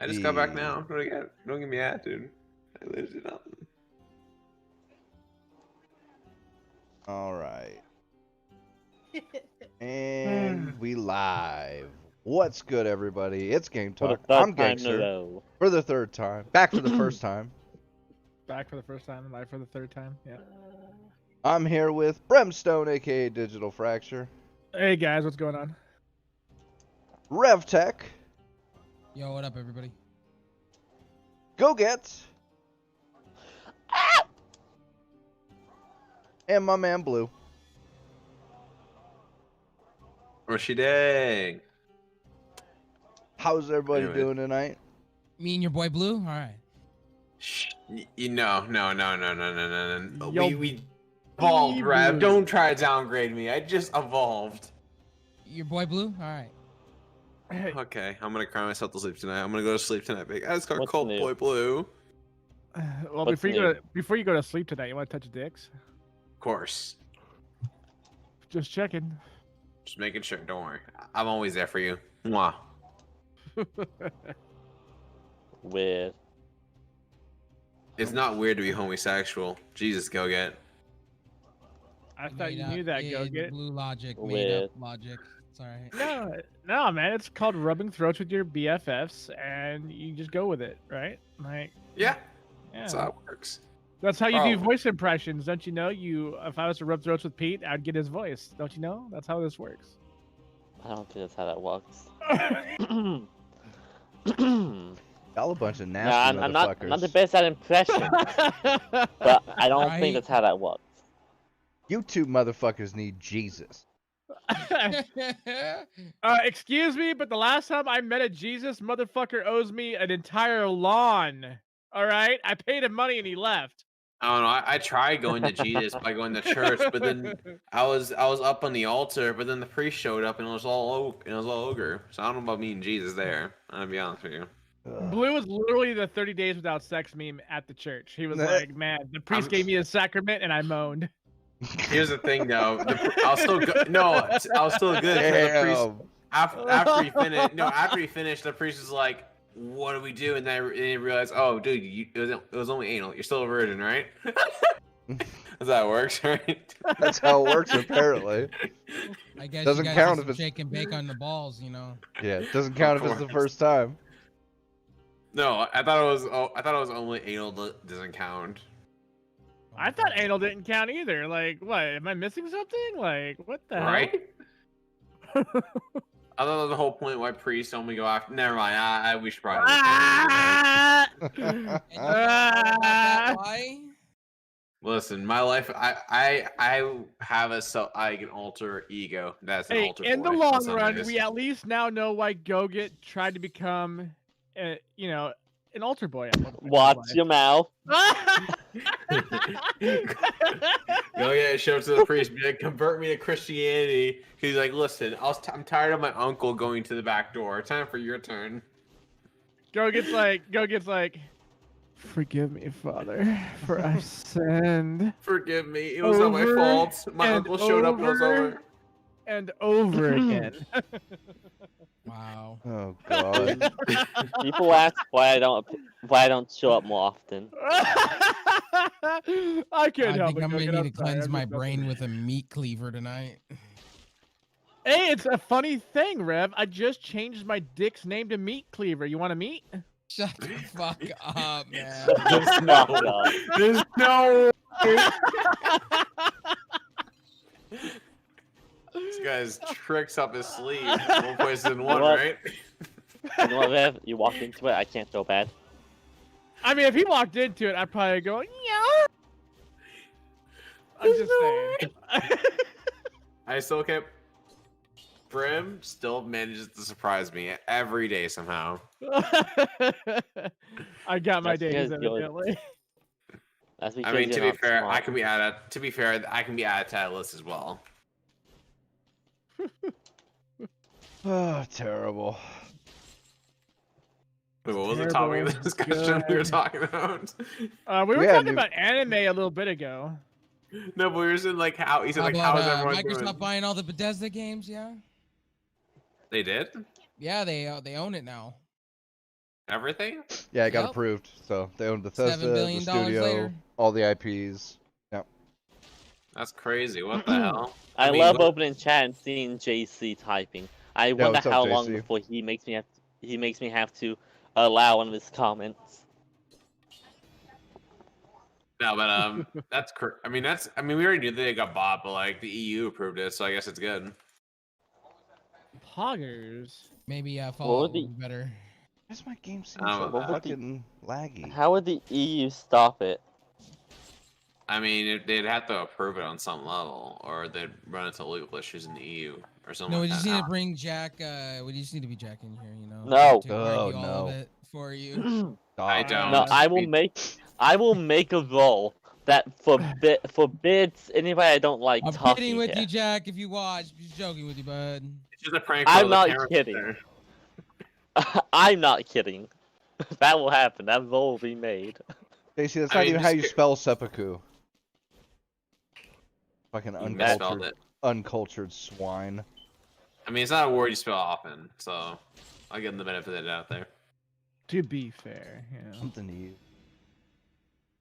I just got back now. Don't give me attitude. I literally did nothing. All right. And we live. What's good, everybody? It's Game Talk. I'm Gangster. For the third time. Back for the first time. Back for the first time, live for the third time. Yeah. I'm here with Brimstone, aka Digital Fracture. Hey guys, what's going on? RevTech. Yo, what up, everybody? Go Get. And my man Blue. What's she dang? How's everybody doing tonight? Me and your boy Blue? All right. No. Yo, We evolved, Rev. Don't try to downgrade me. I just evolved. Your boy Blue? All right. Okay, I'm gonna cry myself to sleep tonight. I'm gonna go to sleep tonight, big. I just got What's cold new? boy Blue. Well, What's before you go to sleep tonight, you want to touch dicks? Of course. Just checking. Just making sure. Don't worry. I'm always there for you. Mwah. With It's not weird to be homosexual. Jesus, go get. I thought you knew that. Go get. Blue logic, With- made up logic. Sorry. No, man. It's called rubbing throats with your BFFs, and you just go with it, right? Like, Yeah, yeah. that's how it works. That's how you do Oh. voice impressions, don't you know? If I was to rub throats with Pete, I'd get his voice. Don't you know? That's how this works. I don't think that's how that works. Y'all a bunch of No, nasty I'm motherfuckers. not the best at impressions, but I don't Right? think that's how that works. You two motherfuckers need Jesus. Excuse me, but the last time I met a Jesus, motherfucker owes me an entire lawn. All right, I paid him money and he left. I don't know. I tried going to Jesus by going to church, but then I was up on the altar, but then the priest showed up and it was all ogre. So I don't know about me and Jesus there. I'm gonna be honest with you. Blue was literally the 30 days without sex meme at the church. He was Nah. like, "Man, the priest gave me a sacrament and I moaned." Here's the thing, though. I was still good. No, I was still good. 'Cause the priest, after he finished, the priest was like, "What do we do?" And then he realized, "Oh, dude, it was only anal. You're still a virgin, right?" That's how it works, right? That's how it works, apparently. I guess Doesn't you guys count need if some it's- shake and bake on the balls, you know. Yeah, it doesn't count if it's the first time. No, I thought it was only anal that doesn't count. I thought anal didn't count either. Like, what? Am I missing something? Like, what the Right? I thought the whole point why priests only go after. Never mind. We should probably. And you know about that, why? Listen, my life. I have an alter ego. That's an Hey, alter. in the boy on long run, Sundays. we at least now know why Goget tried to become, an altar boy. Watch your mouth. Go yeah, show it to the priest. Be like, convert me to Christianity. He's like, listen, I'm tired of my uncle going to the back door. Time for your turn. Goget's like, forgive me, Father, for I've sinned. Forgive me. It was not my fault. My uncle showed up and it was over. And over again. Wow. Oh god. People ask why I don't show up more often. I can't I help think it. I'm gonna Goget, need to sorry, cleanse I'm my just brain messing with a meat cleaver tonight. Hey, it's a funny thing, Rev. I just changed my dick's name to Meat Cleaver. You want to meet? Shut the fuck up, man. There's no. This guy's tricks up his sleeve. One place in one, What? right? You know what, Rev? You walked into it. I can't feel bad. I mean, if he walked into it, I'd probably go, yeah. I'm just saying. I still kept. Brim still manages to surprise me every day somehow. I got my That's days, because you're- evidently. That's I because mean, to you're be not fair, smart. I can be added. To be fair, I can be added to that list as well. Oh, terrible. Wait, what was the topic of the discussion we were talking about? We were Yeah, talking dude. about anime a little bit ago. No, but we were saying like how he said How like about how is everyone Microsoft doing? buying all the Bethesda games? Yeah. They did. Yeah, they own it now. Everything? Yeah, it got Yep. approved. So they own $7 Bethesda, billion the studio, later. all the IPs. Yep. That's crazy. What the hell? I mean, love opening chat and seeing JC typing. I wonder what's up, how long JC? before he makes me have to allow one of his comments. No, but that's I mean, we already knew that it got bought, but like the EU approved it, so I guess it's good. Poggers. Maybe Fallout the- would be better. Why's my game seem so What would fucking laggy? How would the EU stop it? I mean, they'd have to approve it on some level, or they'd run into legal issues in the EU or something. No, we like just that. need to bring Jack. We just need to be Jack in here, you know. No. To argue all no. of it for you. I don't. No, I will make a role that forbids anybody I don't like I'm talking kidding with here. you, Jack. If you watch, just joking with you, bud. It's just a prank. I'm for the not parents kidding. there. I'm not kidding. That will happen. That role will be made. JC, that's I not mean, even how just you spell seppuku. Fucking You misspelled uncultured, it. uncultured swine. I mean, it's not a word you spell often, so I'll give them the benefit of the doubt there. To be fair, yeah. Something to you.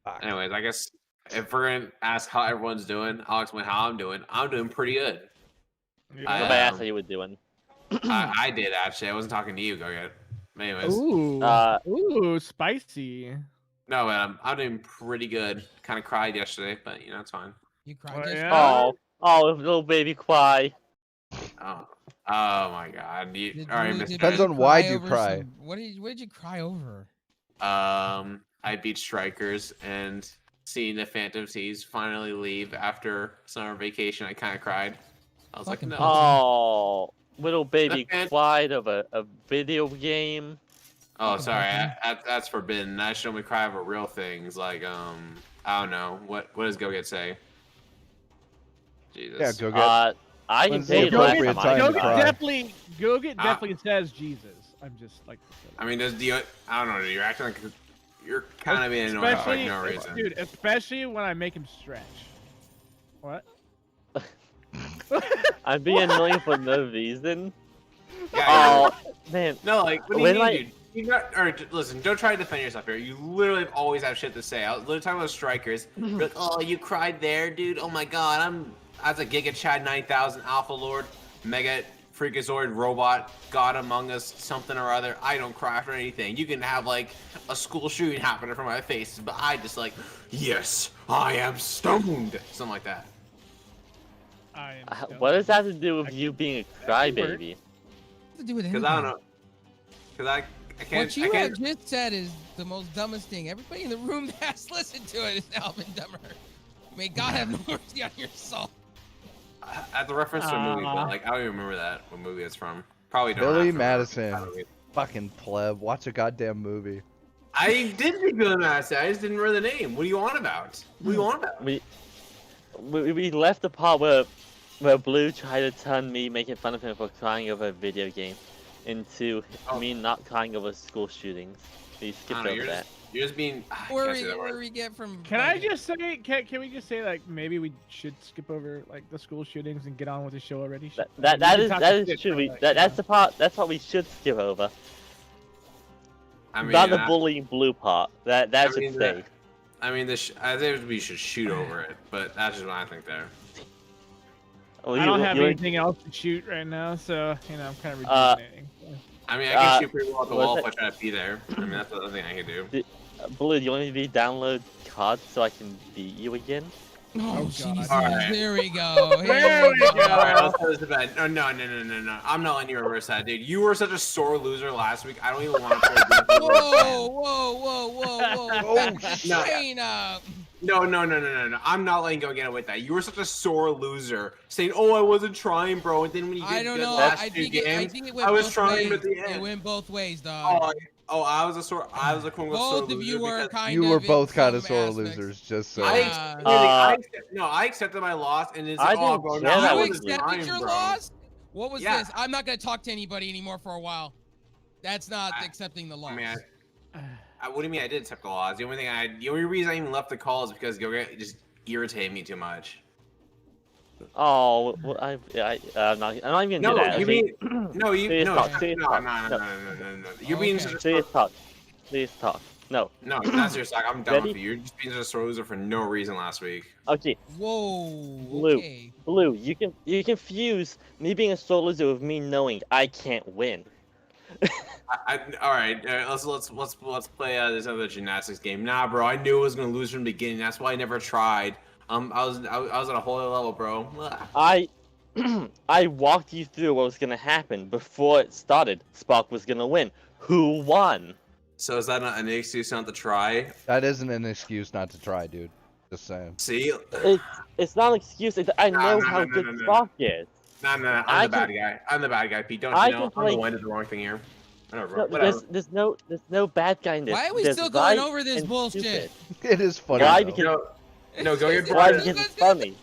Fuck. Anyways, I guess if we're gonna ask how everyone's doing, I'll explain how I'm doing. I'm doing pretty good. Nobody asked how you were doing. I did actually. I wasn't talking to you, go get. Anyways, Ooh, ooh, spicy. no, I'm doing pretty good. Kind of cried yesterday, but you know it's fine. You cried. Oh, Just yeah? Oh, little baby cry. Oh my God! Depends on why you cry. What did you cry over? I beat Strikers and seeing the Phantom Seas finally leave after summer vacation. I kind of cried. I was Fucking like, no. Oh, little baby fan- cried of a video game. Oh, sorry. That's forbidden. I should only cry over real things like I don't know. What does Go Get say? Jesus. Yeah, go get. I can When's tell you the the last appropriate time time I to Go cry? get definitely says Jesus. I'm just like. I mean, I don't know. You're acting like you're kind of being annoying for like no reason. Dude, especially when I make him stretch. What? I'm being annoying for no reason. Yeah, Oh man, no, like what do you when mean, I- dude? Listen, don't try to defend yourself here. You literally always have shit to say. I was literally talking about Strikers. You're like, oh, you cried there, dude. Oh my God, I was a Giga Chad 9000 Alpha Lord, Mega Freakazoid Robot, God Among Us, something or other. I don't cry for anything. You can have like a school shooting happen in front of my face, but I just like, yes, I am stoned, something like that. what does that have to do with you being a crybaby? To do with Because I don't know. Because I can't. What you I have can't. just said is the most dumbest thing. Everybody in the room that has listened to it is now been dumber. May God have mercy on your soul. At the reference to a movie, but like I don't even remember what movie it's from. Probably don't. Billy have to remember. Madison. I don't even- Fucking pleb. Watch a goddamn movie. I did see Billy Madison. I just didn't remember the name. What are you on about? What are you on about? We left the part where Blue tried to turn me making fun of him for crying over a video game into me not crying over school shootings. We skipped over that. You're just being. Where we get from? Can I just say? Can we just say like maybe we should skip over like the school shootings and get on with the show already? That is true. That's the part. That's what we should skip over. I mean, Not the bullying Blue part. That I should mean, stay. I mean, I think we should shoot over it, but that's just what I think there. I don't have anything else to shoot right now, so you know I'm kind of rejuvenating. I mean, I can shoot pretty well at the what wall is if I try to be there. I mean, that's the other thing I can do. Blue, do you want me to download cards so I can beat you again? Oh, God. Jesus. Alright. There we go. There we go. Alright, let's put this to bed. No. I'm not letting you reverse that, dude. You were such a sore loser last week. I don't even want to play this. Whoa. Back the No. train up. No. I'm not letting go again with that. You were such a sore loser, saying, "Oh, I wasn't trying, bro." And then when you I did don't good know. last I two think games, it went I was both trying ways. at the end. It went both ways, dog. I was a quote unquote sore Both of loser you were because kind You of. were in both kind of some sore aspects. losers, just so. I accepted my loss, and it's I oh, didn't bro, care no, that I You was wasn't you. accepted trying, your bro. loss? What was Yeah. this? I'm not going to talk to anybody anymore for a while. That's not accepting the loss. I mean, what do you mean I did accept the loss? The only reason I even left the call is because Gilgit just irritated me too much. Oh, well, I'm not even gonna do that. You mean no, you Serious no, talk, serious no. talk. You're being such a Serious talk. serious talk. No. No, not serious talk. I'm done Ready? with you. You're just being a sore loser for no reason last week. Okay. Whoa. Blue. Okay. Blue. You confuse me being a sore loser with me knowing I can't win. All right. Let's play this other gymnastics game. Nah, bro. I knew I was gonna lose from the beginning. That's why I never tried. I was at a whole other level, bro. I walked you through what was gonna happen before it started. Spark was gonna win. Who won? So is that not an excuse not to try? That isn't an excuse not to try, dude. Just saying. See? It's not an excuse. I know how good Spark is. Nah. I'm the bad guy. I'm the bad guy, Pete. Don't you know? I'm the one who did the wrong thing here. Whatever. There's no bad guy in this. Why are we There's still going right over this and bullshit? stupid. It is funny. Why? Though. Because No, go get why? Brian. Because it's funny.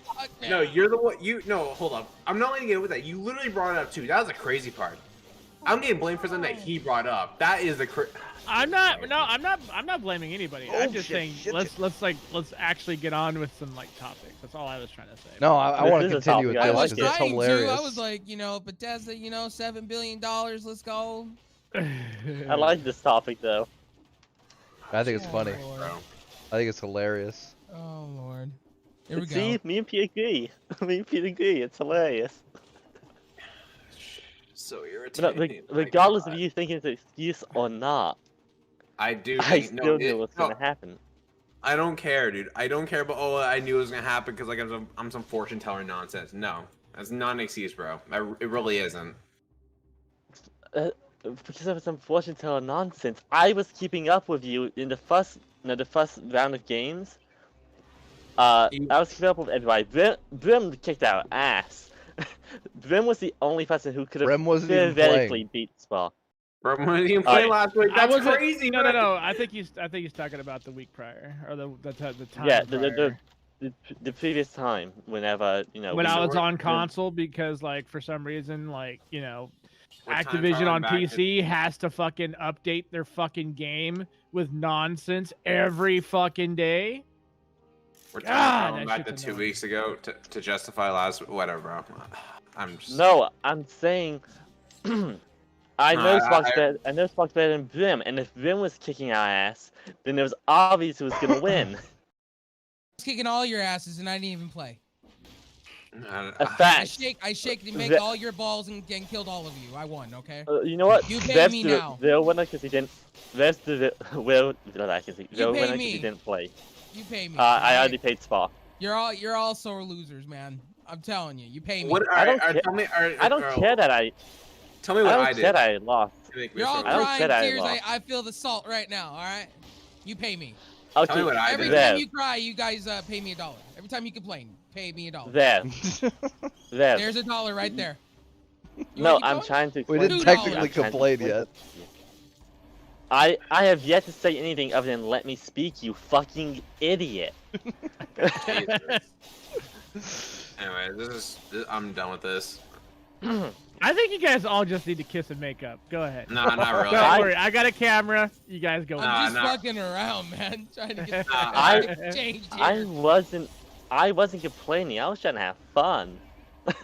No, you're the one. No, hold up. I'm not letting you get with that. You literally brought it up too. That was the crazy part. I'm getting blamed for something that he brought up. That is the. I'm not blaming anybody. I'm just saying shit. let's actually get on with some like topics. That's all I was trying to say. No, I want to This is a continue with topic. I this like because it. it's hilarious. I was like, Bethesda, $7 billion, let's go. I like this topic though. I think it's funny. Lord. I think it's hilarious. Oh Lord. Here we go. See, me and Pete agree. Me and Pete agree. It's hilarious. So irritating. But regardless of you thinking it's an excuse or not, I do. I still knew what's gonna happen. I don't care, dude. I don't care about I knew it was gonna happen because like I'm some fortune teller nonsense. No, that's not an excuse, bro. It really isn't. Because of some fortune teller nonsense, I was keeping up with you in the first round of games. I was keeping up with everybody. Brim kicked our ass. Brim was the only person who could have theoretically beat Spark. Brim wasn't even playing last week. That's crazy. No. I think he's talking about the week prior or the time. Yeah, prior. the previous time, whenever when I was on console, because like for some reason Activision on PC has to fucking update their fucking game with nonsense every fucking day. We're going back to 2 weeks ago to justify whatever, bro. I'm just... No, I'm saying I know Spark's better. I know Spark's better than Brim, and if Brim was kicking our ass, then it was obvious who was gonna win. I was kicking all your asses, and I didn't even play. A fact. I shake to make all your balls and killed all of you. I won, okay? You know what? You pay me now. They'll win because he didn't. Rest of it will. I can see. They'll win because he didn't play. You pay me. I already paid Spark. You're all sore losers, man. I'm telling you. You pay me. I don't care that I. Tell me what I did. I said I lost. You're all crying tears. I feel the salt right now. All right. You pay me. Okay. Tell me what I did. Every time you cry, you guys pay me $1. Every time you complain, pay me $1. There. There's $1 right there. No, I'm trying to. We didn't technically complain yet. I have yet to say anything other than let me speak, you fucking idiot. Anyway, I'm done with this. I think you guys all just need to kiss and make up. Go ahead. No, not really. Don't worry, I got a camera. You guys go. I'm just fucking around, man. Trying to get changed here. I wasn't complaining. I was trying to have fun.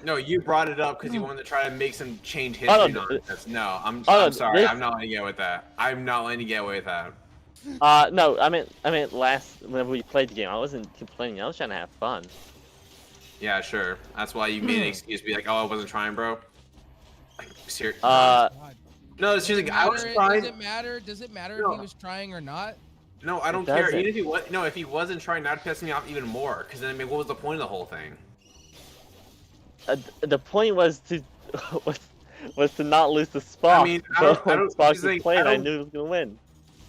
No, you brought it up because you wanted to try to make some change history nonsense. No, I'm sorry. I'm not letting you get with that. I'm not letting you get away with that. No, I meant whenever we played the game, I wasn't complaining. I was trying to have fun. Yeah, sure. That's why you made an excuse to be like, oh, I wasn't trying, bro. Like, seriously. No, seriously, I was trying. Does it matter if he was trying or not? No, I don't care. Even if he wasn't trying, that'd piss me off even more. Because then, what was the point of the whole thing? The point was to not lose the Spark. I mean, when Spark was playing, I knew he was gonna win.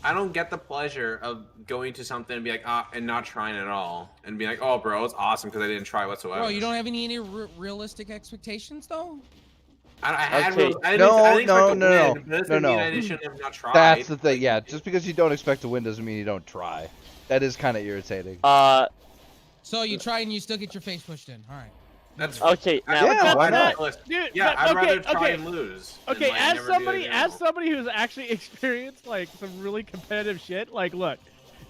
I don't get the pleasure of going to something and be like, and not trying at all, and be like, oh, bro, it's awesome because I didn't try whatsoever. Bro, you don't have any realistic expectations though. No. That's the thing. Yeah, just because you don't expect to win doesn't mean you don't try. That is kind of irritating. So you try and you still get your face pushed in. All right. That's okay. Yeah, why not? Dude, yeah, I'd rather try and lose. Okay, as somebody who's actually experienced like some really competitive shit, like look,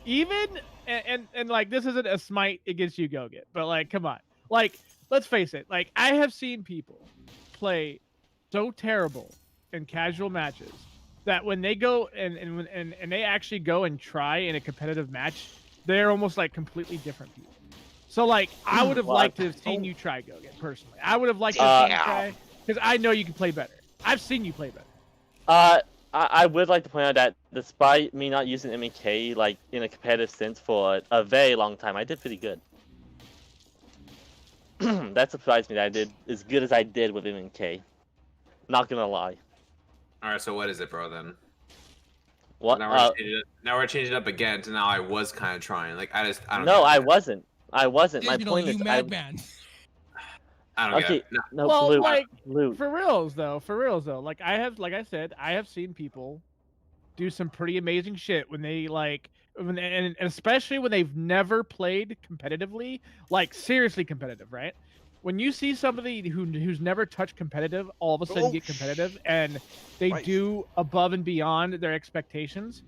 even and like this isn't a smite against you, Go-Get, but like come on, like let's face it, like I have seen people play so terrible in casual matches that when they go and they actually go and try in a competitive match, they're almost like completely different people. So like I would have liked to have seen you try Gogen personally. I would have liked to have seen you try because I know you can play better. I've seen you play better. I would like to point out that despite me not using MK like in a competitive sense for a very long time, I did pretty good. That surprised me that I did as good as I did with MK. Not gonna lie. All right, so what is it, bro? Then. What? Now we're changing it up again to now I was kind of trying. Like I don't. No, I wasn't. I wasn't. My point is, madman. I don't get it. No, well, Blue, like Blue. for reals though, like I said, I have seen people do some pretty amazing shit when they and especially when they've never played competitively, like seriously competitive, right? When you see somebody who's never touched competitive, all of a sudden get competitive and they do above and beyond their expectations,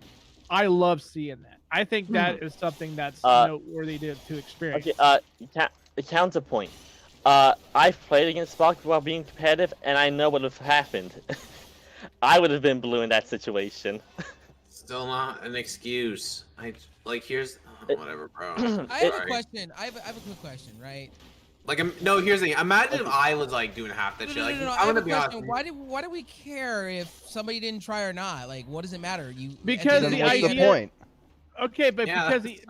I love seeing that. I think that is something that's noteworthy to experience. Okay, counterpoint. I've played against Spark while being competitive, and I know what would have happened. I would have been Blue in that situation. Still not an excuse. Here's whatever, bro. I have a question. I have a quick question, right? Like, no, here's the thing. Imagine if I was like doing half that shit. Like, No. I'm gonna be honest. Why do we care if somebody didn't try or not? Like, what does it matter? Because Then the what's idea. the point? Okay, but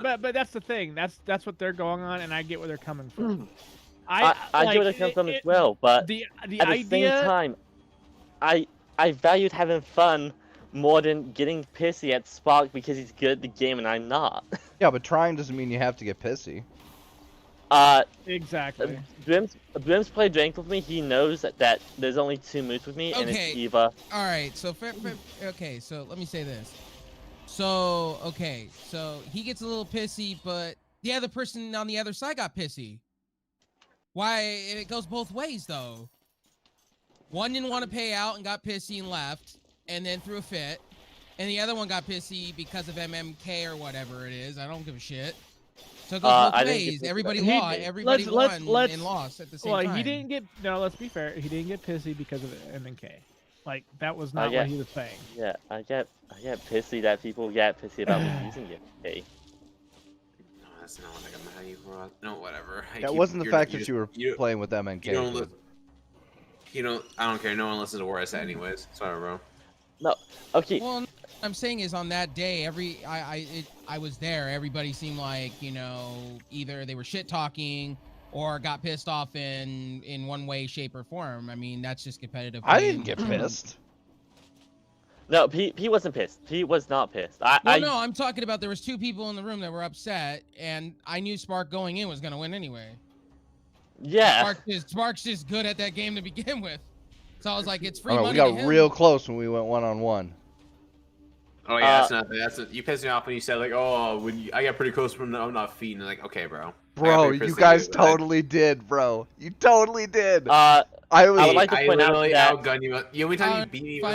but that's the thing. That's what they're going on, and I get where they're coming from. I get where they're coming from as well, but the at the idea. same time, I valued having fun more than getting pissy at Spark because he's good at the game and I'm not. Yeah, but trying doesn't mean you have to get pissy. Exactly. Brim's played ranked with me. He knows that there's only 2 moves with me, and it's either. All right, so okay, so let me say this. So so he gets a little pissy, but the other person on the other side got pissy. Why? It goes both ways though. One didn't want to pay out and got pissy and left, and then threw a fit, and the other one got pissy because of MMK or whatever it is. I don't give a shit. So it goes both ways. Everybody lost. Everybody won and lost at the same time. Well, he didn't get. No, let's be fair. He didn't get pissy because of MNK. Like that was not what he was saying. Yeah, I get pissy that people get pissy about me using MK. No, that's not like I'm mad at you, bro. No, whatever. It wasn't the fact that you were playing with MNK. I don't care. No one listens to what I say anyways. Sorry, bro. No. Okay. Well, what I'm saying is on that day, I was there. Everybody seemed like, either they were shit talking or got pissed off in one way, shape, or form. I mean, that's just competitive. I didn't get pissed. No, he wasn't pissed. He was not pissed. No, I'm talking about there was 2 people in the room that were upset, and I knew Spark going in was gonna win anyway. Yeah. Spark's just good at that game to begin with. So I was like, it's free money. We got real close when we went 1-on-1. Oh yeah, that's you pissed me off when you said like, oh, I got pretty close when I'm not feeding. Like, okay, bro. Bro, you guys totally did, bro. You totally did. I would like to point out that outgunned you. The only time you beat me was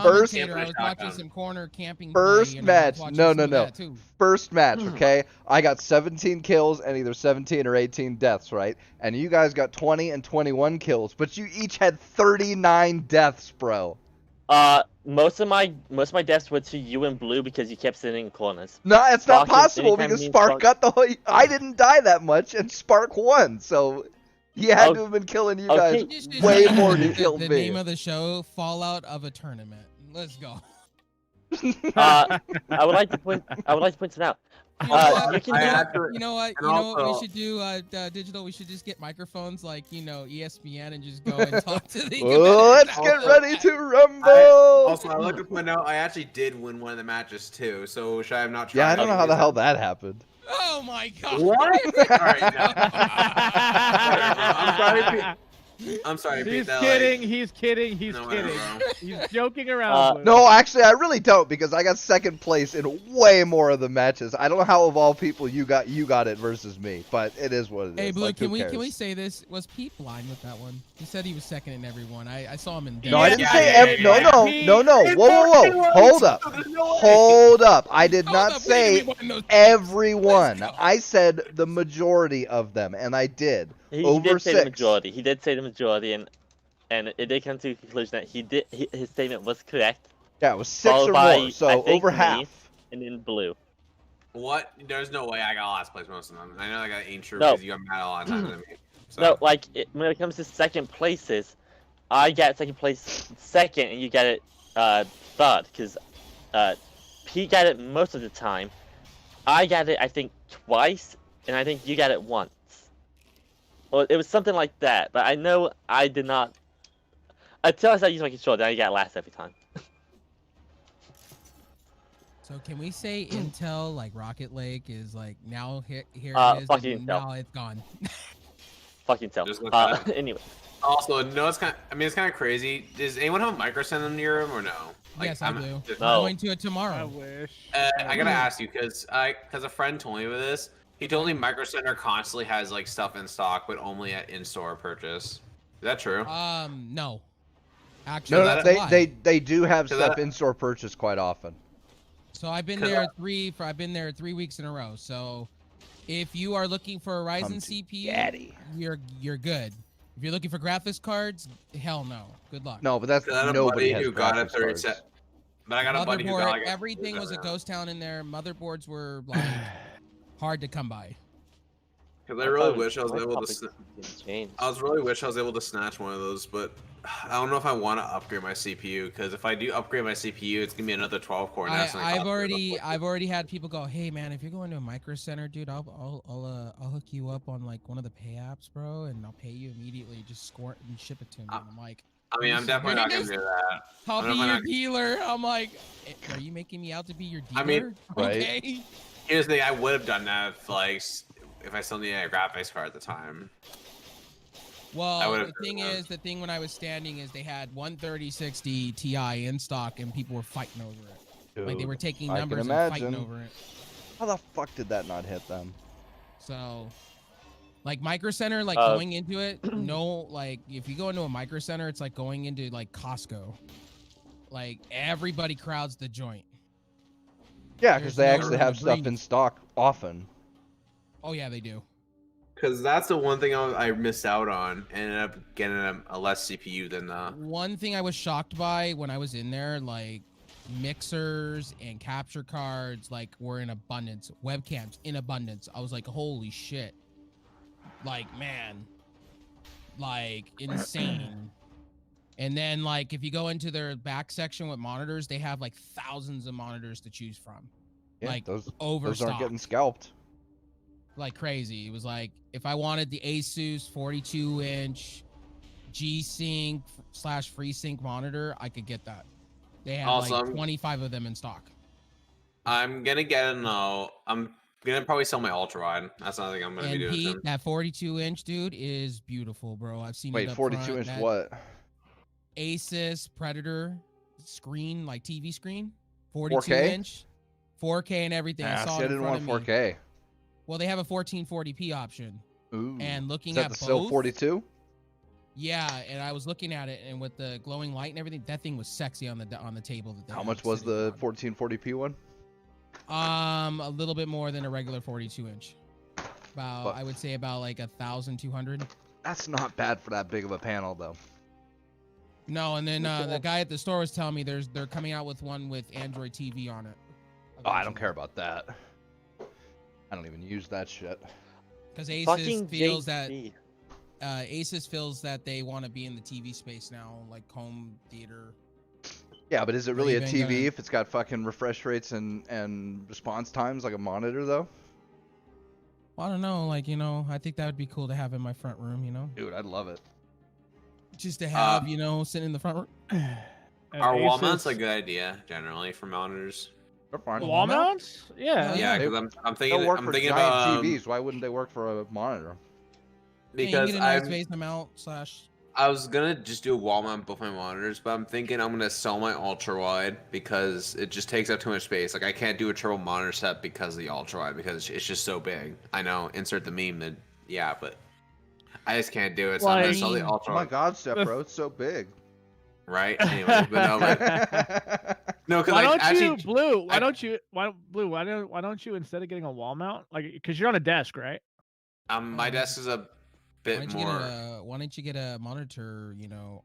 first. I was watching some corner camping. First match, no. First match, okay. I got 17 kills and either 17 or 18 deaths, right? And you guys got 20 and 21 kills, but you each had 39 deaths, bro. Most of my deaths were to you and Blue because you kept sitting in corners. No, it's not possible because Spark got the whole. I didn't die that much, and Spark won, so. He had to have been killing you guys way more than he killed me. The name of the show, Fallout of a Tournament. Let's go. I would like to point it out. You know what we should do, Digital? We should just get microphones like, ESPN and just go and talk to the let's get ready to rumble! I'd like to point out, I actually did win one of the matches too, so should I have not tried? Yeah, I don't know how the hell that happened. Oh my god! What? Alright, no. I'm sorry, Pete. I'm sorry, Pete. He's kidding. He's joking around. No, actually, I really don't because I got second place in way more of the matches. I don't know how of all people you got it versus me, but it is what it is. Hey, Blue, like, can we say this? Was Pete blind with that one? He said he was second in every one. I saw him in. No, I didn't say no. Whoa. Hold up. I did not say everyone. I said the majority of them, and I did. He did say the majority. He did say the majority, and it did come to the conclusion that his statement was correct. Yeah, it was 6 Followed or by, more, so I think, over me, half. and then blue. What? There's no way I got last place most of them. I know I got ain't true No. because you got mad a lot of times than me. So. No, like when it comes to second places, I get second place second, and you get it third, because Pete got it most of the time. I got it, I think, twice, and I think you got it once. Well, it was something like that, but I know I did not. Until I started using my controller, then I got last every time. So can we say Intel, like Rocket Lake, is like now here it is, fucking and Intel. now it's gone? Fucking tell. Just look at Anyway. Also, no, it's kind. I mean, it's kind of crazy. Does anyone have a Micro Center near him or no? Like, Yes, I do. just- No. I'm going to it I tomorrow. wish. I gotta ask you because a friend told me with this. He told me Micro Center constantly has like stuff in stock, but only at in-store purchase. Is that true? No. Actually, No, that's a lie. they do have So stuff that- in-store purchase quite often. So I've been 'Cause there I've been there 3 weeks in a row. So if you are looking for a Come Ryzen to CPU, Daddy. you're good. If you're looking for graphics cards, hell no. Good luck. No, but that's 'Cause I had a nobody buddy has who got a graphics 30 cards. set. But I got a buddy who got like Everything was a ghost town in there. Motherboards were like hard to come by. Because I really wish I was able to. Change. I really wish I was able to snatch one of those, but I don't know if I want to upgrade my CPU. Because if I do upgrade my CPU, it's gonna be another 12 core. And that's gonna I've cost me already about I've already had people go, hey man, if you're going to a Micro Center, dude, I'll hook you up on like one of the pay apps, bro, and I'll pay you immediately. Just score it and ship it to me. And I'm like, I mean, I'm definitely not gonna do that. I'll I'm be your not- dealer. I'm like, are you making me out to be your dealer? I mean, right. Okay. Here's the thing: I would have done that if I still needed a graphics card at the time. Well, would've the thing done that. is, the thing when I was standing is they had 13060 Ti in stock and people were fighting over it. Like they Dude, were taking I can numbers and fighting imagine. over it. How the fuck did that not hit them? So, like Micro Center, like going into it, no, like if you go into a Micro Center, it's like going into like Costco. Like everybody crowds the joint. Yeah, There's because they no actually room have to stuff breathe. in stock often. Oh yeah, they do. Because that's the one thing I missed out on. Ended up getting a less CPU than One thing I was shocked by when I was in there, like mixers and capture cards, like were in abundance. Webcams in abundance. I was like, holy shit. Like, man, like insane. And then like if you go into their back section with monitors, they have like thousands of monitors to choose from. Yeah, like those overstock. aren't getting scalped. Like crazy. It was like if I wanted the Asus 42-inch G-Sync / FreeSync monitor, I could get that. They had Also, like 25 of them in stock. I'm gonna get it now. I'm gonna probably sell my ultra wide. That's another thing I'm gonna And be doing. Pete, soon. that 42-inch dude is beautiful, bro. I've seen it Wait, up 42 front. inch That what? Asus Predator screen, like TV screen, 42 4K? inch, 4K and everything. I Nah, saw see, it I in didn't front want of me. 4K. Well, they have a 1440p option. Ooh. And looking Is that at the still both, 42? yeah, and I was looking at it, and with the glowing light and everything, that thing was sexy on the table. That they How had much was sitting the on. 1440p one? A little bit more than a regular 42 inch. About, But- I would say about like 1,200. That's not bad for that big of a panel, though. No, and then the guy at the store was telling me they're coming out with one with Android TV on it. Oh, I don't care about that. I don't even use that shit. Because Asus Fucking feels JC. that Asus feels that they want to be in the TV space now, like home theater. Yeah, but is it really a Ray-Ban TV gonna- if it's got fucking refresh rates and response times like a monitor, though? Well, I don't know, like I think that would be cool to have in my front room, Dude, I'd love it. just to have sitting in the front room. Are wall Asus- mounts a good idea generally for monitors? They're fine. Wall mounts? Yeah. Yeah, they- because I'm They'll thinking work I'm for thinking giant about TVs. Why wouldn't they work for a monitor? Yeah, you because get a nice space amount / I was gonna just do a wall mount both my monitors, but I'm thinking I'm gonna sell my ultra wide because it just takes up too much space. Like I can't do a triple monitor set because of the ultra wide because it's just so big. I know, insert the meme that yeah, but I just can't do it. So I'm gonna Like- sell the Oh ultra my wide, god, Steph, bro, it's so big. right? Anyway, but no, but, no, because Why like don't actually, you, Blue? Why I- don't you, why don't you instead of getting a wall mount, like, because you're on a desk, right? my desk is a bit more. Why don't you get a monitor,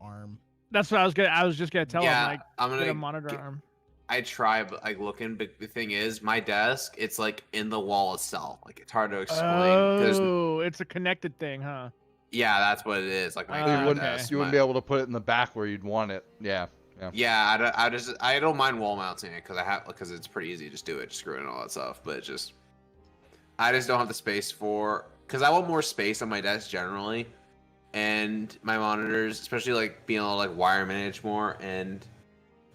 arm That's what I was just gonna tell him. Like, I'm gonna get a monitor arm. I try, but like looking, but the thing is, my desk, it's like in the wall itself. Like it's hard to explain. Oh, it's a connected thing, huh? Yeah, that's what it is. Like my desk. You wouldn't be able to put it in the back where you'd want it. Yeah. Yeah, I don't mind wall mounting it because it's pretty easy. Just do it, just screw it and all that stuff. But I just don't have the space because I want more space on my desk generally, and my monitors, especially like being able to like wire manage more, and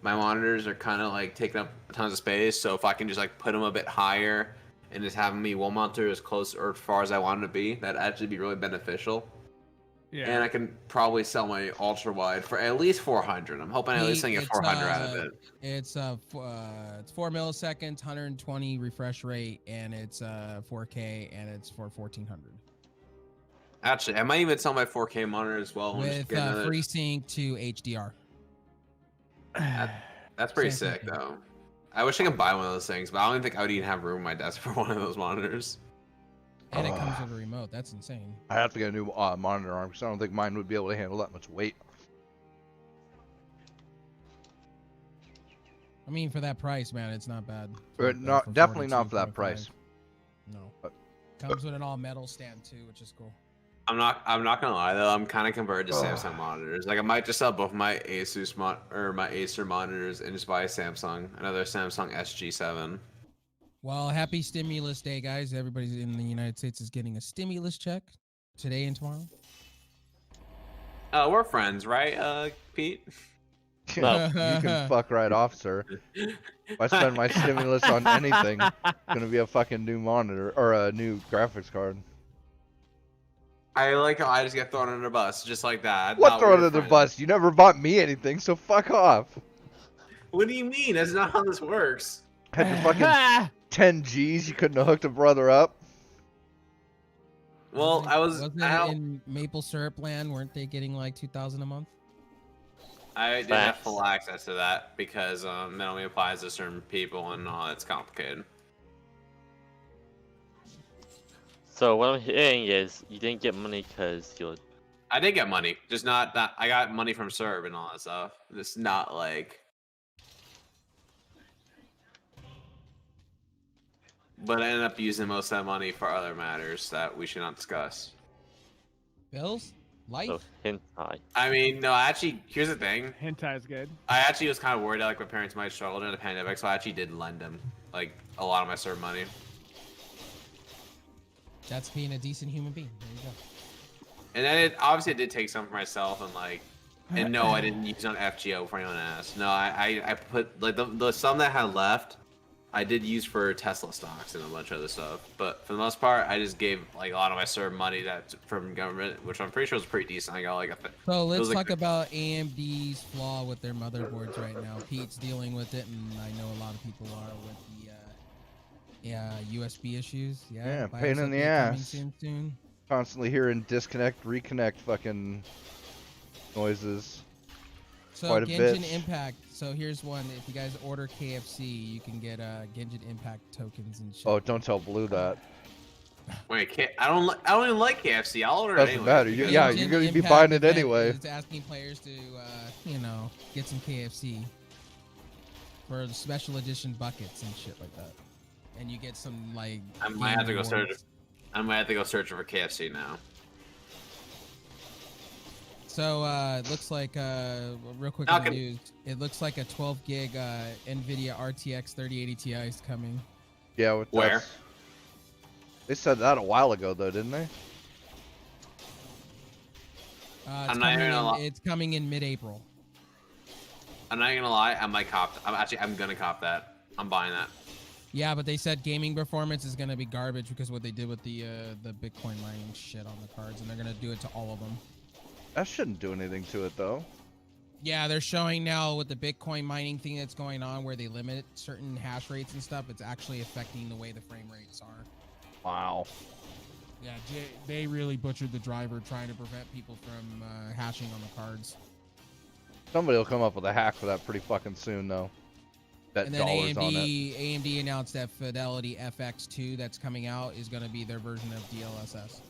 my monitors are kind of like taking up tons of space. So if I can just like put them a bit higher and just have me wall mounted as close or as far as I want them to be, that'd actually be really beneficial. Yeah. And I can probably sell my ultra wide for at least 400. I'm hoping at least I get 400 out of it. It's 4 milliseconds, 120 refresh rate, and it's 4K, and it's for 1400. Actually, I might even sell my 4K monitor as well. With FreeSync to HDR. That's pretty sick, though. I wish I could buy one of those things, but I don't even think I would even have room on my desk for one of those monitors. And it comes with a remote. That's insane. I have to get a new monitor arm because I don't think mine would be able to handle that much weight. I mean, for that price, man, it's not bad. Definitely not for that price. No. Comes with an all metal stand too, which is cool. I'm not gonna lie though. I'm kind of converted to Samsung monitors. Like I might just sell both my my Acer monitors and just buy another Samsung SG7. Well, happy stimulus day, guys. Everybody in the United States is getting a stimulus check today and tomorrow. We're friends, right, Pete? No. You can fuck right off, sir. If I spend my stimulus on anything, it's gonna be a fucking new monitor or a new graphics card. I like how I just get thrown under the bus, just like that. What thrown under the bus? You never bought me anything, so fuck off. What do you mean? That's not how this works. Had your fucking 10 G's, you couldn't have hooked a brother up. Well, wasn't in maple syrup land, weren't they getting like $2,000 a month? I didn't have full access to that because it only applies to certain people and it's complicated. So what I'm hearing is you didn't get money because you. I did get money, just not that. I got money from Serb and all that stuff. It's not like. But I ended up using most of that money for other matters that we should not discuss. Bills? Life? So, hentai. I mean, no, actually, here's the thing. Hentai is good. I actually was kind of worried that like my parents might struggle during the pandemic, so I actually did lend them like a lot of my Serb money. That's being a decent human being. There you go. And then it did take some for myself and no, I didn't use it on FGO for anyone asked. No, I put like the some that I had left, I did use for Tesla stocks and a bunch of other stuff. But for the most part, I just gave like a lot of my Serb money that from government, which I'm pretty sure was pretty decent. I got like So let's talk about AMD's flaw with their motherboards right now. Pete's dealing with it, and I know a lot of people are with the USB issues. Yeah, pain in the ass. Soon. Constantly hearing disconnect, reconnect fucking noises. So Quite a Genshin bit. Impact. So here's one. If you guys order KFC, you can get Genshin Impact tokens and shit. Oh, don't tell Blue that. Wait, I don't even like KFC. I'll order it Doesn't anyway. matter. Yeah, you're gonna be buying it anyway. It's asking players to get some KFC for the special edition buckets and shit like that. And you get some like. I might have to go search. I might have to go search for KFC now. So it looks like real quick on the news. It looks like a 12 gig NVIDIA RTX 3080 Ti is coming. Yeah, where? They said that a while ago though, didn't they? It's coming in mid-April. I'm not gonna lie. I might cop. I'm gonna cop that. I'm buying that. Yeah, but they said gaming performance is gonna be garbage because what they did with the Bitcoin mining shit on the cards, and they're gonna do it to all of them. That shouldn't do anything to it though. Yeah, they're showing now with the Bitcoin mining thing that's going on, where they limit certain hash rates and stuff. It's actually affecting the way the frame rates are. Wow. Yeah, they really butchered the driver trying to prevent people from hashing on the cards. Somebody will come up with a hack for that pretty fucking soon though. Bet and then dollars on it. AMD announced that Fidelity FX2 that's coming out is going to be their version of DLSS.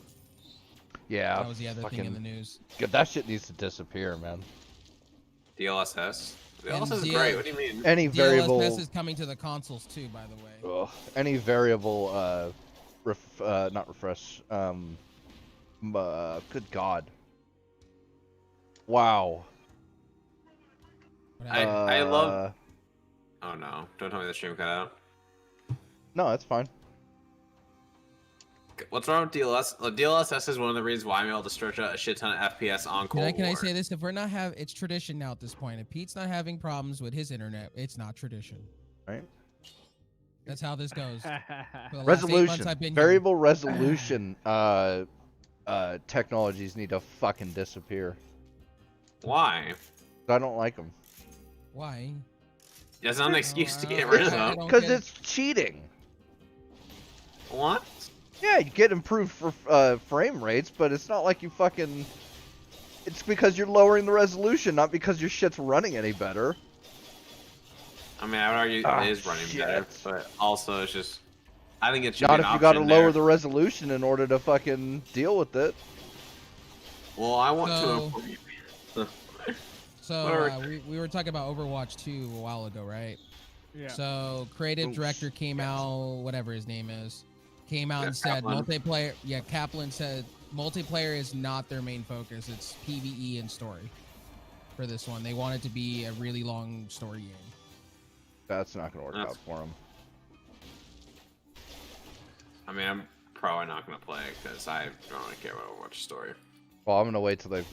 Yeah. That was the other thing in the news. That shit needs to disappear, man. DLSS. DLSS is great. What do you mean? Any variable. DLSS is coming to the consoles too, by the way. Ugh, any variable. Not refresh. Good God. Wow. I love. Oh no! Don't tell me the stream cut out. No, that's fine. What's wrong with DLSS? DLSS is one of the reasons why I'm able to stretch out a shit ton of FPS on Cold War. Can I say this? If we're not it's tradition now at this point. If Pete's not having problems with his internet, it's not tradition. Right. That's how this goes. Resolution. Variable resolution technologies need to fucking disappear. Why? I don't like them. Why? That's not an excuse to get rid of them. Because it's cheating. What? Yeah, you get improved frame rates, but it's not like you fucking... It's because you're lowering the resolution, not because your shit's running any better. I mean, I would argue it is running better, but also it's just... I think it should not be an if you gotta option lower there. the resolution in order to fucking deal with it. Well, I want to improve. So we were talking about Overwatch 2 a while ago, right? Yeah. So creative director came out, whatever his name is, came out and said Kaplan. multiplayer. Yeah, Kaplan said multiplayer is not their main focus. It's PvE and story for this one. They want it to be a really long story game. That's not gonna work out for them. I mean, I'm probably not gonna play it because I don't really care about Overwatch story. Well, I'm gonna wait till they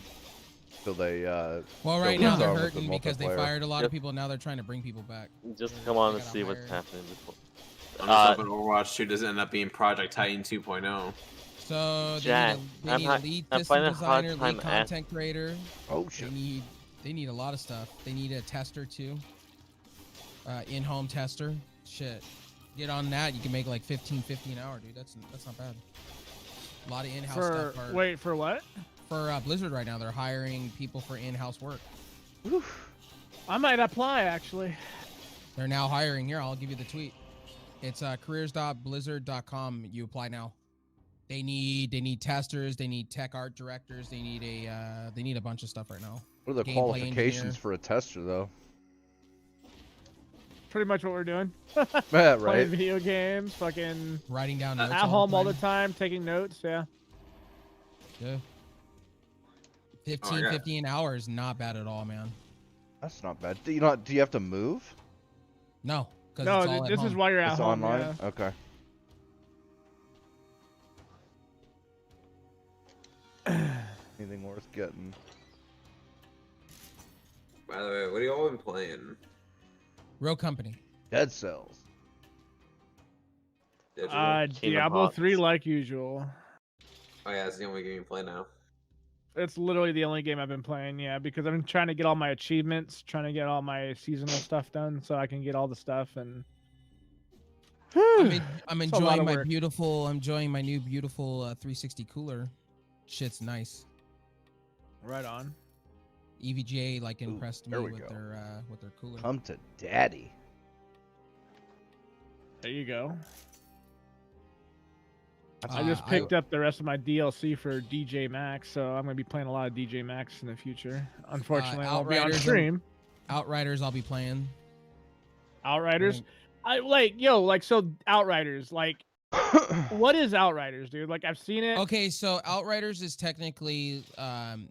well, right now they're hurting because they fired a lot of people. And now they're trying to bring people back. Just come on and see what's happening before. I'm just hoping Overwatch 2 doesn't end up being Project Titan 2.0. So Jack, they need a lead system designer, lead content creator. Oh shit. They need a lot of stuff. They need a tester too. In-home tester. Shit. Get on that, you can make like $15.50 an hour, dude. That's not bad. A lot of in-house stuff. Wait, for what? For Blizzard right now, they're hiring people for in-house work. Oof. I might apply actually. They're now hiring. Here, I'll give you the tweet. It's careers.blizzard.com. You apply now. They need testers. They need tech art directors. They need a bunch of stuff right now. What are the qualifications for a tester, though? Pretty much what we're doing. Yeah, right. Playing video games, fucking writing down notes at home all the time, taking notes. Yeah. Yeah. $15.50 an hour is not bad at all, man. That's not bad. Do you have to move? No. No, this is why you're at home. Online. Yeah. Okay. Anything worth getting? By the way, what have you all been playing? Real Company. Dead Cells. Diablo 3 like usual. Oh yeah, it's the only game you play now. It's literally the only game I've been playing, yeah, because I've been trying to get all my achievements, trying to get all my seasonal stuff done so I can get all the stuff and I'm enjoying my new beautiful 360 cooler. Shit's nice. Right on. EVGA impressed me with their cooler. Come to daddy. There you go. I just picked up the rest of my DLC for DJ Max, so I'm gonna be playing a lot of DJ Max in the future. Unfortunately, I'll be on stream. Outriders, I'll be playing. Outriders, so Outriders, what is Outriders, dude? Like I've seen it. Okay, so Outriders is technically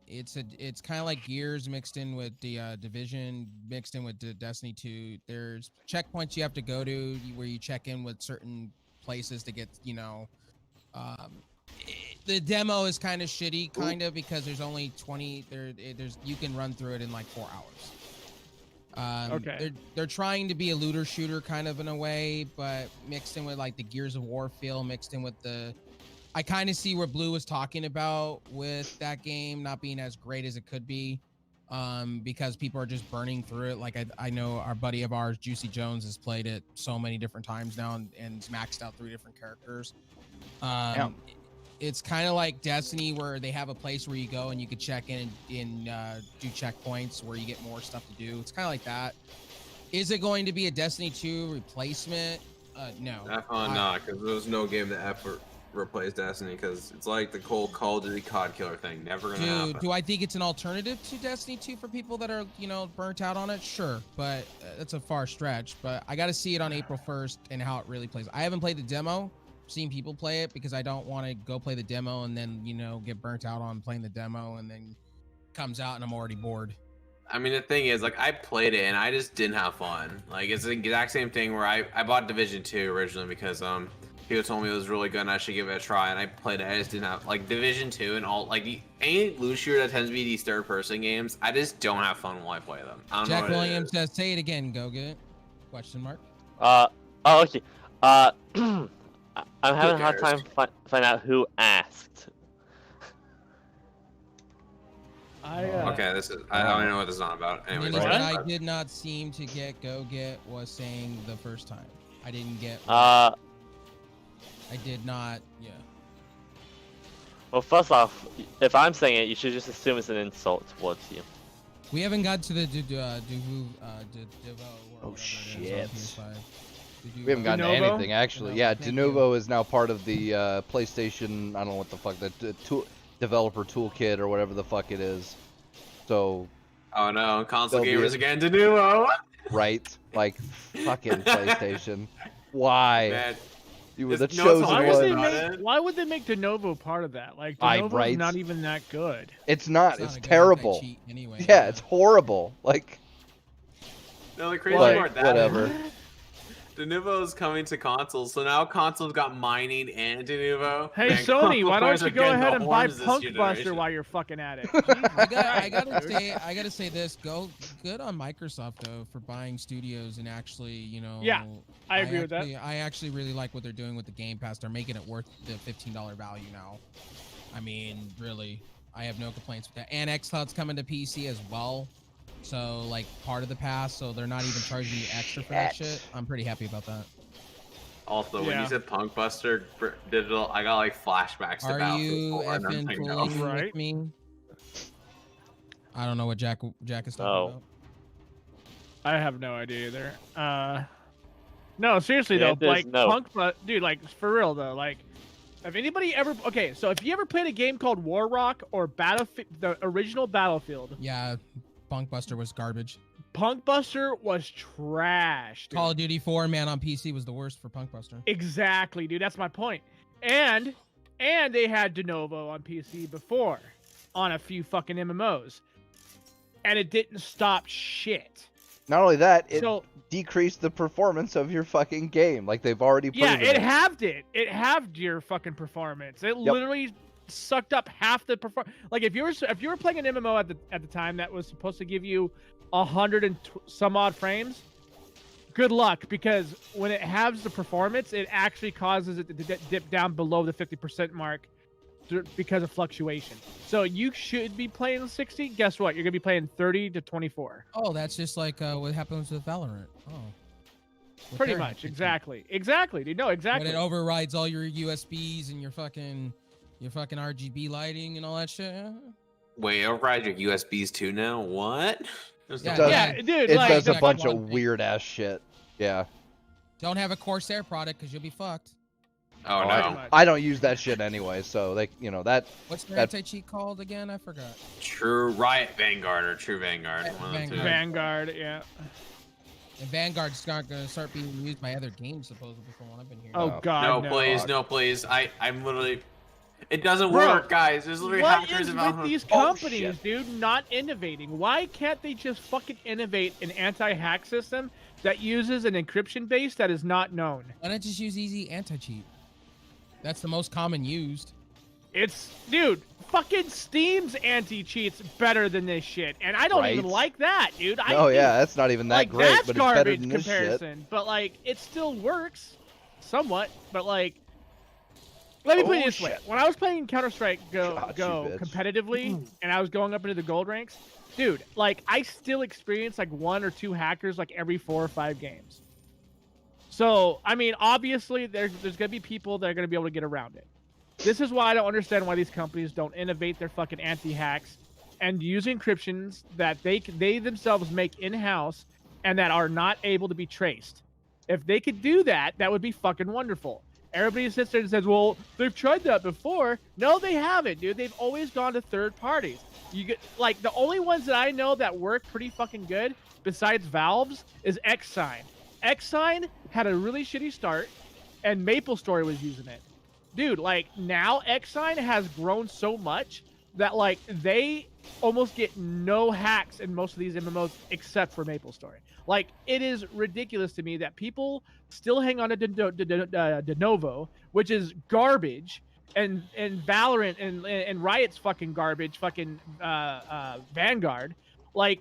it's kind of like Gears mixed in with the Division, mixed in with the Destiny 2. There's checkpoints you have to go to where you check in with certain places to get, the demo is kind of shitty, because there's only 20. There's you can run through it in like 4 hours. Okay. They're trying to be a looter shooter kind of in a way, but mixed in with like the Gears of War feel, mixed in with I kind of see what Blue was talking about with that game not being as great as it could be, because people are just burning through it. Like I know our buddy of ours, Juicy Jones, has played it so many different times now and maxed out 3 different characters. It's kind of like Destiny, where they have a place where you go and you could check in and do checkpoints where you get more stuff to do. It's kind of like that. Is it going to be a Destiny 2 replacement? No. Definitely not, because there was no game that replace Destiny because it's like the whole Call of Duty COD killer thing. Never gonna happen. Do I think it's an alternative to Destiny 2 for people that are, burnt out on it? Sure, but that's a far stretch. But I got to see it on April 1st and how it really plays. I haven't played the demo, seen people play it because I don't want to go play the demo and then, get burnt out on playing the demo and then comes out and I'm already bored. I mean, the thing is, like, I played it and I just didn't have fun. Like, it's the exact same thing where I bought Division 2 originally because people told me it was really good and I should give it a try, and I played it. I just didn't have, like, Division 2 and all, like, any loot shooter that tends to be these third-person games, I just don't have fun while I play them. I don't Jack know what Williams says, say it again, go get it. Question mark. Okay. I'm having a hard time find out who asked. Okay, I don't know what this is on about. Anyways, what I did not seem to go get was saying the first time. I didn't get. I did not. Yeah. Well, first off, if I'm saying it, you should just assume it's an insult towards you. We haven't got to the Denuvo. Oh shit. We haven't gotten to anything actually. Yeah, Denuvo is now part of the PlayStation. I don't know what the fuck developer toolkit or whatever the fuck it is. So. Oh no, console gamers again, Denuvo. Right, like fucking PlayStation. Why? Man. You were the chosen one. Why would they make Denuvo part of that? Like, Denuvo's not even that good. It's not. It's terrible. Anyway, yeah, it's horrible. Like. No, the crazy part whatever. Denuvo is coming to consoles, so now consoles got mining and Denuvo. Hey, Sony, why don't you go ahead and buy Punk Buster while you're fucking at it? I gotta say this. Good on Microsoft though for buying studios and actually, Yeah, I agree with that. I actually really like what they're doing with the Game Pass. They're making it worth the $15 value now. I mean, really, I have no complaints with that. And xCloud's coming to PC as well. So, like, part of the pass, so they're not even charging you extra for that shit. I'm pretty happy about that. Also, when you said Punk Buster Digital, I got, like, flashbacks to Battlefield 4. Are you effing fooling with me? I don't know what Jack is talking about. I have no idea either. No, seriously, though, like, dude, like, for real, though, like, if anybody ever... Okay, so if you ever played a game called War Rock or the original Battlefield... Yeah, Punk Buster was garbage. Punk Buster was trash, dude. Call of Duty 4, man, on PC was the worst for Punk Buster. Exactly, dude. That's my point. And they had Denuvo on PC before on a few fucking MMOs. And it didn't stop shit. Not only that, it decreased the performance of your fucking game. Like, they've already proven it halved it. It halved your fucking performance. It literally sucked up half the performance. Like, if you were playing an MMO at the time that was supposed to give you 100 and some odd frames, good luck, because when it halves the performance, it actually causes it to dip down below the 50% mark because of fluctuation. So you should be playing 60. Guess what? You're gonna be playing 30 to 24. Oh, that's just like what happens with Valorant. Oh. Pretty much, exactly, dude. No, exactly. When it overrides all your USBs and your fucking RGB lighting and all that shit. Wait, override your USBs too now? What? Yeah, dude. It does a bunch of weird ass shit. Yeah. Don't have a Corsair product because you'll be fucked. Oh no. I don't use that shit anyway, so that. What's the anti-cheat called again? I forgot. True Riot Vanguard or True Vanguard. Vanguard, yeah. And Vanguard's not gonna start being used by other games, supposedly, from what I've been hearing. Oh god, no, please. I'm literally. It doesn't work, guys. There's literally hackers about with these companies, dude, not innovating. Why can't they just fucking innovate an anti-hack system that uses an encryption base that is not known? Why not just use easy anti-cheat? That's the most common used. Dude, fucking Steam's anti-cheat's better than this shit, and I don't even like that, dude. That's not even that like, great, that's but it's better than this comparison. shit. But like, it still works, somewhat. But like, let me put it this way: when I was playing Counter-Strike Go competitively, and I was going up into the gold ranks, dude, like I still experience like 1 or 2 hackers like every 4 or 5 games. So, I mean, obviously, there's going to be people that are going to be able to get around it. This is why I don't understand why these companies don't innovate their fucking anti-hacks and use encryptions that they themselves make in-house and that are not able to be traced. If they could do that, that would be fucking wonderful. Everybody sits there and says, well, they've tried that before. No, they haven't, dude. They've always gone to third parties. You get like the only ones that I know that work pretty fucking good besides Valve's is Xsign. Xsign had a really shitty start, and MapleStory was using it. Dude, like now Xsign has grown so much that like they almost get no hacks in most of these MMOs except for MapleStory. Like it is ridiculous to me that people still hang on to Denuvo, which is garbage, and Valorant and Riot's fucking garbage, fucking Vanguard. Like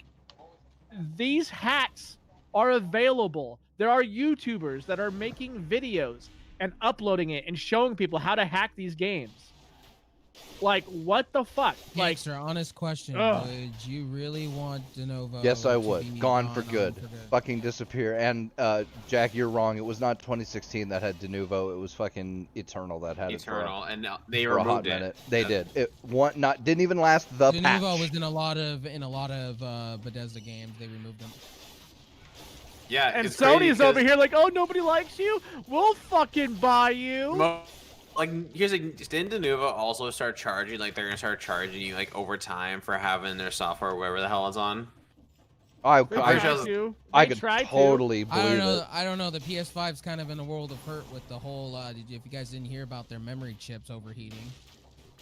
these hacks are available. There are YouTubers that are making videos and uploading it and showing people how to hack these games. Like, what the fuck? Like, sir, honest question. Would you really want Denuvo? Yes, I would. Gone for good. Fucking disappear. And, Jack, you're wrong. It was not 2016 that had Denuvo. It was fucking Eternal that had Eternal, it. and they for a hot removed it. Minute. They did. It didn't even last the Denuvo patch. was in a lot of Bethesda games. They removed them. Yeah, and Sony's over here like, oh, nobody likes you? We'll fucking buy you. Like, here's like, didn't Denuvo also start charging? Like, they're gonna start charging you like over time for having their software, wherever the hell it's on. I could totally believe it. I don't know. The PS5's kind of in a world of hurt with the whole. If you guys didn't hear about their memory chips overheating.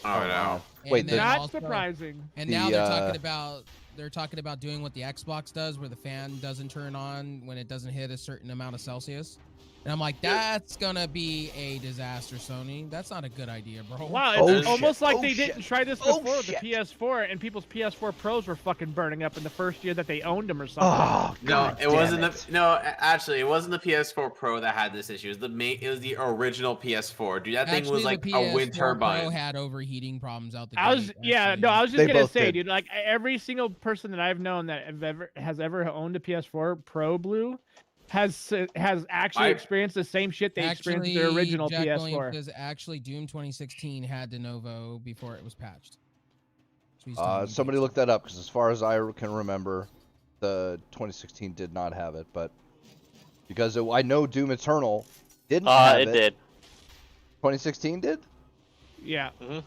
Oh no! Wait, not surprising. And now they're talking about doing what the Xbox does, where the fan doesn't turn on when it doesn't hit a certain amount of Celsius. And I'm like, that's gonna be a disaster, Sony. That's not a good idea, bro. Wow, it's almost like they didn't try this before with the PS4, and people's PS4 Pros were fucking burning up in the first year that they owned them or something. Oh, no, it wasn't. No, actually, it wasn't the PS4 Pro that had this issue. It was the original PS4. Dude, that thing was like a wind turbine. Pro had overheating problems out the I was just gonna say, dude, like every single person that I've known that has ever owned a PS4 Pro Blue has actually experienced the same shit they experienced their original PS4. Because actually, Doom 2016 had Denuvo before it was patched. So somebody look that up, because as far as I can remember, the 2016 did not have it. But because I know Doom Eternal didn't have it. It did. 2016 did? Yeah. Mm-hmm.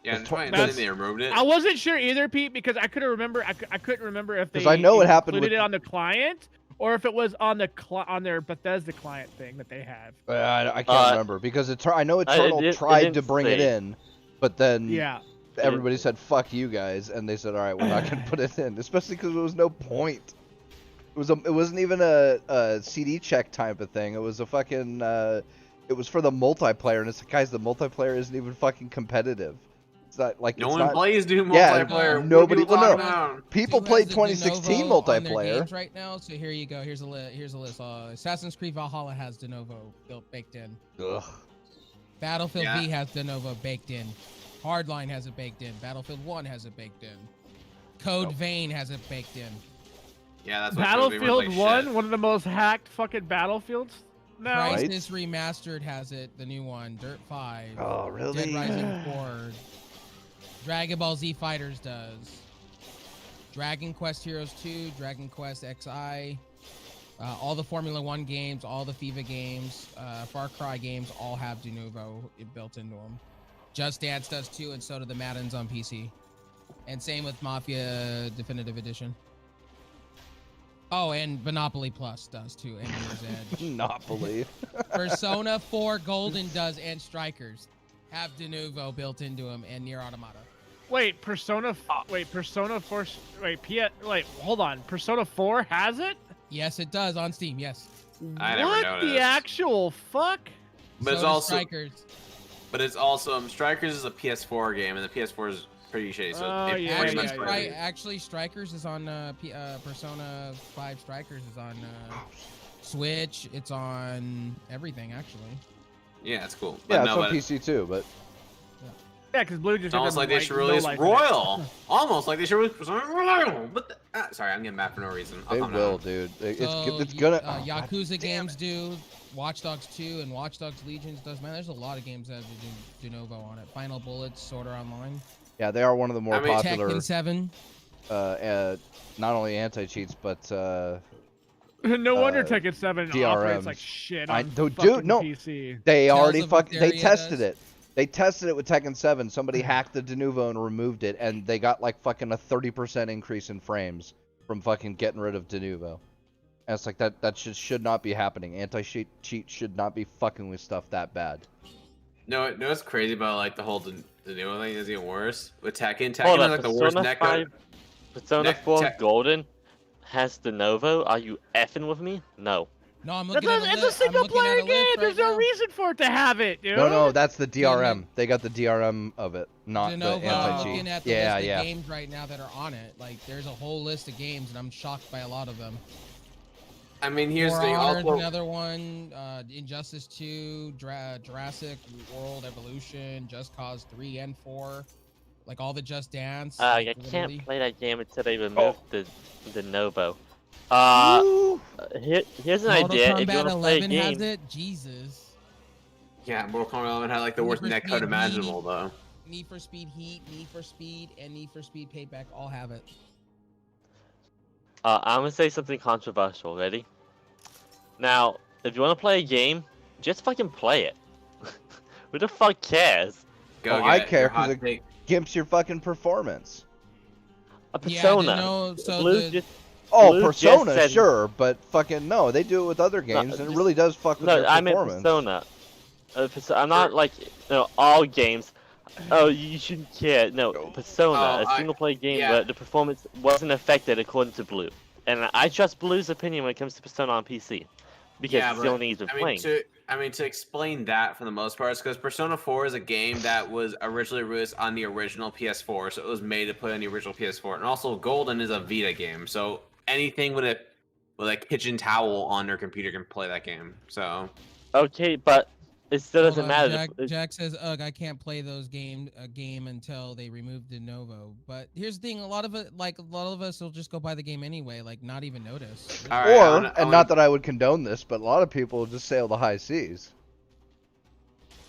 Yeah, in 2019 they removed it. I wasn't sure either, Pete, because I couldn't remember. I couldn't remember if they I know it happened included it on the client, or if it was on the on their Bethesda client thing that they have. I can't remember, because I know Eternal tried to bring it in, but then everybody said "fuck you guys," and they said, "All right, we're not gonna put it in," especially because there was no point. It wasn't even a CD check type of thing. It was a fucking it was for the multiplayer, and it's like, guys, the multiplayer isn't even fucking competitive. It's not like no one plays Doom multiplayer. Yeah, nobody. People played 2016 multiplayer right now. So here you go. Here's a list. Assassin's Creed Valhalla has Denuvo baked in. Ugh. Battlefield V has Denuvo baked in. Hardline has it baked in. Battlefield 1 has it baked in. Code Vein has it baked in. Yeah, that's what Battlefield 1, one of the most hacked fucking Battlefields. No. Crisis Remastered has it, the new one. Dirt 5. Oh, really? Dead Rising 4. Dragon Ball Z Fighters does. Dragon Quest Heroes 2, Dragon Quest XI, all the Formula 1 games, all the FIFA games, Far Cry games all have Denuvo built into them. Just Dance does too, and so do the Maddens on PC. And same with Mafia Definitive Edition. Oh, and Monopoly Plus does too, and Mirror's Edge. Monopoly. Persona 4 Golden does, and Strikers have Denuvo built into them, and Nier Automata. Wait, Persona 4. Hold on. Persona 4 has it? Yes, it does on Steam. Yes. I never noticed. What the actual fuck? But it's also Strikers. But it's also Strikers is a PS4 game, and the PS4 is pretty shitty. So actually, Strikers is on Persona 5. Strikers is on Switch. It's on everything actually. Yeah, it's cool. But it's on PC too. But yeah, because Blue just almost like they should release Royal. Almost like they should release Royal. But sorry, I'm getting mad for no reason. They will, dude. It's gonna. Yakuza games do. Watch Dogs 2 and Watch Dogs Legions does. Man, there's a lot of games that have Denuvo on it. Final Bullets, Sword Art Online. Yeah, they are one of the more popular. Tekken 7. Not only anti-cheats, but No wonder Tekken 7 operates DRMs. like shit I on dude, fucking no. PC. They Tales already of they Vesperia tested does. it. They tested it with Tekken 7. Somebody hacked the Denuvo and removed it, and they got like fucking a 30% increase in frames from fucking getting rid of Denuvo. And it's like that should not be happening. Anti-cheat should not be fucking with stuff that bad. No, what's crazy about like the whole Denuvo thing is even worse with Tekken. Hold Tekken up, is like the worst netcode. Persona 4 Golden has Denuvo. Are you effing with me? No. No, I'm looking It's at a single player game. There's no reason for it to have it, dude. No, that's the DRM. They got the DRM of it, not Denuvo, the I'm anti-cheat. looking at the list of games right now that are on it. Like, there's a whole list of games, and I'm shocked by a lot of them. I mean, here's the thing. Honored, Also, another one, Injustice 2, Jurassic World Evolution, Just Cause 3 and 4, like all the Just Dance. I can't play that game until they remove the Denuvo. Here's an idea. If you want to play a game, has it. Jesus. yeah, Mortal Kombat 11 had like the worst netcode imaginable, though. Need for Speed Heat, Need for Speed, and Need for Speed Payback all have it. I'm gonna say something controversial. Ready? Now, if you want to play a game, just fucking play it. Who the fuck cares? I care because it gimps your fucking performance. A Persona. Persona, sure, but fucking no, they do it with other games, and it really does fuck with their performance. No, I meant Persona. I'm not like all games. Oh, you shouldn't care. No, Persona, a single-player game where the performance wasn't affected according to Blue. And I trust Blue's opinion when it comes to Persona on PC. Because it's the only thing he's been playing. To explain that for the most part, because Persona 4 is a game that was originally released on the original PS4, so it was made to play on the original PS4. And also, Golden is a Vita game, so anything with a kitchen towel on their computer can play that game. So. Okay, but it still doesn't matter. Jack says, "Ugh, I can't play those game until they remove Denuvo." But here's the thing: a lot of us will just go buy the game anyway, like not even notice. Not that I would condone this, but a lot of people will just sail the high seas.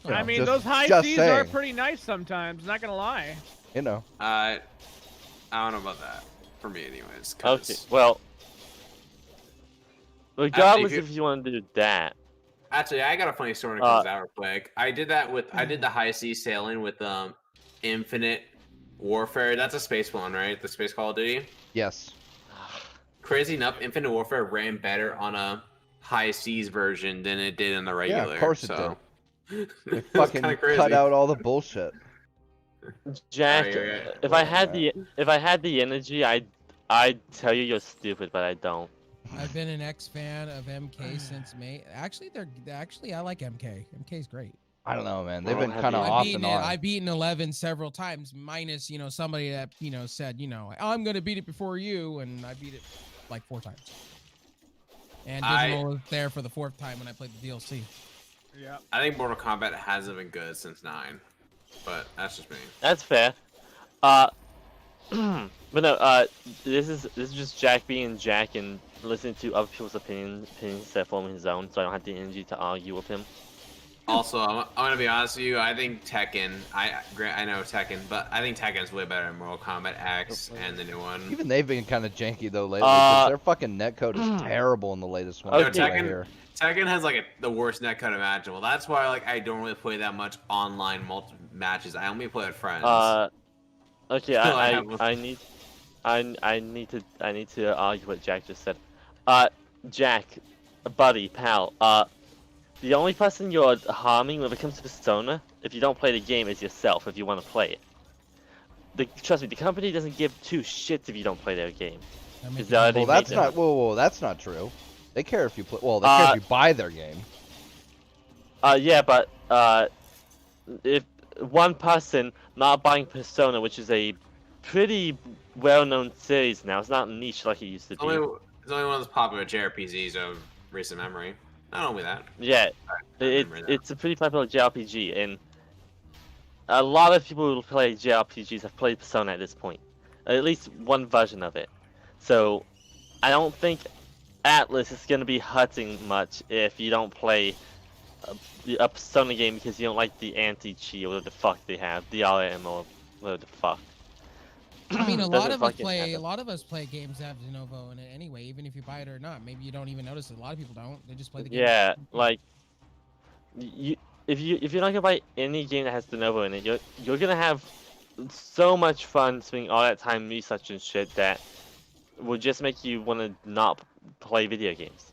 I mean, those high seas are pretty nice sometimes. Not gonna lie. You know. I don't know about that. For me, anyways. Okay. Well, regardless if you want to do that. Actually, I got a funny story when it comes out real quick. I did the high sea sailing with Infinite Warfare. That's a space one, right? The space Call of Duty. Yes. Crazy enough, Infinite Warfare ran better on a high seas version than it did in the regular. Yeah, of course it did. They fucking cut out all the bullshit. Jack, if I had the energy, I'd tell you you're stupid, but I don't. I've been an ex-fan of MK since May. Actually, I like MK. MK's great. I don't know, man. They've been kind of off and on. I've beaten 11 several times, minus somebody that said I'm gonna beat it before you, and I beat it like 4 times. And Digital was there for the 4th time when I played the DLC. Yeah. I think Mortal Kombat hasn't been good since 9, but that's just me. That's fair. But no, this is just Jack being Jack and listening to other people's opinions instead of forming his own, so I don't have the energy to argue with him. Also, I'm gonna be honest with you. I think Tekken. I know Tekken, but I think Tekken's way better than Mortal Kombat X and the new one. Even they've been kind of janky though lately. Cause their fucking netcode is terrible in the latest one. Tekken has the worst netcode imaginable. That's why I don't really play that much online matches. I only play with friends. Okay, I need to argue what Jack just said. Jack, buddy, pal, the only person you're harming when it comes to Persona, if you don't play the game, is yourself, if you want to play it. Trust me, the company doesn't give 2 shits if you don't play their game. Well, that's not. Whoa, that's not true. They care if you play. Well, they care if you buy their game. Yeah, but if one person not buying Persona, which is a pretty well-known series now, it's not niche like it used to be. It's only one of those popular JRPGs of recent memory. Not only that. Yeah, it's a pretty popular JRPG, and a lot of people who play JRPGs have played Persona at this point. At least one version of it. So, I don't think Atlas is going to be hurting much if you don't play a Persona game because you don't like the anti-cheat or whatever the fuck they have. DRM or whatever the fuck. I mean, a Doesn't lot of us fucking play. happen. A lot of us play games that have Denuvo in it anyway, even if you buy it or not. Maybe you don't even notice it. A lot of people don't. They just play the game. Yeah, like if you're not gonna buy any game that has Denuvo in it, you're gonna have so much fun spending all that time researching shit that will just make you want to not play video games.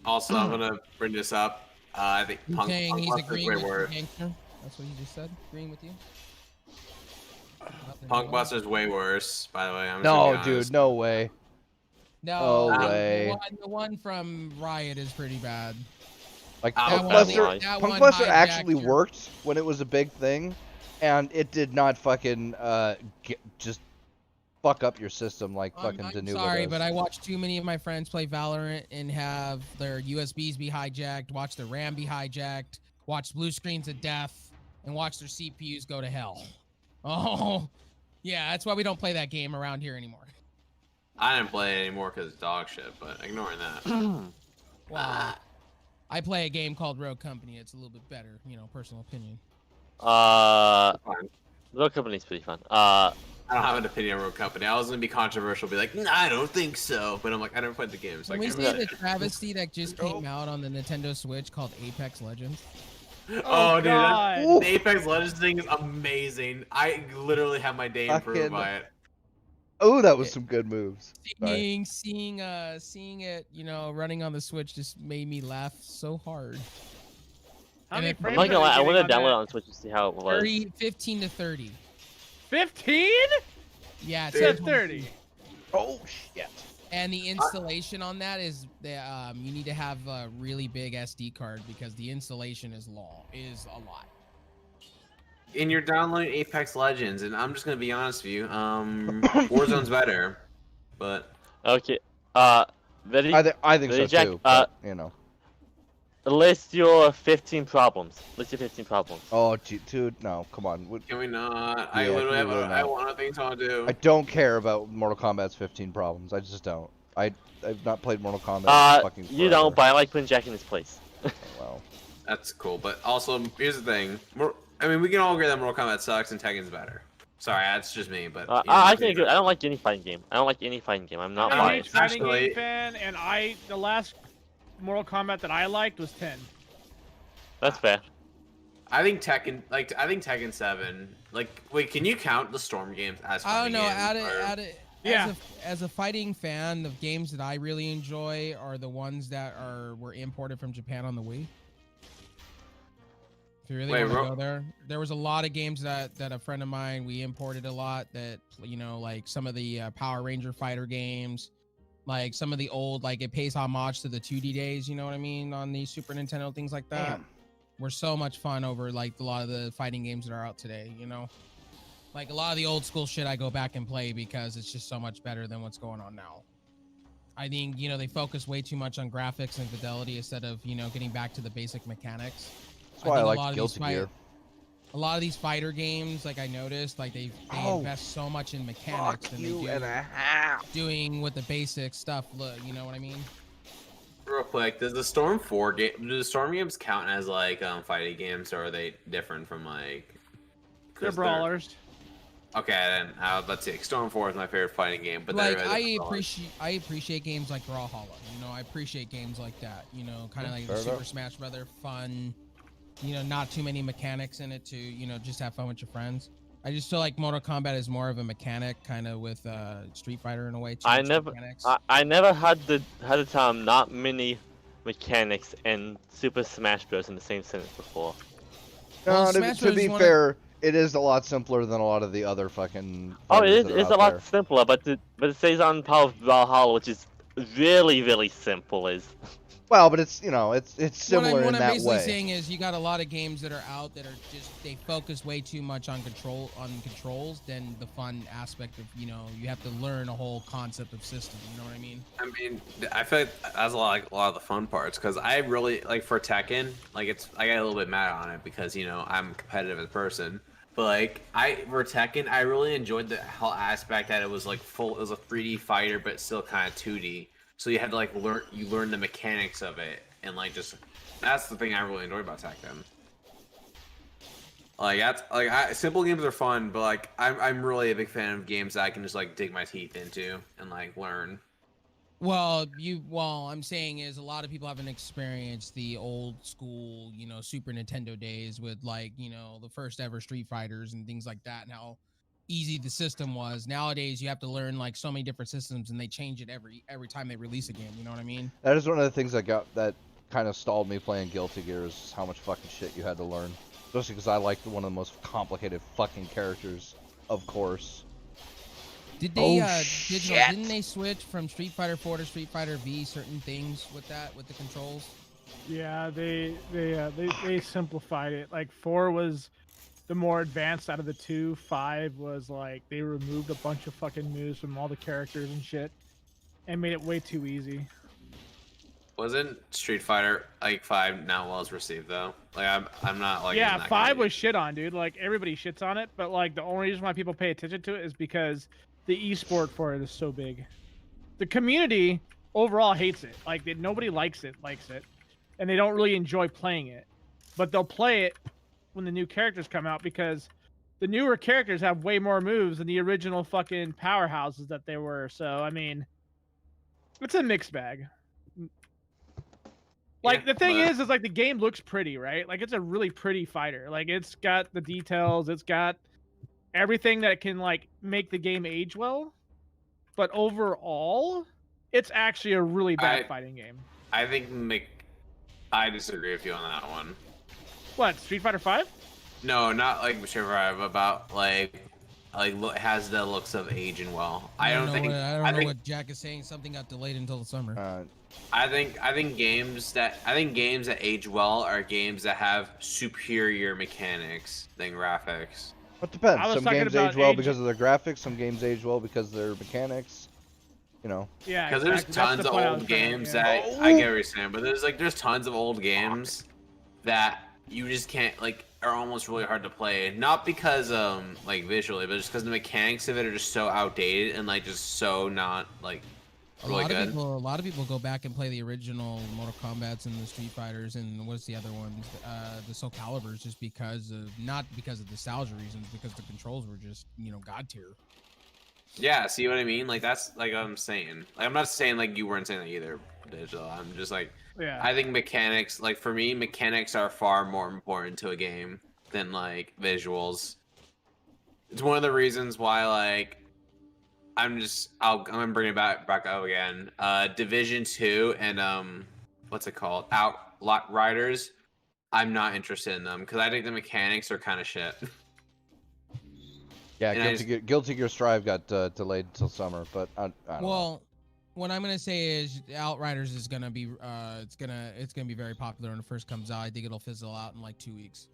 Also, I'm gonna bring this up. I think You're Punk saying he's Buster's agreeing way with you, worse. gangster? That's what he just said. Agreeing with you. Punk Buster's way worse. By the way, I'm just No, gonna be dude, honest. no way. No, No way. The one from Riot is pretty bad. Like That Punk one- Buster, that Punk one Buster hijacked actually your- worked when it was a big thing, and it did not fucking just fuck up your system like fucking I'm Denuvo sorry, does. but I watched too many of my friends play Valorant and have their USBs be hijacked, watch their RAM be hijacked, watch blue screens of death, and watch their CPUs go to hell. Oh, yeah, that's why we don't play that game around here anymore. I didn't play it anymore because it's dog shit. But ignoring that. Wow. I play a game called Rogue Company. It's a little bit better, personal opinion. Fine. Rogue Company's pretty fun. I don't have an opinion on Rogue Company. I was gonna be controversial, be like, nah, I don't think so. But I'm like, I never played the game, so I Can we can't say really- the travesty that just came out on the Nintendo Switch called Apex Legends? Oh, dude, God. the Apex Legends thing is amazing. I literally have my day improved Fucking- by it. Oh, that was some good moves. Sorry. Seeing it, running on the Switch just made me laugh so hard. How And many it- I'm frames not are gonna we lie, I getting want to on download that? it on Switch to see how it was. 15 to 30. 15? Yeah, It said 30. Oh shit. And the installation on that is that you need to have a really big SD card because the installation is a lot. And you're downloading Apex Legends, and I'm just gonna be honest with you. Warzone's better, but Okay. Ready? I think so Ready, Jack? too. But, List your 15 problems. List your 15 problems. Oh, dude, no, come on. can we not? I Yeah, literally can we have really I not? want things I want to do. I don't care about Mortal Kombat's 15 problems. I just don't. I've not played Mortal Kombat. Fucking You don't, but I like putting Jack in his place. Well, That's cool, but also here's the thing. I mean, we can all agree that Mortal Kombat sucks and Tekken's better. Sorry, that's just me, but I can agree. I don't like any fighting game. I'm not I'm a biased. huge fighting Actually- game fan, and the last Mortal Kombat that I liked was 10. That's fair. I think Tekken 7. Like, wait, can you count the Storm games as I fighting don't know. games? Add it. Yeah. As a fighting fan, the games that I really enjoy are the ones that were imported from Japan on the Wii. If you really Wait, want to go there, there was a lot of games that a friend of mine we imported a lot. That like some of the Power Ranger fighter games, like some of the old it pays homage to the 2D days. You know what I mean? On the Super Nintendo, things like that. Damn. Were so much fun over a lot of the fighting games that are out today. Like a lot of the old school shit I go back and play because it's just so much better than what's going on now. I think, they focus way too much on graphics and fidelity instead of, getting back to the basic mechanics. that's why I think a lot like of Guilty these Gear. A lot of these fighter games, like I noticed, like they invest so much in mechanics Fuck than you they do and a half. doing with the basic stuff. Look, you know what I mean? Real quick, does the Storm 4 game? Do the Storm games count as fighting games, or are they different from like? 'cause They're brawlers. Okay, then let's see. Storm 4 is my favorite fighting game, but Like they're brawlers. I appreciate games like Brawlhalla. I appreciate games like that. Kind of like the fair Super enough. Smash Brother fun. Not too many mechanics in it to just have fun with your friends. I just feel like Mortal Kombat is more of a mechanic, kind of with Street Fighter in a way. I much never- mechanics. I never had the time not many mechanics and Super Smash Bros in the same sentence before. Well, No, Smash to Bros. be is one fair, it is a lot simpler than a lot of the other fucking. Oh, fighters it is. that are It's a out lot there. simpler, but it says on Power of Valhalla, which is really, really simple. Well, but it's it's similar what in I'm that basically way. saying is you got a lot of games that are out that are just they focus way too much on controls than the fun aspect of you have to learn a whole concept of system. You know what I mean? I mean, I feel like that's a lot of the fun parts because I really like for Tekken. I got a little bit mad on it because I'm a competitive as a person. But for Tekken, I really enjoyed the whole aspect that it was it was a 3D fighter but still kind of 2D. So you had to learn the mechanics of it and that's the thing I really enjoyed about Tekken. Like that's like simple games are fun, but like I'm really a big fan of games that I can just like dig my teeth into and like learn. Well, I'm saying is a lot of people haven't experienced the old school, Super Nintendo days with like, the first ever Street Fighters and things like that, and how easy the system was. Nowadays, you have to learn like so many different systems, and they change it every time they release a game. You know what I mean? That is one of the things that kind of stalled me playing Guilty Gear is how much fucking shit you had to learn. Especially because I liked one of the most complicated fucking characters, of course. Did they didn't they switch from Street Fighter 4 to Street Fighter V certain things with the controls? Yeah, they simplified it. Like 4 was the more advanced out of the two. 5 was like they removed a bunch of fucking moves from all the characters and shit and made it way too easy. Wasn't Street Fighter like 5 not well received though? Like I'm not like. Yeah, 5 was shit on, dude. Like everybody shits on it, but like the only reason why people pay attention to it is because the esport for it is so big. The community overall hates it. Like nobody likes it, and they don't really enjoy playing it. But they'll play it when the new characters come out because the newer characters have way more moves than the original fucking powerhouses that they were. So I mean, it's a mixed bag. Like the thing is like the game looks pretty, right? Like it's a really pretty fighter. Like it's got the details, it's got everything that can like make the game age well, but overall it's actually a really bad fighting game. I I disagree with you on that one. What, Street Fighter 5? No, not like Street Fighter 5, about like has the looks of aging well. I don't know what Jack is saying. Something got delayed until the summer. I think games that age well are games that have superior mechanics than graphics. It depends. Some games age well because of their graphics. Some games age well because of their mechanics. Yeah, because there's tons of old games that I get what you're saying, but there's tons of old games that you just can't are almost really hard to play. Not because like visually, but just because the mechanics of it are just so outdated and like just so not like really good. A lot of people go back and play the original Mortal Kombats and the Street Fighters and what's the other ones, the Soul Caliburs, just because of not because of nostalgia reasons, because the controls were just god tier. Yeah, see what I mean? Like that's like I'm saying. Like I'm not saying like you weren't saying that either, Digital. I'm just like, I think mechanics, like for me, mechanics are far more important to a game than like visuals. It's one of the reasons why like I'm gonna bring it back up again. Division 2 and what's it called? Outriders. I'm not interested in them because I think the mechanics are kind of shit. Yeah, Guilty Gear Strive got delayed until summer, but I don't know. What I'm gonna say is Outriders is gonna be it's gonna be very popular when it first comes out. I think it'll fizzle out in like 2 weeks.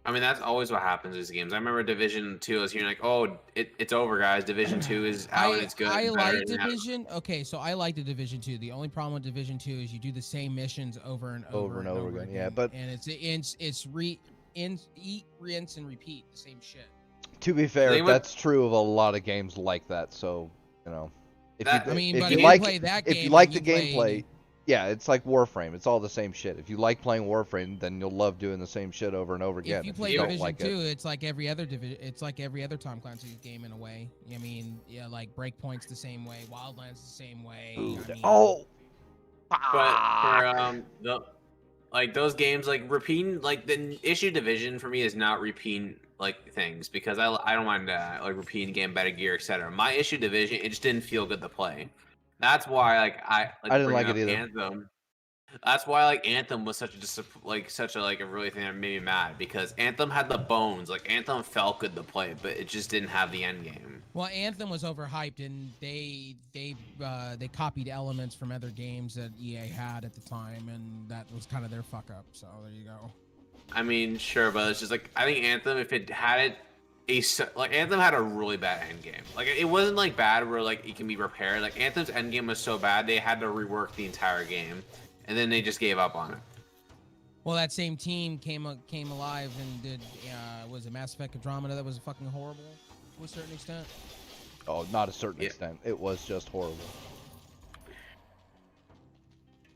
I mean, that's always what happens with these games. I remember Division 2, I was hearing like, oh, it's over, guys. Division 2 is out and it's good. I like Division. Okay, so I like the Division 2. The only problem with Division 2 is you do the same missions over and over again. Yeah, but and it's rinse and repeat the same shit. To be fair, that's true of a lot of games like that. So if you like the gameplay. Yeah, it's like Warframe. It's all the same shit. If you like playing Warframe, then you'll love doing the same shit over and over again. If you play Division 2, it's like every other It's like every other Tom Clancy's game in a way. I mean, yeah, like Breakpoint's the same way, Wildlands the same way. But for like those games, like repeating, like the issue Division for me is not repeating like things because I don't mind like repeating game, better gear, etc. My issue Division, it just didn't feel good to play. That's why I didn't like it either. Anthem. That's why like Anthem was such a really thing that made me mad because Anthem had the bones. Like Anthem felt good to play, but it just didn't have the end game. Well, Anthem was overhyped, and they copied elements from other games that EA had at the time, and that was kind of their fuck up. So there you go. I mean, sure, but it's just like I think Anthem, if it had it. Anthem had a really bad end game. Like it wasn't like bad where like it can be repaired. Like Anthem's end game was so bad they had to rework the entire game, and then they just gave up on it. Well, that same team came alive and did was it Mass Effect Andromeda that was fucking horrible to a certain extent? Oh, not a certain extent. It was just horrible.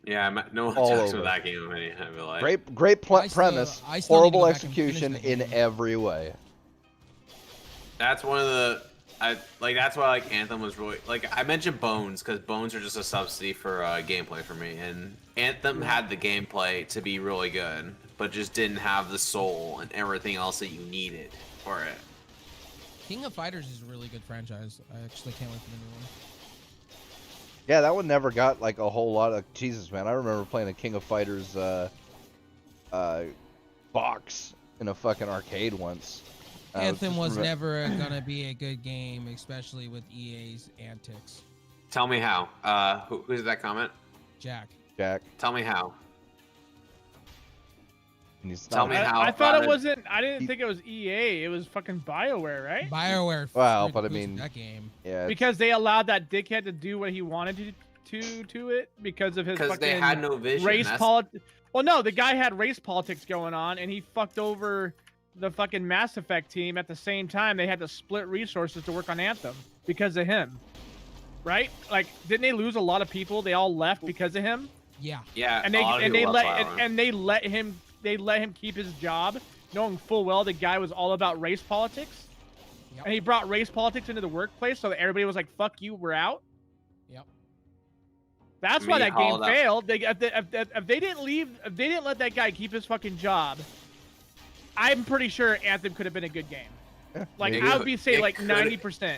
Yeah, no one All talks over. about that game. I feel like. Great premise, I still need to horrible go back and finish execution that in game. every way. That's one of the that's why like Anthem was really like I mentioned Bones because Bones are just a subsidy for gameplay for me, and Anthem had the gameplay to be really good, but just didn't have the soul and everything else that you needed for it. King of Fighters is a really good franchise. I actually can't wait for the new one. Yeah, that one never got like a whole lot of Jesus, man. I remember playing a King of Fighters box in a fucking arcade once. Anthem was never gonna be a good game, especially with EA's antics. Tell me how. Who's that comment? Jack. Tell me how. Tell me how. I thought it wasn't. I didn't think it was EA. It was fucking BioWare, right? BioWare. Wow, but I mean, that game. Yeah. Because they allowed that dickhead to do what he wanted to it because of his fucking they had no vision. Race politics. Well, no, the guy had race politics going on, and he fucked over the fucking Mass Effect team at the same time. They had to split resources to work on Anthem because of him, right? Like, didn't they lose a lot of people? They all left because of him. Yeah. Yeah. And they let him keep his job, knowing full well the guy was all about race politics. Yep. And he brought race politics into the workplace, so that everybody was like, "Fuck you, we're out." Yep. That's why that game failed. If they didn't let that guy keep his fucking job, I'm pretty sure Anthem could have been a good game. Yeah, Like maybe. I would be say like 90%.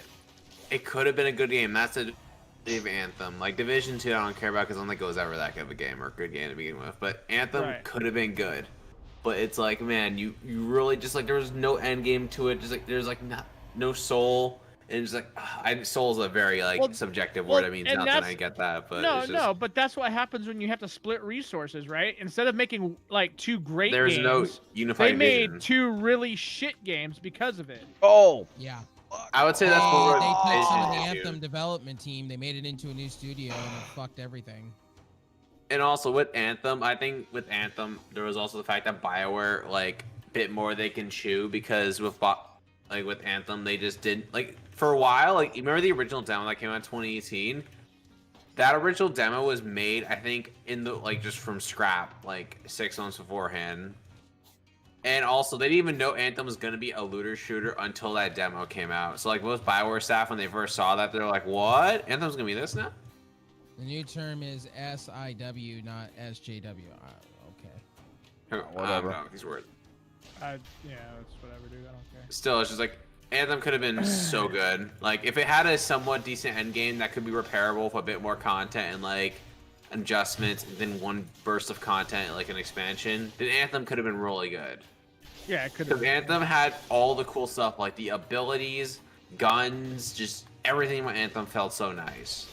It could have been a good game. That's a Anthem. Like Division 2, I don't care about because I don't think it was ever that good of a game or a good game to begin with. But Anthem could have been good. But it's like, man, you really just like there was no end game to it. Just like there's like no soul. And it's like soul is a very like subjective word. I mean, nothing. I get that, but no. But that's what happens when you have to split resources, right? Instead of making like two great there's games, no unified they made vision. two really shit games because of it. Oh. Yeah. I would say that's more. They took some of the issue. Anthem development team. They made it into a new studio and it fucked everything. And also with Anthem, I think with Anthem there was also the fact that BioWare like bit more they can chew because with Anthem they just didn't like for a while. Like you remember the original demo that came out in 2018? That original demo was made, I think, in the like just from scrap, like 6 months beforehand. And also, they didn't even know Anthem was going to be a looter shooter until that demo came out. So, like, most BioWare staff, when they first saw that, they're like, what? Anthem's going to be this now? The new term is SIW, not SJW. Okay. Whatever. I don't know these words. Yeah, it's whatever, dude. I don't care. Still, it's just like, Anthem could have been so good. Like, if it had a somewhat decent endgame that could be repairable with a bit more content and, like, adjustments than one burst of content, like an expansion, then Anthem could have been really good. Yeah, it could have. Because Anthem had all the cool stuff, like the abilities, guns, just everything about Anthem felt so nice.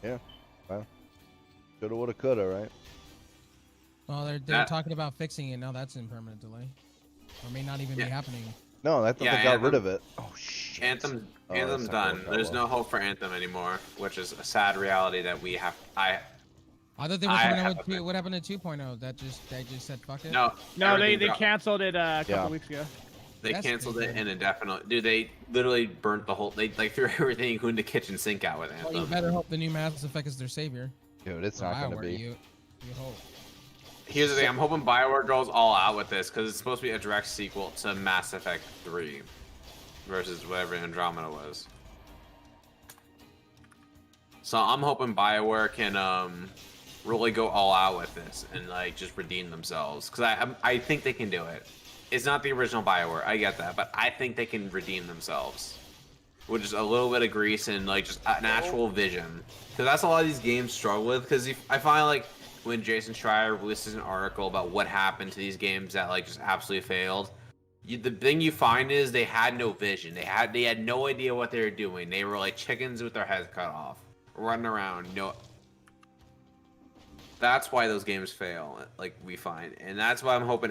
Yeah. Well, shoulda, woulda, coulda, right? Well, they're talking about fixing it now. That's in permanent delay, or may not even be happening. No, I thought they got Anthem, rid of it. Oh shit. Anthem's done. There's no hope for Anthem anymore, which is a sad reality that we have. I thought they were coming out with what happened to 2.0? They just said fuck it. No, they canceled it a couple weeks ago. They canceled it indefinitely. Dude, they literally burnt the whole. They like threw everything into the kitchen sink out with Anthem. Well, you better hope the new Mass Effect is their savior. Dude, it's not gonna be. You hope. Here's the thing. I'm hoping BioWare goes all out with this because it's supposed to be a direct sequel to Mass Effect 3 versus whatever Andromeda was. So I'm hoping BioWare can really go all out with this and like just redeem themselves because I think they can do it. It's not the original BioWare, I get that, but I think they can redeem themselves with just a little bit of grease and like just an actual vision. Because that's a lot of these games struggle with. Because I find like when Jason Schreier releases an article about what happened to these games that like just absolutely failed, the thing you find is they had no vision. They had no idea what they were doing. They were like chickens with their heads cut off, running around. That's why those games fail. Like we find, and that's why I'm hoping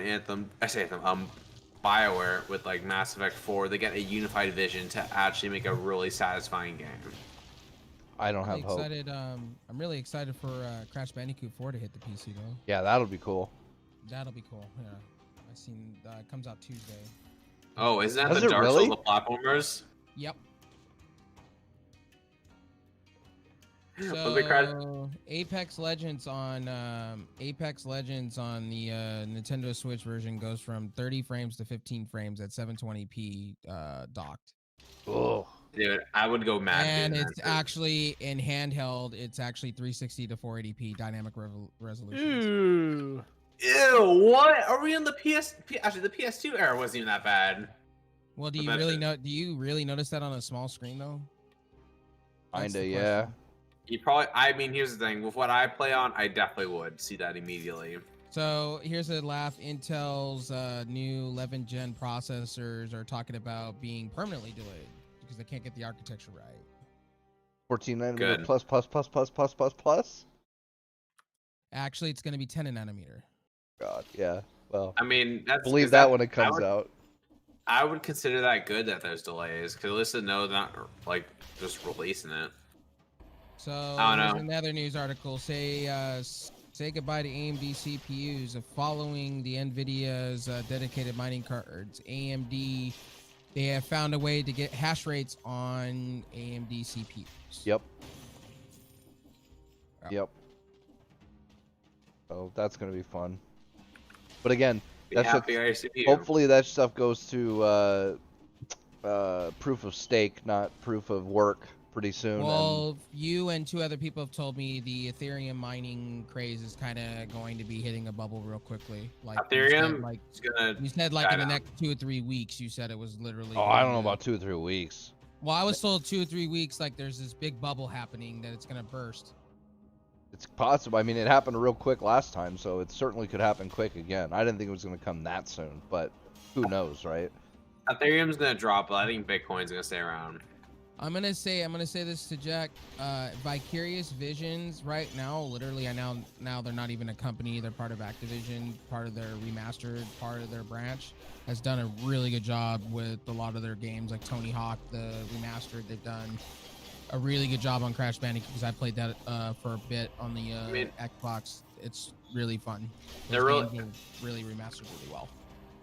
BioWare with like Mass Effect 4, they get a unified vision to actually make a really satisfying game. I don't have hope. I'm really excited for Crash Bandicoot 4 to hit the PC though. Yeah, that'll be cool. That'll be cool. Yeah, I seen it comes out Tuesday. Oh, isn't that the Dark Souls of platformers? Yep. So Apex Legends on the Nintendo Switch version goes from 30 frames to 15 frames at 720p docked. Oh, dude, I would go mad. And it's actually in handheld. It's actually 360 to 480p dynamic resolution. Ooh. Ew, what? Are we in the actually, the PS2 era wasn't even that bad. Well, do you really notice that on a small screen though? Kinda, yeah. You probably. I mean, here's the thing. With what I play on, I definitely would see that immediately. So here's a laugh. Intel's new 11th gen processors are talking about being permanently delayed because they can't get the architecture right. 14 nanometer plus. Actually, it's going to be 10 nanometer. God, yeah. Well, I mean, believe that when it comes out. I would consider that good that there's delays, because at least they know not like just releasing it. So here's another news article. Say goodbye to AMD CPUs. Following the NVIDIA's dedicated mining cards, AMD, they have found a way to get hash rates on AMD CPUs. Yep. So that's going to be fun. But again, hopefully that stuff goes to proof of stake, not proof of work pretty soon. Well, you and 2 other people have told me the Ethereum mining craze is kind of going to be hitting a bubble real quickly. Like Ethereum, you said like in the next 2 or 3 weeks. You said it was literally. Oh, I don't know about 2 or 3 weeks. Well, I was told 2 or 3 weeks. Like there's this big bubble happening that it's gonna burst. It's possible. I mean, it happened real quick last time, so it certainly could happen quick again. I didn't think it was going to come that soon, but who knows, right? Ethereum's going to drop, but I think Bitcoin's going to stay around. I'm gonna say this to Jack. Vicarious Visions right now, literally, now they're not even a company. They're part of Activision, part of their remastered, part of their branch. Has done a really good job with a lot of their games, like Tony Hawk, the remastered. They've done a really good job on Crash Bandicoot because I played that for a bit on the Xbox. It's really fun. They're really remastered really well.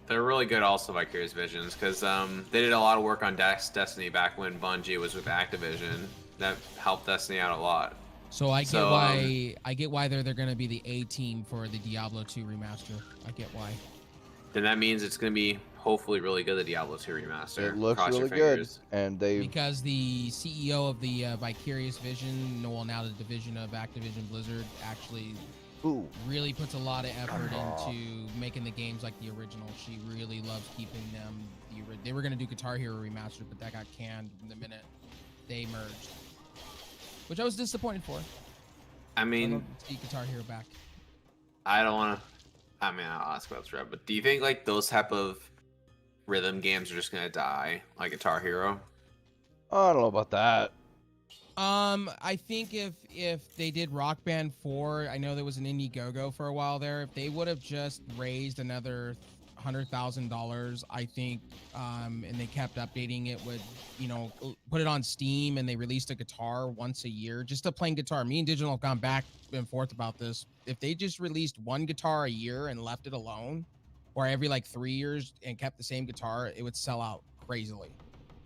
They're really good also, Vicarious Visions, because they did a lot of work on Destiny back when Bungie was with Activision. That helped Destiny out a lot. So I get why they're going to be the A team for the Diablo 2 remaster. I get why. Then that means it's going to be hopefully really good, the Diablo 2 remaster. It looks really good. And because the CEO of the Vicarious Vision, now the division of Activision Blizzard, actually really puts a lot of effort into making the games like the original. She really loves keeping them. They were going to do Guitar Hero Remastered, but that got canned the minute they merged, which I was disappointed for. I mean, I'd see Guitar Hero back. I don't want to. I mean, I'll ask about this, but do you think like those type of rhythm games are just gonna die, like Guitar Hero? I don't know about that. I think if they did Rock Band 4, I know there was an Indiegogo for a while there. If they would have just raised another $100,000, I think, and they kept updating it with, put it on Steam and they released a guitar once a year, just a plain guitar. Me and Digital have gone back and forth about this. If they just released one guitar a year and left it alone, or every like 3 years and kept the same guitar, it would sell out crazily.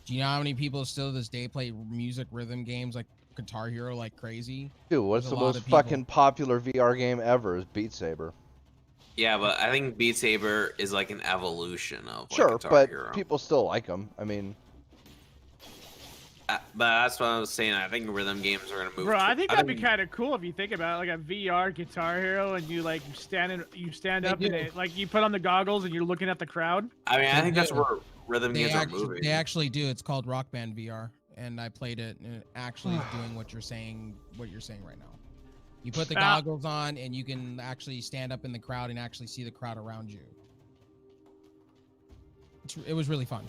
Do you know how many people still to this day play music rhythm games like Guitar Hero like crazy? Dude, what's the most fucking popular VR game ever is Beat Saber. Yeah, but I think Beat Saber is like an evolution of Guitar Hero. People still like them. I mean, but that's what I was saying. I think rhythm games are gonna move. Bro, I think that'd be kind of cool if you think about it, like a VR Guitar Hero, and you stand up in it, like you put on the goggles and you're looking at the crowd. I mean, I think that's where rhythm games are moving. They actually do. It's called Rock Band VR, and I played it, and it actually is doing what you're saying right now. You put the goggles on, and you can actually stand up in the crowd and actually see the crowd around you. It was really fun.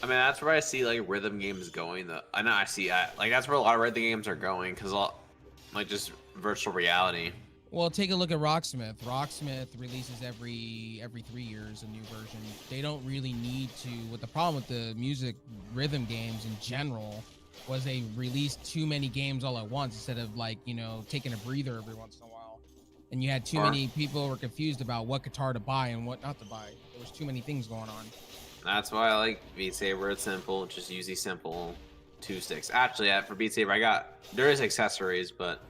I mean, that's where I see like rhythm games going. That's where a lot of rhythm games are going, because like just virtual reality. Well, take a look at Rocksmith. Rocksmith releases every 3 years a new version. They don't really need to. What the problem with the music rhythm games in general was they released too many games all at once instead of taking a breather every once in a while. And you had too many people were confused about what guitar to buy and what not to buy. There was too many things going on. That's why I like Beat Saber. It's simple. Just use simple. 2 sticks. Actually, for Beat Saber, there is accessories, but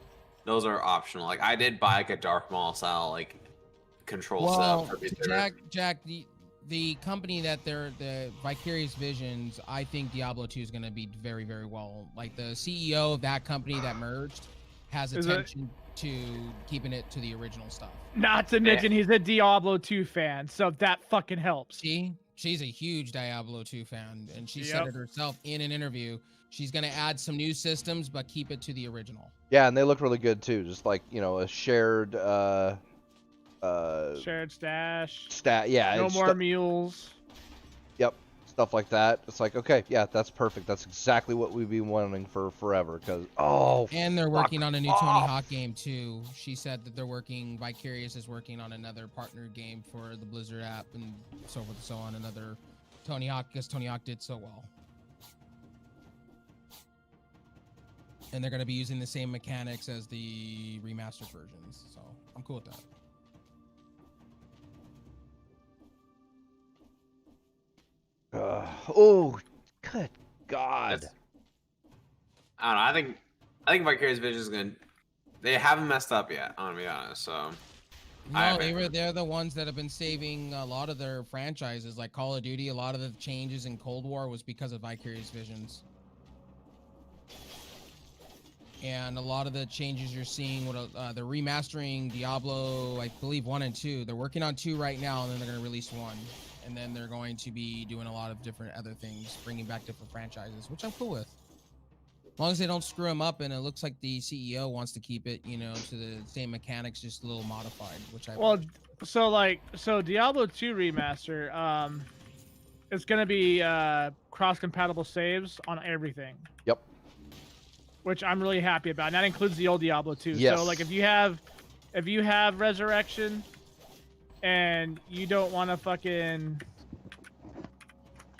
those are optional. Like I did buy like a Dark Maul style like control stuff for Beat Saber. Jack, the company that the Vicarious Visions, I think Diablo 2 is going to be very, very well. Like the CEO of that company that merged has attention to keeping it to the original stuff. Not to mention he's a Diablo 2 fan, so that fucking helps. She's a huge Diablo 2 fan, and she said it herself in an interview. She's going to add some new systems, but keep it to the original. Yeah, and they look really good too. Just like, you know, a shared shared stash. Yeah. No more mules. Yep, stuff like that. It's like, okay, yeah, that's perfect. That's exactly what we've been wanting for forever. Because and they're working on a new Tony Hawk game too. She said that Vicarious is working on another partner game for the Blizzard app and so forth and so on. Another Tony Hawk, because Tony Hawk did so well. And they're going to be using the same mechanics as the remastered versions. So I'm cool with that. Oh, good God. I don't know. I think Vicarious Vision is gonna. They haven't messed up yet. I'm gonna be honest. So. No, they're the ones that have been saving a lot of their franchises, like Call of Duty. A lot of the changes in Cold War was because of Vicarious Visions. And a lot of the changes you're seeing, they're remastering Diablo, I believe 1 and 2. They're working on 2 right now, and then they're going to release 1. And then they're going to be doing a lot of different other things, bringing back different franchises, which I'm cool with. As long as they don't screw them up, and it looks like the CEO wants to keep it, you know, to the same mechanics, just a little modified, which I... Well, so Diablo 2 Remaster, it's going to be cross-compatible saves on everything. Yep. Which I'm really happy about. And that includes the old Diablo 2. Yes. So like if you have Resurrection and you don't want to fucking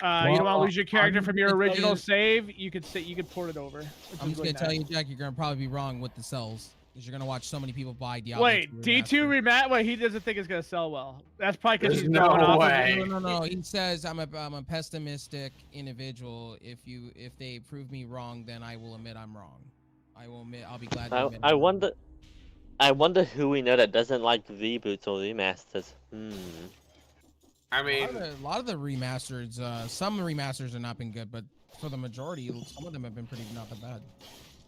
you don't want to lose your character from your original save, you could port it over. I'm just going to tell you, Jack, you're going to probably be wrong with the sells. Because you're going to watch so many people buy Diablo 2 Wait, D2 Remaster? Wait, he doesn't think it's going to sell well. That's probably because he's no going off way. No. He says I'm a pessimistic individual. If they prove me wrong, then I will admit I'm wrong. I'll be glad to admit I wonder who we know that doesn't like reboots or remasters. I mean, a lot of the remasters, some remasters have not been good, but for the majority, some of them have been not that bad.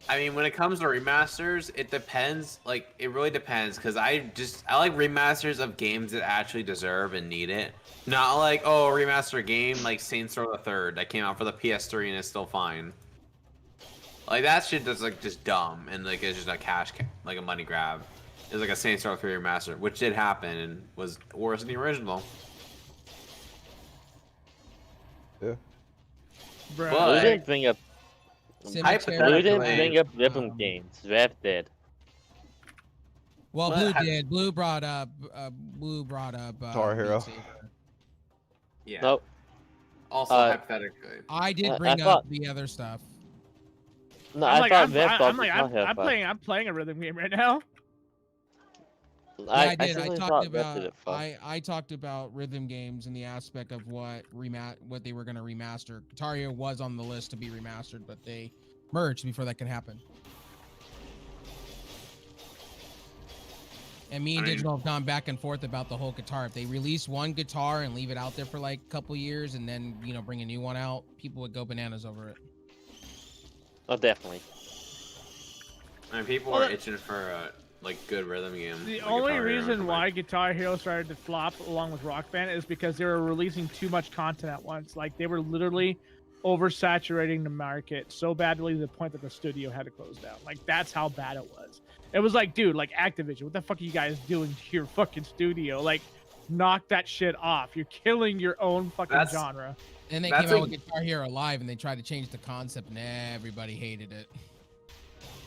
I mean, when it comes to remasters, it depends. Like, it really depends, because I like remasters of games that actually deserve and need it. Not like, oh, a remaster game like Saints Row the Third that came out for the PS3 and it's still fine. Like, that shit that's like just dumb and like it's just a like a money grab. It's like a Saints Row 3 remaster, which did happen and was worse than the original. Yeah. Bro. But- We didn't bring up rhythm um, games. Rev did. Well, But Blue have- did. Blue brought up. Guitar Hero. Beat Saber. Yeah. No, Also, hypothetically. I did I bring thought- up the other stuff. no, I'm I like, thought I'm, Rev I'm, brought I'm like, Guitar Hero, I'm but playing. I'm playing a rhythm game right now. I did. I certainly talked thought Rev about. did it first. I talked about rhythm games in the aspect of what they were going to remaster. Guitar Hero was on the list to be remastered, but they merged before that could happen. And me and Digital have gone back and forth about the whole guitar. If they release one guitar and leave it out there for like a couple years and then, you know, bring a new one out, people would go bananas over it. Oh, definitely. I mean, people are itching for like good rhythm games. The like only Guitar Hero reason or why something. Guitar Hero started to flop along with Rock Band is because they were releasing too much content at once. Like they were literally oversaturating the market so badly to the point that the studio had to close down. Like that's how bad it was. It was like, dude, like Activision, what the fuck are you guys doing to your fucking studio? Like, knock that shit off. You're killing your own fucking genre. And they That's came out like- with Guitar Hero Live and they tried to change the concept and everybody hated it.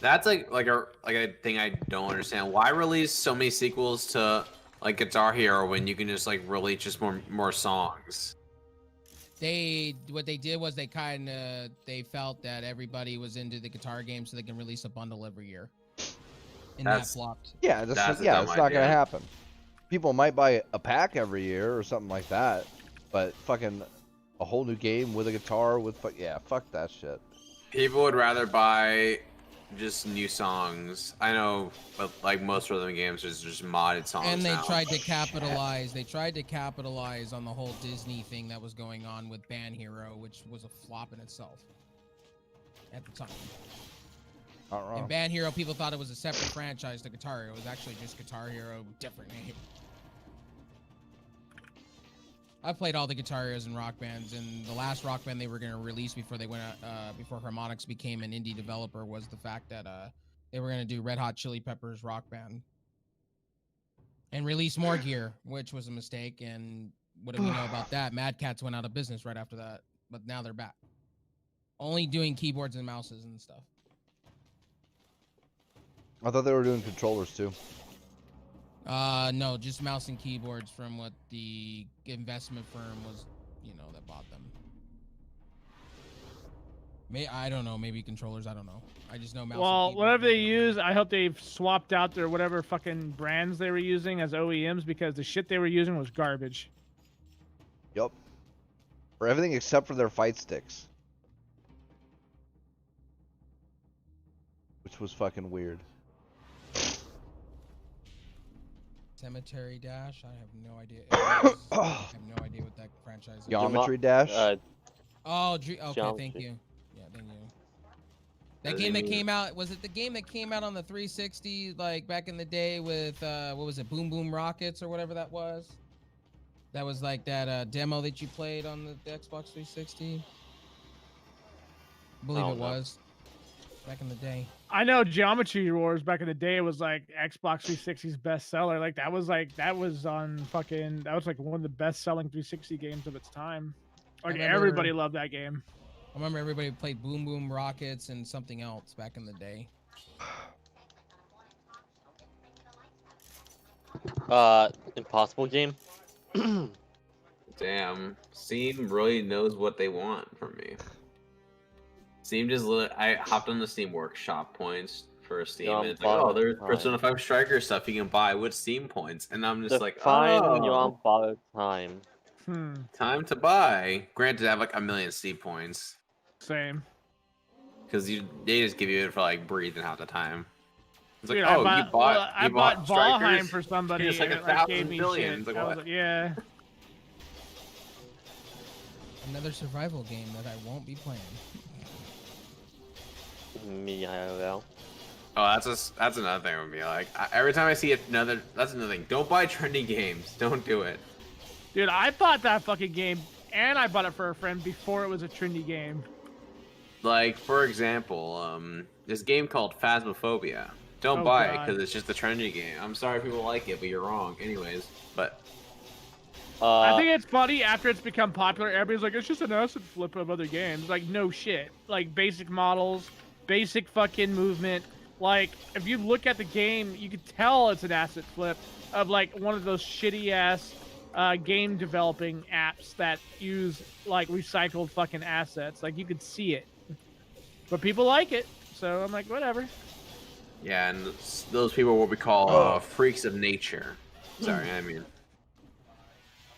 That's like a thing I don't understand. Why release so many sequels to like Guitar Hero when you can just like release just more songs? What they did was they felt that everybody was into the guitar game, so they can release a bundle every year. And that flopped. Yeah, That's a it's dumb not gonna idea. happen. People might buy a pack every year or something like that, but fucking a whole new game with a guitar with fuck that shit. People would rather buy just new songs. I know, but like most rhythm games, there's just modded songs. And they now. tried to capitalize. They tried to capitalize on the whole Disney thing that was going on with Band Hero, which was a flop in itself at the time. Not wrong. And Band Hero, people thought it was a separate franchise to Guitar Hero. It was actually just Guitar Hero, different name. I played all the Guitar Heroes and Rock Bands, and the last Rock Band they were going to release before they went before Harmonix became an indie developer was the fact that they were going to do Red Hot Chili Peppers Rock Band and release more gear, which was a mistake. And what do we know about that? Mad Catz went out of business right after that, but now they're back, only doing keyboards and mouses and stuff. I thought they were doing controllers too. No, just mouse and keyboards from what the investment firm was, that bought them. I don't know, maybe controllers, I don't know. I just know mouse and whatever they use, I hope they've swapped out their whatever fucking brands they were using as OEMs, because the shit they were using was garbage. Yup. For everything except for their fight sticks. Which was fucking weird. Cemetery Dash, I have no idea. I have no idea what that franchise is. Geometry Dash? Okay, thank you. Yeah, thank you. That game that came out, was it the game that came out on the 360, like back in the day with, what was it, Boom Boom Rockets or whatever that was? That was like that demo that you played on the Xbox 360? I believe it was. Back in the day. I know Geometry Wars back in the day was like Xbox 360's bestseller. Like that was like one of the best selling 360 games of its time. Like everybody loved that game. I remember everybody played Boom Boom Rockets and something else back in the day. Impossible game. Damn, Steam really knows what they want from me. Steam I hopped on the Steam Workshop points for Steam, and it's like, oh, there's Persona 5 Striker stuff you can buy with Steam points, and I'm just like, fine, you're on borrowed time. Time to buy. Granted, I have like 1 million Steam points. Same. Because they just give you it for like breathing half the time. It's like, dude, oh, I bought Valheim Strikers? for somebody. It's like and 1,000 billion. Like, what? Yeah. Another survival game that I won't be playing. Me, IRL. Oh, that's another thing with me. Like every time I see that's another thing. Don't buy trendy games. Don't do it. Dude, I bought that fucking game, and I bought it for a friend before it was a trendy game. Like for example, this game called Phasmophobia. Don't buy it because it's just a trendy game. I'm sorry people like it, but you're wrong. Anyways, but I think it's funny after it's become popular. Everybody's like, it's just an asset flip of other games. Like, no shit. Like basic models, basic fucking movement. Like, if you look at the game, you could tell it's an asset flip of like one of those shitty ass game developing apps that use like recycled fucking assets. Like, you could see it, but people like it, so I'm like, whatever. Yeah, and those people are what we call freaks of nature. Sorry, I mean.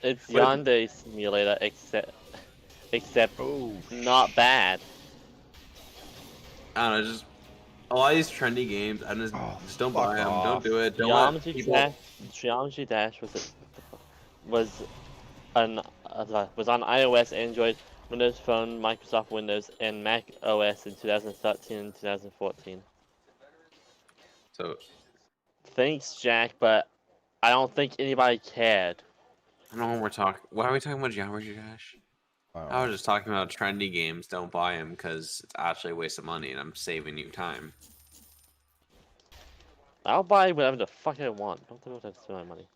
It's Yandere Simulator, except not bad. I don't know, just a lot of these trendy games. I just don't buy them. Don't do it. Geometry Dash was on iOS, Android, Windows Phone, Microsoft Windows, and Mac OS in 2013 and 2014. So, thanks, Jack, but I don't think anybody cared. I don't know what we're talking. Why are we talking about Geometry Dash? I was just talking about trendy games. Don't buy them because it's actually a waste of money, and I'm saving you time. I'll buy whatever the fuck I want. Don't think what to spend my money.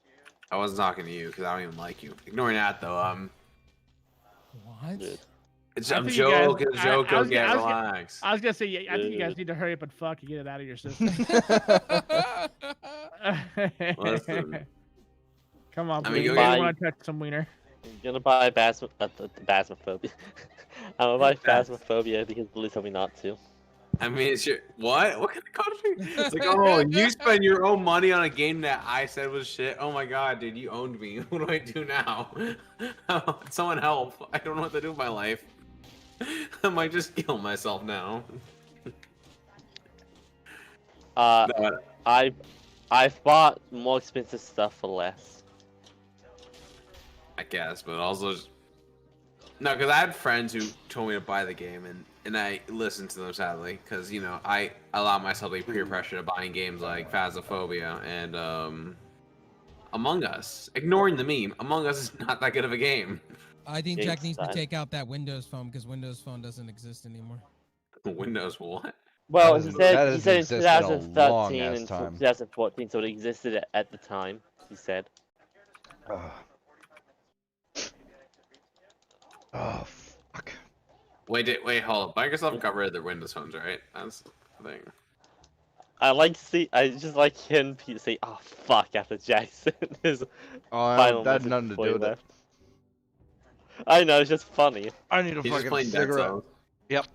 I wasn't talking to you because I don't even like you. Ignoring that though, What? Dude. I'm joking. Relax. I was gonna say, I think you guys need to hurry up and fuck and get it out of your system. Listen. Come on, I mean, please. I want to touch some wiener. I'm gonna buy Phasmophobia. I'm gonna buy Phasmophobia because Blue told me not to. I mean, it's your what? What kind of country? It's like, oh, you spend your own money on a game that I said was shit. Oh my god, dude, you owned me. What do I do now? Someone help! I don't know what to do with my life. I might just kill myself now. I've bought more expensive stuff for less. I guess, but also no, because I had friends who told me to buy the game, and I listened to them sadly, because you know I allow myself to be peer pressure to buying games like Phasmophobia and Among Us. Ignoring the meme, Among Us is not that good of a game. I think Jack needs to take out that Windows Phone because Windows Phone doesn't exist anymore. Windows what? Well, he said in existed in a 2013 long-ass and time. 2014, so it existed at the time. He said. Oh fuck. Wait, hold up. Microsoft got rid of their Windows phones, right? That's the thing. I just like him say, "Oh fuck," after Jackson his final that had message nothing to before do he with it. left. I know, it's just funny. I need a He's just fucking playing Dead cigarette. Cells. Yep.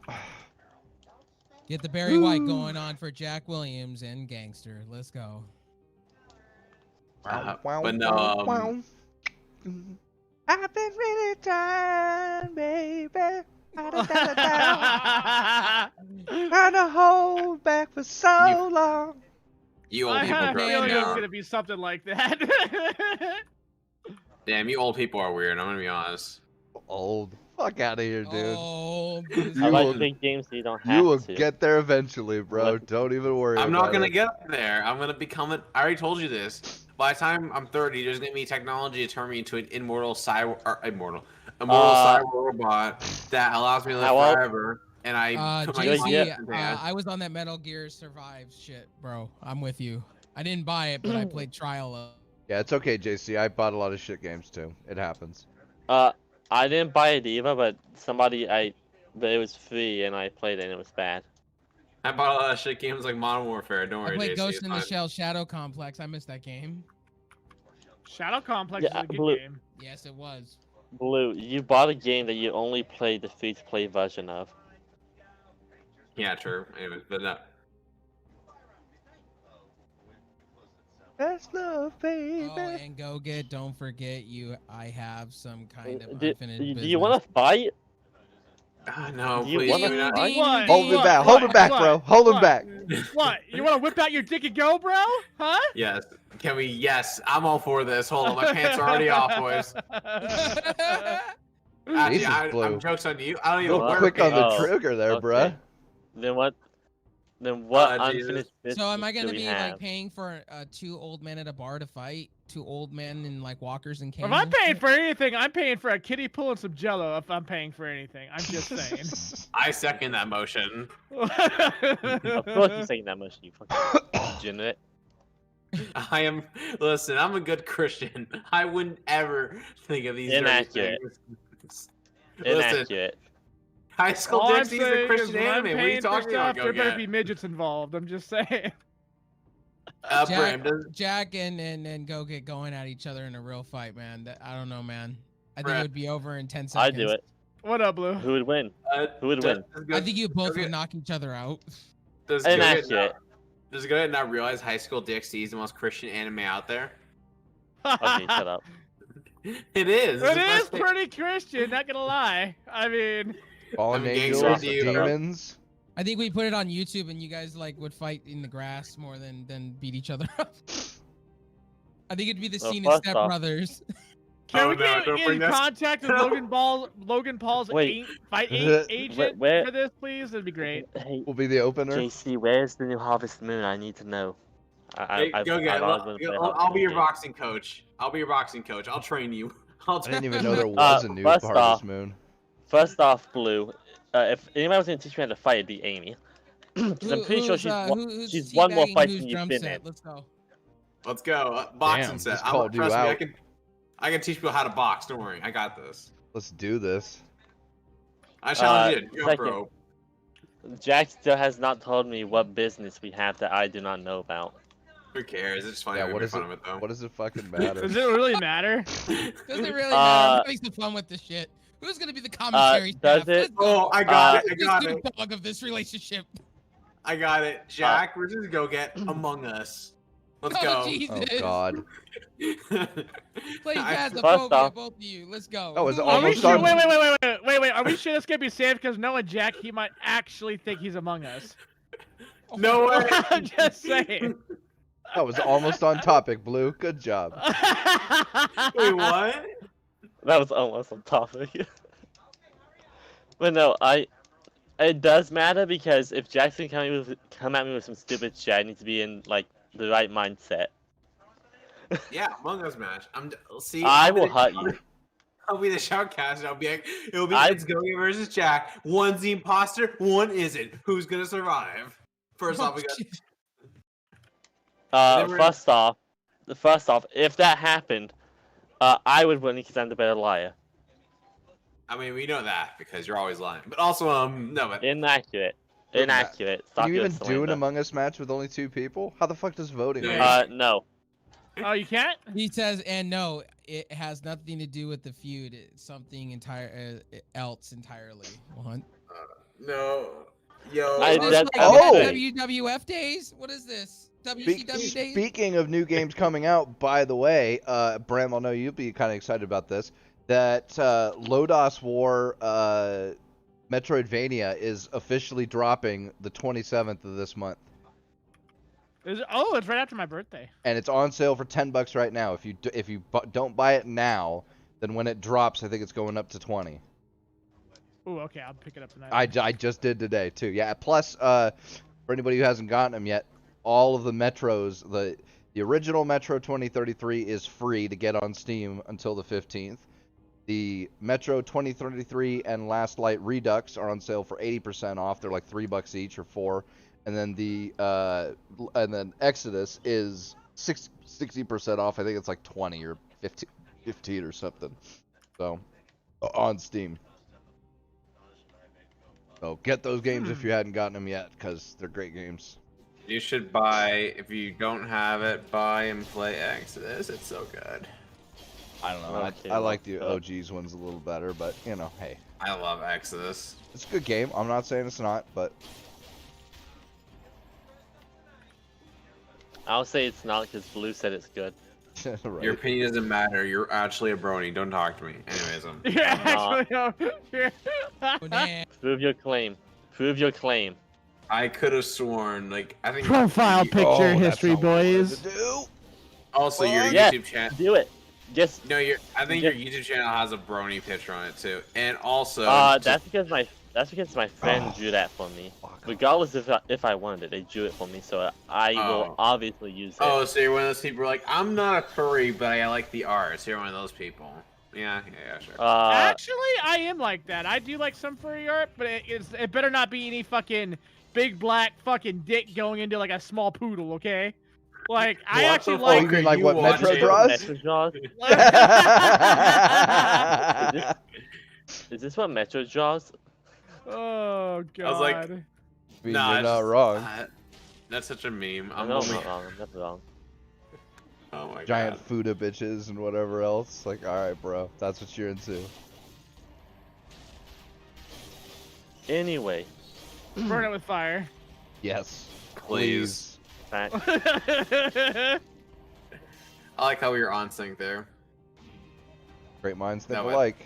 Get the Barry White going on for Jack Williams and Gangster. Let's go. But no, I've been really trying, baby. Trying to hold back for so long. you old I people, had a bro. feeling it was Yeah. gonna be something like that. Damn, you old people are weird. I'm gonna be honest. Old. Fuck out of here, dude. Oh, You I like will- big games so you don't have You will to. get there eventually, bro. What? Don't even worry I'm about not gonna it. get up there. I'm gonna become I already told you this. By the time I'm 30, there's gonna be technology to turn me into an immortal cyber robot that allows me to live How old? forever. And I put my JC, content. I was on that Metal Gear Survive shit, bro. I'm with you. I didn't buy it, but I played trial of. Yeah, it's okay, JC. I bought a lot of shit games too. It happens. I didn't buy it either, but but it was free and I played it and it was bad. I bought a lot of shit games like Modern Warfare. Don't I worry, played JC. Ghost it's in the fine. Shell Shadow Complex. I missed that game. Shadow Complex Yeah, is a good Blue. game. Yes, it was. Blue, you bought a game that you only played the free-to-play version of. Yeah, true. Anyways, but no. That's love, baby. Oh, and go get. Don't forget you. I have some kind of Do unfinished business. you want to fight? No, Do you please. wanna do not. fight? What? Hold him What? back. Hold him What? back, What? bro. Hold him What? back. What? You want to whip out your dick and go, bro? Huh? Yes. Can we? Yes. I'm all for this. Hold on. My pants are already off, boys. Actually, Jesus, Blue. I'm jokes on you. I don't A even little wear quick on the pants. Oh, trigger there, okay. bruh. Then what? Then what Jesus. unfinished business So am I do gonna we be have? like paying for 2 old men at a bar to fight? 2 old men in like walkers and canes? If I'm and paying shit? for anything, I'm paying for a kiddie pool and some Jello. If I'm paying for anything, I'm just saying. I second that motion. Of course you're saying that much, you fucking degenerate. I am. Listen, I'm a good Christian. I wouldn't ever think of these dirty Inaccurate. things. Listen, Inaccurate. High School All I'm Dixie's a saying is Christian when I'm anime. What are you paying for talking about? stuff, Go there better get. be midgets involved. I'm just saying. Jack, Bram, Jack and go get going at each other in a real fight, man. I don't know, man. I think Brett. it would be over in 10 seconds. I do it. What up, Blue? Who would win? Who would win? I think you both Okay. would knock each other out. Does Go Inaccurate. Go not realize High School Dixie is the most Christian anime out there? Okay, shut up. It is. It is pretty Christian, not gonna lie. I mean, Fallen I'm a angels, gangster to you. demons. I think we put it on YouTube and you guys like would fight in the grass more than beat each other up. I think it'd be the Well, scene in first Step off- Brothers. can Oh, we no, get don't bring in that- contact with Logan Paul's Wait. agent Where- for this, please? That'd be great. Hey, Will be the opener. JC, where's the new Harvest Moon? I need to know. Hey, go get it. I'll be your boxing coach. I'll train you. I didn't even know there was a new first Harvest off- Moon. First off, Blue, if anybody was going to teach me how to fight, it'd be Amy. Because I'm pretty sure who's she's won more teabagging fights whose than you've drum been set? in. Let's go. Let's go. Boxing Damn, set. just called you Trust me, out. I can teach people how to box. Don't worry. I got this. Let's do this. I challenge you. Jump second. rope. Jack still has not told me what business we have that I do not know about. Who cares? It's just funny. Yeah, to what make does fun it? of it though. What does it fucking matter? Does it really matter? Does it really matter? I'm having some fun with this shit. Who's gonna be the commentary does staff? it? Let's go. Oh, I got it. Who's I the got Snoop it. Dogg of this relationship? I got it. Jack versus Go Get Among Us. Let's Oh, go. Jesus. Oh God. Play Phasmophobia, First off- both of you. Let's go. That was Who Are we almost sure? done. Wait. Are we sure this gonna be safe? Because knowing Jack, he might actually think he's among us. No way. I'm just saying. That was almost on topic, Blue. Good job. Wait, what? That was almost on topic. But no, it does matter because if Jackson come at me with some stupid shit, I need to be in like the right mindset. Yeah, Among Us match. See. I will hurt you. I'll be the shoutcast. It'll be I- it's Gogi versus Jack. One's the imposter, one isn't. Who's gonna survive? First off, we got. Then we're- First off, if that happened, I would win because I'm the better liar. I mean, we know that because you're always lying. But also, no, but Inaccurate. Look at Inaccurate. Stop Can you your even do an slander. Among Us match with only 2 people? How the fuck does voting work? No. Oh, you can't? He says, and no, it has nothing to do with the feud. It's something else entirely. What? no, yo. I- Is this that- like Oh! WWF days? What is this? WCW days? Speaking of new games coming out, by the way, Bram, I know you'll be kind of excited about this. That Lodos War Metroidvania is officially dropping the 27th of this month, It's right after my birthday. and it's on sale for $10 right now. If you don't buy it now, then when it drops, I think it's going up to 20. Ooh, okay, I'll pick it up tonight. I just did today too. Yeah. Plus, for anybody who hasn't gotten them yet, all of the Metros, the original Metro 2033 is free to get on Steam until the 15th. The Metro 2033 and Last Light Redux are on sale for 80% off. They're like $3 each or $4. And then Exodus is 60% off. I think it's like 20 or 15 or something. So on Steam. So get those games if you hadn't gotten them yet, because they're great games. You should buy, if you don't have it, buy and play Exodus. It's so good. I don't know. Okay, I like well, the OG's ones a little better, but you know, hey, I love Exodus. it's a good game. I'm not saying it's not, but I'll say it's not because Blue said it's good. right. Your opinion doesn't matter. You're actually a brony. Don't talk to me. Anyways, Yeah, actually, Nah. Prove your claim. Prove your claim. I could have sworn, like, I think. Profile you- picture Oh, that's history, not what I wanted boys. to do. Also, your Yeah. YouTube channel. Do it. Just I think your YouTube channel has a brony picture on it too, and also. that's because my friend Oh. drew that for me. Fuck. Regardless if I wanted it, they drew it for me, so I will Oh. obviously use it. Oh, so you're one of those people who are like, I'm not a furry, but I like the art. So you're one of those people. Yeah, sure. Actually, I am like that. I do like some furry art, but it better not be any fucking big black fucking dick going into like a small poodle, okay? Like, I What actually the like. Oh, you mean like what watching? Metro draws? Metro draws? Is this what Metro draws? Oh god. I was like, I mean, Nah, you're it's not just- wrong. That's such a meme. I I'm know I'm only. not wrong. I'm never wrong. Oh my Giant god. Fuda bitches and whatever else. Like, all right, bro, that's what you're into. Anyway, burn it with fire. Yes, Please. back. I like how we were on sync there. Great minds think No, but- alike.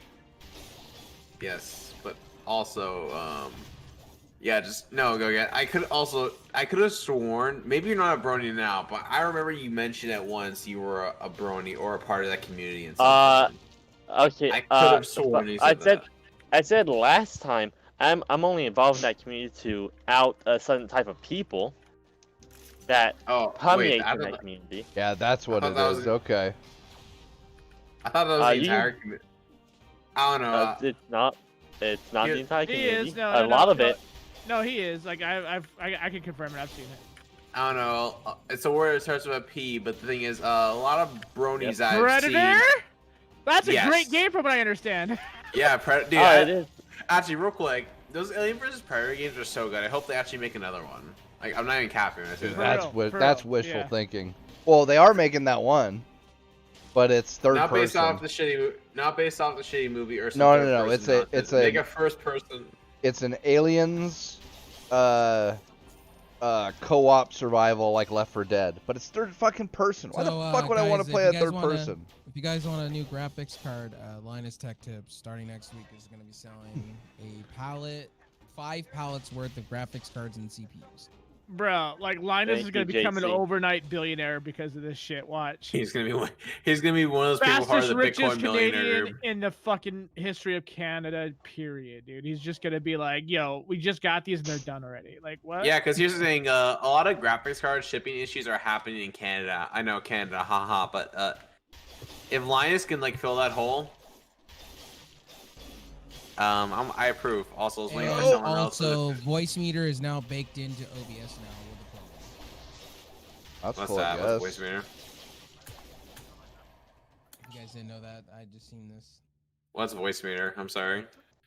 Yes, but also, yeah, just no, go get. I could have sworn, maybe you're not a brony now, but I remember you mentioned at once you were a brony or a part of that community. And Okay. I could have sworn you said that. I said last time I'm only involved in that community to out a certain type of people that Oh, permeate wait, I in thought that community. Yeah, that's what I it thought that is. was- Okay. that was the you- entire community. I don't know. It's not. It's not He- the entire he community. is. No, a no, lot no, of no. it. No, he is. Like I can confirm it. I've seen it. I don't know. It's a word that starts with a P, but the thing is, a lot of bronies I've Predator. seen. That's a Yes. great game from what I understand. Yeah, Dude, Oh, it is. actually, real quick, those Alien vs Predator games are so good. I hope they actually make another one. Like, I'm not even capping when I say For that. real, That's for wishful yeah. thinking. Well, they are making that one, but it's third Not based person. off the shitty movie or No, something. no, no, it's a make a first person. It's an Aliens, co-op survival like Left 4 Dead, but it's third fucking person. Why the fuck would I want to play a third person? If you guys want a new graphics card, Linus Tech Tips starting next week is going to be selling a pallet, 5 pallets worth of graphics cards and CPUs. Bro, like Linus is gonna become an overnight billionaire because of this shit. Watch. He's gonna be one of those people part of the Bitcoin millionaire group. In the fucking history of Canada, period, dude. He's just gonna be like, yo, we just got these and they're done already. Like what? Yeah, because here's the thing, a lot of graphics card shipping issues are happening in Canada. I know Canada, haha, but if Linus can like fill that hole, I approve. Also, it's linked for someone else. Also, voice meter is now baked into OBS now with the program. That's cool. What's voice meter? You guys didn't know that? I just seen this. What's voice meter? I'm sorry,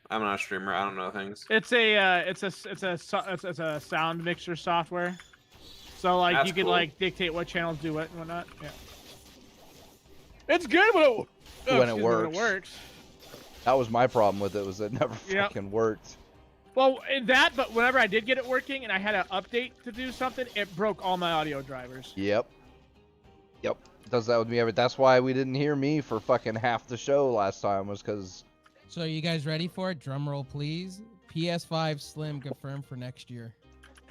I'm not a streamer. I don't know things. It's a sound mixer software. So like That's you can cool. like dictate what channels do what and whatnot. Yeah. It's good when it works. That was my problem with it, was it never fucking worked. Well, but whenever I did get it working and I had an update to do something, it broke all my audio drivers. Yep. Does that with me that's why we didn't hear me for fucking half the show last time, was because... So are you guys ready for it? Drum roll, please. PS5 Slim confirmed for next year.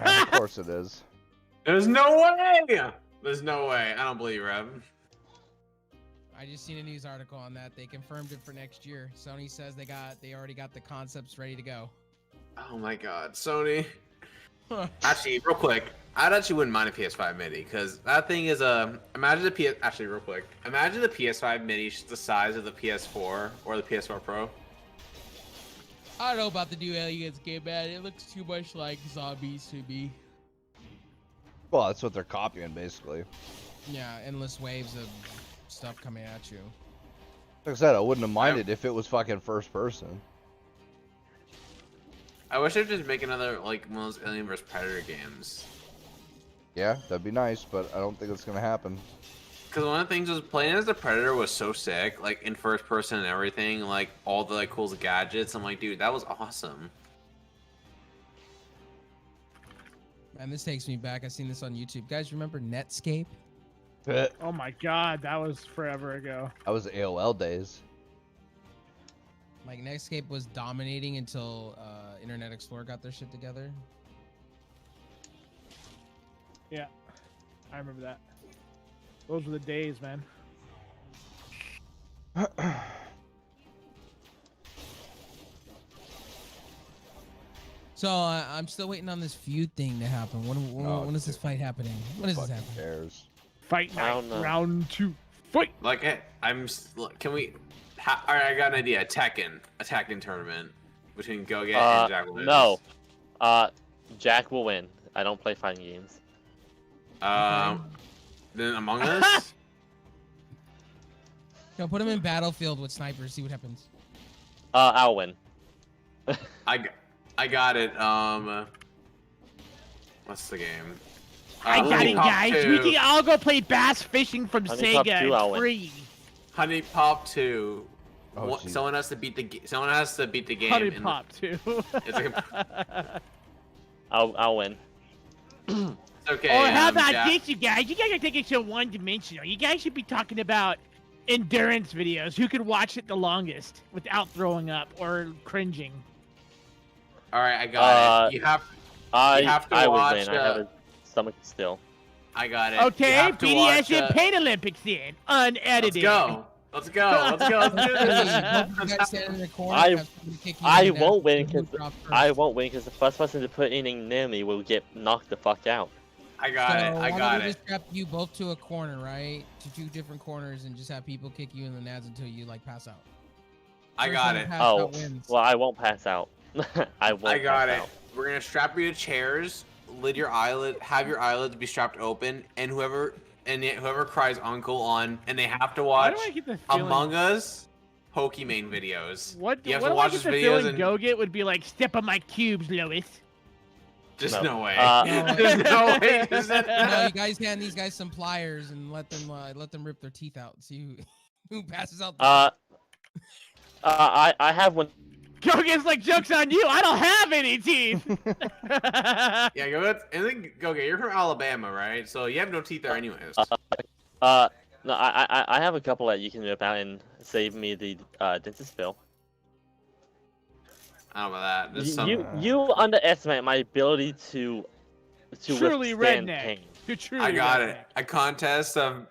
Of course it is. There's no way! There's no way. I don't believe you, Rev. I just seen a news article on that. They confirmed it for next year. Sony says they already got the concepts ready to go. Oh my god, Sony. Actually, real quick, I actually wouldn't mind a PS5 mini, because that thing is imagine the actually real quick. Imagine the PS5 mini is the size of the PS4 or the PS4 Pro. I don't know about the new Aliens game, man. It looks too much like zombies to me. Well, that's what they're copying, basically. Yeah, endless waves of stuff coming at you. Like I said, I wouldn't have minded if it was fucking first person. I wish they'd just make another like one of those Alien vs Predator games. Yeah, that'd be nice, but I don't think it's gonna happen. Because one of the things was playing as the Predator was so sick, like in first person and everything, like all the like cool gadgets. I'm like, dude, that was awesome. Man, this takes me back. I seen this on YouTube. Guys, remember Netscape? Oh my god, that was forever ago. That was AOL days. Like Netscape was dominating until Internet Explorer got their shit together. Yeah, I remember that. Those were the days, man. So I'm still waiting on this feud thing to happen. When is this fight happening? When is this happening? Cares? Fight night, round 2, fight. Like can we? All right, I got an idea. A Tekken tournament between Goget and Jack will win. No, Jack will win. I don't play fighting games. Then Among Us. Yo, put him in Battlefield with snipers. See what happens. I'll win. I got it. What's the game? I got it, guys. 2. We can all go play bass fishing from Sega. It's free. Honey Pop 2. Oh, someone has to beat the game. Honey Pop 2. It's like I'll win. Okay. Or how about this, you guys? You guys are thinking so one-dimensional. You guys should be talking about endurance videos. Who can watch it the longest without throwing up or cringing? All right, I got it. You have to watch. Win. I have a stomach still. I got it. Okay, BDSM Pain Olympics then, unedited. Let's go. Let's do this. I won't win because the first person to put anything near me will get knocked the fuck out. I got it. Why don't we just strap you both to a corner, right? To 2 different corners and just have people kick you in the nads until you like pass out. I got it. Oh, well, I won't pass out. I got it. We're gonna strap you to chairs, have your eyelids be strapped open, and whoever cries uncle on, and they have to watch Among Us Pokemon videos. You have to watch this videos and Go-Get would be like, step on my cubes, Lois. Just no way. There's no way. No, you guys hand these guys some pliers and let them rip their teeth out and see who passes out. I have one Gogan's like, joke's on you. I don't have any teeth. Yeah, Gogan, you're from Alabama, right? So you have no teeth there anyways. No, I have a couple that you can whip out and save me the dentist bill. I don't know about that. You underestimate my ability to truly withstand redneck. pain. You're truly I got redneck. it. A contest of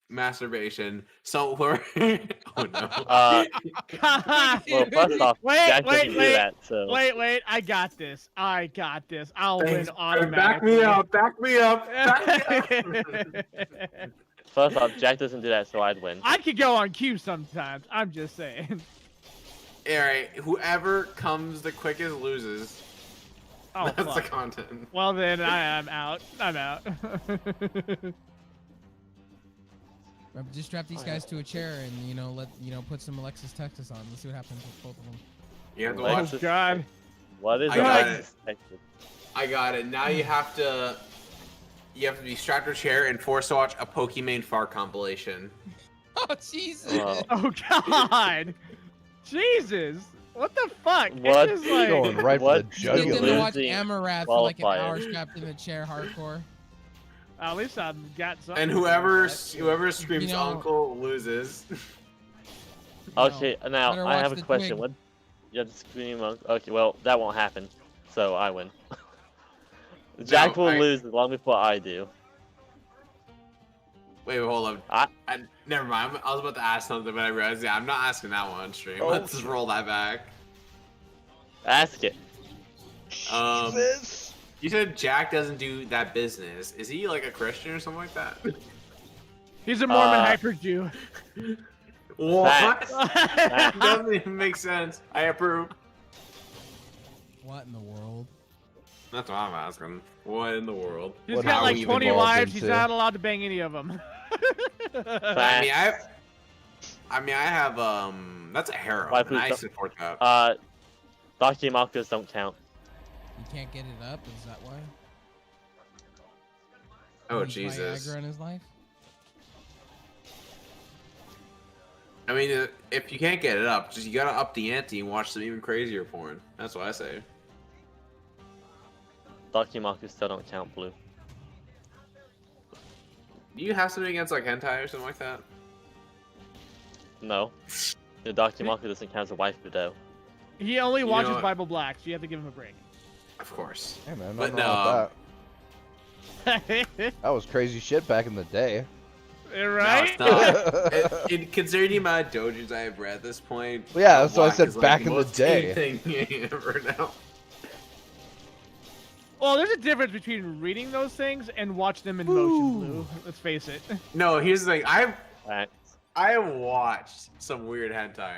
masturbation. So oh no. Well, first off, Jack doesn't do that, so. Wait, I got this. I'll win automatically. Back me up. Back me up. First off, Jack doesn't do that, so I'd win. I could go on cue sometimes. I'm just saying. Alright, whoever comes the quickest loses. Oh, That's fuck. the content. Well then, I'm out. I'm out. Just strap these guys to a chair and put some Alexis Texas on. Let's see what happens with both of them. You have to Like- watch. Oh God. What is I got Alexis Texas? I got it. Now you have to be strapped to a chair and forced to watch a Pokemon fart compilation. Oh Jesus! Oh God. Jesus. What the fuck? What? It's just like, Going right for the What? Get them jugular. to watch Losing Amarath for like an qualifier. hour strapped in the chair, hardcore. at least I've got something. And to do whoever with screams You know- uncle loses. Okay, now better I watch have a the question. twig. What? You have to scream. Okay, well that won't happen, so I win. Jack will lose long before I do. Wait, hold on. Never mind. I was about to ask something, but I realized, I'm not asking that one on stream. Oh, Let's just roll that back. Ask it. Jesus. You said Jack doesn't do that business. Is he like a Christian or something like that? He's a Mormon hyper Jew. What? Facts. Doesn't even make sense. I approve. What in the world? That's what I'm asking. What in the world? He's What got are like we 20 evolved wives. He's into? not allowed to bang any of them. I have that's a harem, Why, and please I don't- support that. Donkey markers don't count. You can't get it up. Is that why? Oh He's Jesus! Viagra in his life. I mean, if you can't get it up, just you gotta up the ante and watch some even crazier porn. That's what I say. Donkey markers still don't count, Blue. Do you have something against like hentai or something like that? No. The Donkey marker doesn't count as a wife though. He only You watches know what? Bible Black, so you have to give him a break. Of course. Hey man, But nothing wrong with that. That was crazy shit back in the day. Right? No, it's not. Considering the amount of dojos I have read at this point. Yeah, that's what I Black said is, back the in the most day. tame thing ever now. Well, there's a difference between reading those things and watch them in motion, Blue. Let's face it. No, here's the thing. Facts. I have watched some weird hentai,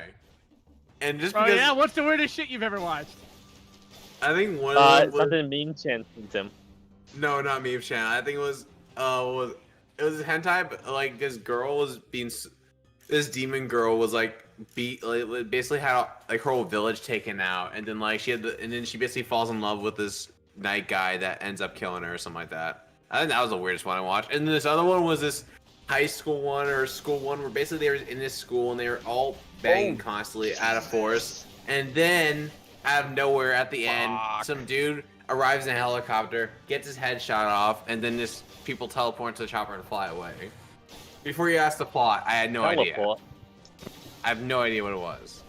and just Oh because yeah, what's the weirdest shit you've ever watched? I think one of them was, Something mean chance him. no, not Meme Channel. I think it was hentai, but like this girl was being, this demon girl was like basically had like her whole village taken out, and then like and then she basically falls in love with this night guy that ends up killing her or something like that. I think that was the weirdest one I watched. And this other one was this high school one or school one where basically they were in this school and they were all banging constantly out of force, and then out of nowhere at the end, some dude arrives in a helicopter, gets his head shot off, and then this people teleport to the chopper and fly away. Before you asked the plot, I had no idea. Teleport. I have no idea what it was.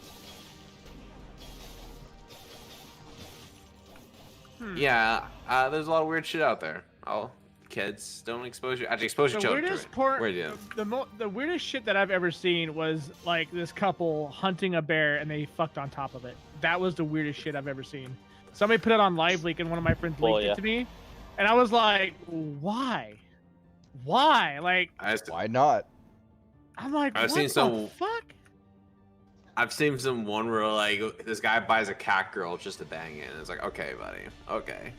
Yeah, there's a lot of weird shit out there. Oh, kids, don't expose your expose your The children. weirdest to it. porn, Where do you? the weirdest shit that I've ever seen was like this couple hunting a bear and they fucked on top of it. That was the weirdest shit I've ever seen. Somebody put it on Live Leak and one of my friends Oh, linked yeah. it to me, and I was like, why? Like, Why not? I'm like, I've what seen the some- fuck? I've seen some one where like this guy buys a cat girl just to bang it. And it's like, okay, buddy, okay.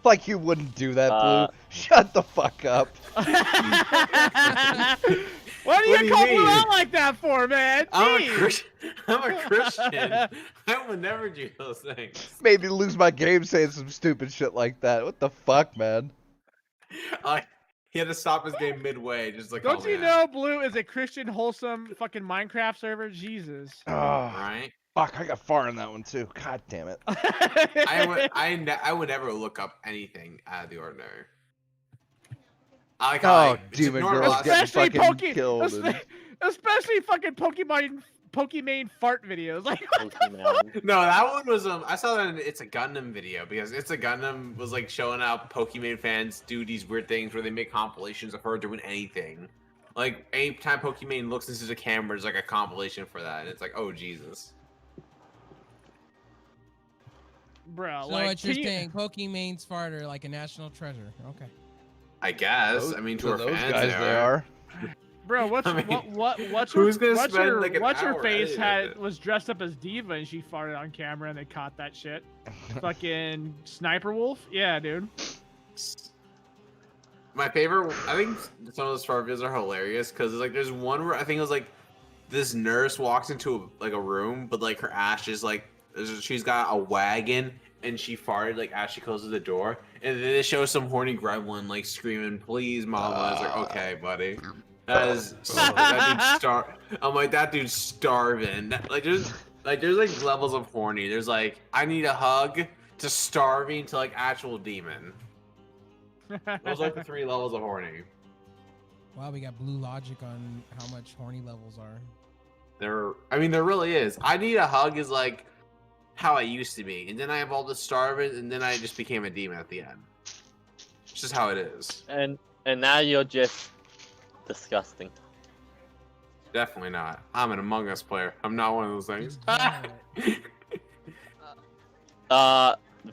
Like you wouldn't do that, Uh, Blue. Shut the fuck up. What do What do you you call mean? Blue out like that for, man? I'm a Jeez. Christian. I'm a Christian. I would never do those things. Made me lose my game saying some stupid shit like that. What the fuck, man? He had to stop his game midway, just like. Don't oh, you man. know Blue is a Christian, wholesome fucking Minecraft server? Jesus. Oh, Right? Fuck, I got far in that one too. God damn it. I would never look up anything out of the ordinary. I like Oh, it's demon normal. girls getting Especially fucking killed. especially fucking Pokemon fart videos. Like, No, that one was I saw that in It's a Gundam video because It's a Gundam was like showing how Pokemon fans do these weird things where they make compilations of her doing anything. Like anytime Pokemon looks into the camera, there's like a compilation for that, and it's like, oh Jesus. bro, So like, what you're saying, Pokemon's fart are like a national treasure. Okay. I guess. Those, I mean, to to our those fans, guys, they are. Bro, what's I mean, what's who's your gonna spend, like, an what's your hour face editing it? was dressed up as Diva and she farted on camera and they caught that shit. Fucking Sniper Wolf, yeah, dude. My favorite, I think some of those fart videos are hilarious because like there's one where I think it was like this nurse walks into a room, but like her ass is like she's got a wagon and she farted like as she closes the door, and then it shows some horny gremlin like screaming, "Please, mama!" I was like, "Okay, buddy." That is that dude's I'm like, that dude's starving. There's like levels of horny. There's like I need a hug to starving to like actual demon. Those are like the 3 levels of horny. Wow, we got blue logic on how much horny levels are. There really is. I need a hug is like how I used to be, and then I have all this starving, and then I just became a demon at the end. It's just how it is. And now you're just disgusting. Definitely not. I'm an Among Us player. I'm not one of those things.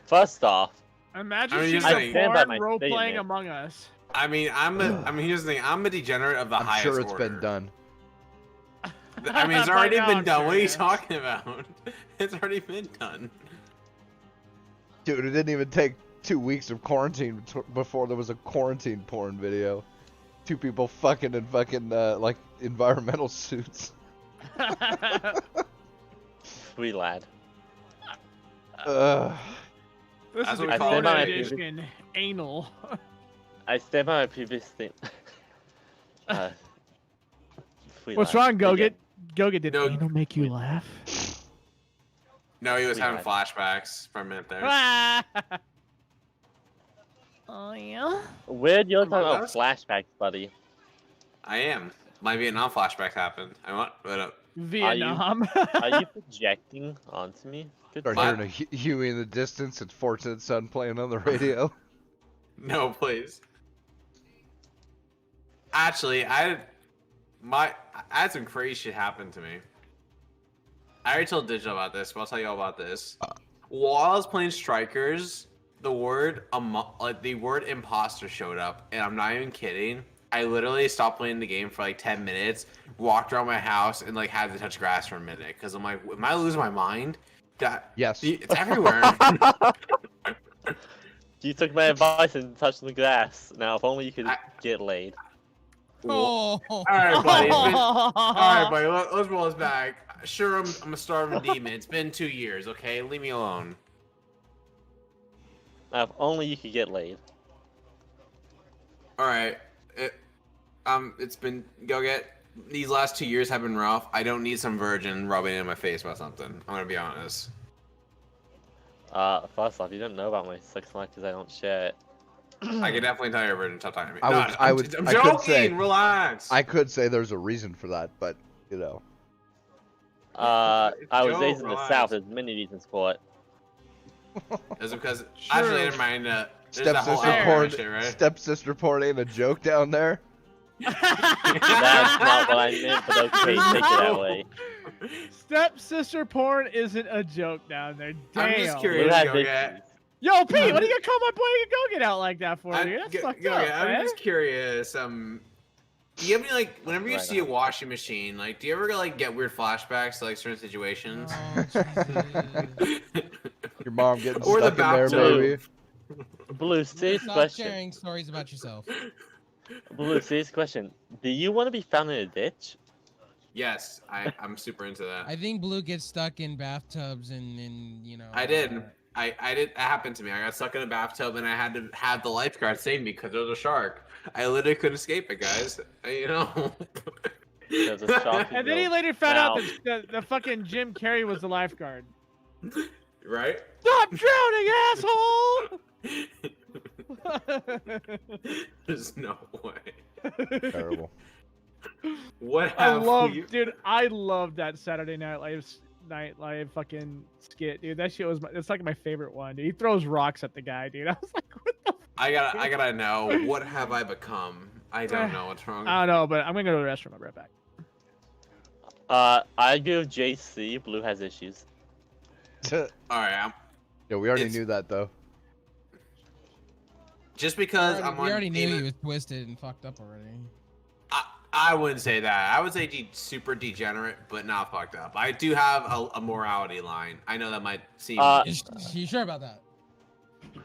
First off, Imagine I she's stand by a my role playing statement. Among Us. I mean, here's the thing. I'm a degenerate of the I'm highest sure it's order. been done. I mean, it's By already now, been I'm done. sure What are it you is. talking about? It's already been done. Dude, it didn't even take 2 weeks of quarantine before there was a quarantine porn video. 2 people fucking in fucking like environmental suits. sweet lad. This That's is a what we call Corona it. edition. Anal. I stand by my previous thing. What's wrong, Goget? Goget, did No. anal make you laugh? No, he was We having had- flashbacks for a minute there. Oh, yeah? Weird, you're talking Among about Us? flashbacks, buddy. I am. My Vietnam flashback happened. I want. Vietnam. Are you projecting onto me? Good Start What? hearing a Huey in the distance. It's Fortunate Son playing on the radio. No, please. Actually, I had some crazy shit happen to me. I already told Digital about this, but I'll tell you all about this. While I was playing Strikers, the word imposter showed up, and I'm not even kidding. I literally stopped playing the game for like 10 minutes, walked around my house, and like had to touch grass for a minute because I'm like, am I losing my mind? Yes. It's everywhere. You took my advice and touched the grass. Now, if only you could get laid. Oh. All right, buddy. All right, buddy. Let's roll this back. Sure, I'm a starving demon. It's been 2 years. Okay, leave me alone. Now, if only you could get laid. All right. It's been these last 2 years have been rough. I don't need some virgin rubbing it in my face about something. I'm gonna be honest. First off, you don't know about my sex life because I don't share it. I can definitely tell you're a virgin. Stop talking to me. I No, would- I would- I'm I could joking. say- Relax. I could say there's a reason for that, but you know. I was Joe, raised in the relax. South. There's many reasons for it. Is it because Sure. actually never mind. There's that whole Stepsister Alabama porn. shit, right? Stepsister porn ain't a joke down there. That's not what I meant, but okay, take it that way. Stepsister porn isn't a joke down there. Damn. I'm just We curious. had Go bitches. get. Yo, Pete, what are you gonna call my boy and go get out like that for? Dude? That's fucked up, I'm man. just curious. Do you have any like whenever you Right see a on. washing machine, like do you ever like get weird flashbacks to like certain situations? Oh, Jesus. Your mom getting Or the stuck in there, bathtub. baby. Blue, serious Stop question. sharing stories about yourself. Blue, serious question. Do you want to be found in a ditch? Yes, I'm super into that. I think Blue gets stuck in bathtubs and you know. I did. I did. That happened to me. I got stuck in a bathtub and I had to have the lifeguard save me because there was a shark. I literally couldn't escape it, guys. You know. There's a shocking And then he girl. later found out Now- that the fucking Jim Carrey was the lifeguard. Right? Stop drowning, asshole! There's no way. Terrible. What I have love, we... dude. I love that Saturday Night Live fucking skit, dude. That shit was it's like my favorite one. Dude. He throws rocks at the guy, dude. I was like, what the? I gotta know, what have I become? I don't know what's wrong. I don't know, but I'm gonna go to the restroom. I'll be right back. I go JC. Blue has issues. All right, Yeah, we already It's- knew that though. just because I'm on. We already knew Demon- he was twisted and fucked up already. I wouldn't say that. I would say super degenerate, but not fucked up. I do have a morality line. I know that might seem. You sure about that?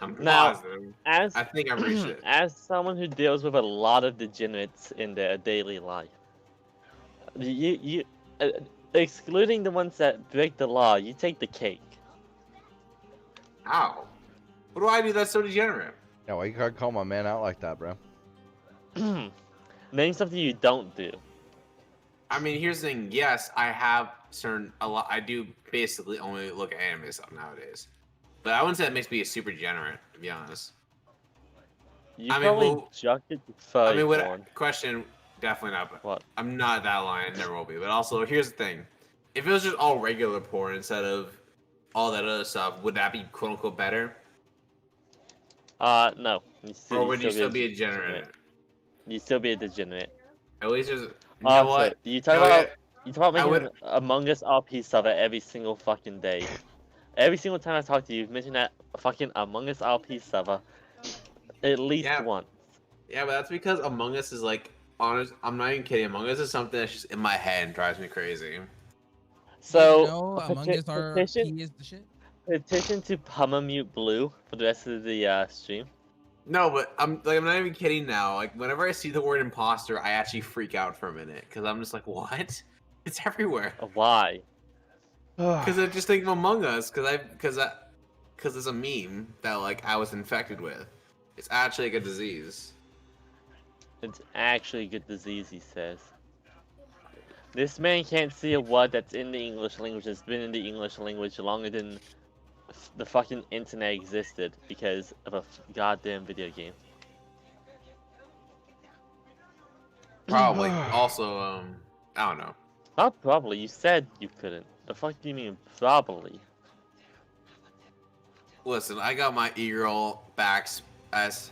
I'm Now, positive. As I think I've reached it. as someone who deals with a lot of degenerates in their daily life, you excluding the ones that break the law, you take the cake. Ow. What do I do that's so degenerate? Yeah, why you gotta call my man out like that, bro? Name something you don't do. I mean, here's the thing. Yes, I have a lot. I do basically only look at anime stuff nowadays, but I wouldn't say that makes me a super degenerate, to be honest. You I mean, probably well, junked it I before mean, what porn. question? Definitely not. But What? I'm not that line. Never will be. But also, here's the thing: if it was just all regular porn instead of all that other stuff, would that be quote unquote better? No. Or would you still be a degenerate? You still be a degenerate. At least there's. You know Also, what? You talk No, about you talk I about would- making Among Us RP server every single fucking day. Every single time I talk to you, you mention that fucking Among Us RP server at least Yeah. once. Yeah, but that's because Among Us is like honest. I'm not even kidding. Among Us is something that's just in my head and drives me crazy. So No, Among Us RP is the shit. petition to mute Blue for the rest of the stream. No, but I'm not even kidding now. Like whenever I see the word imposter, I actually freak out for a minute because I'm just like, what? It's everywhere. Why? Because I just think of Among Us because it's a meme that like I was infected with. It's actually like a disease. It's actually a good disease, he says. This man can't see a word that's in the English language that's been in the English language longer than the fucking internet existed because of a goddamn video game. Probably. Also, I don't know. Not probably, you said you couldn't. The fuck do you mean probably? Listen, I got my e-roll backs as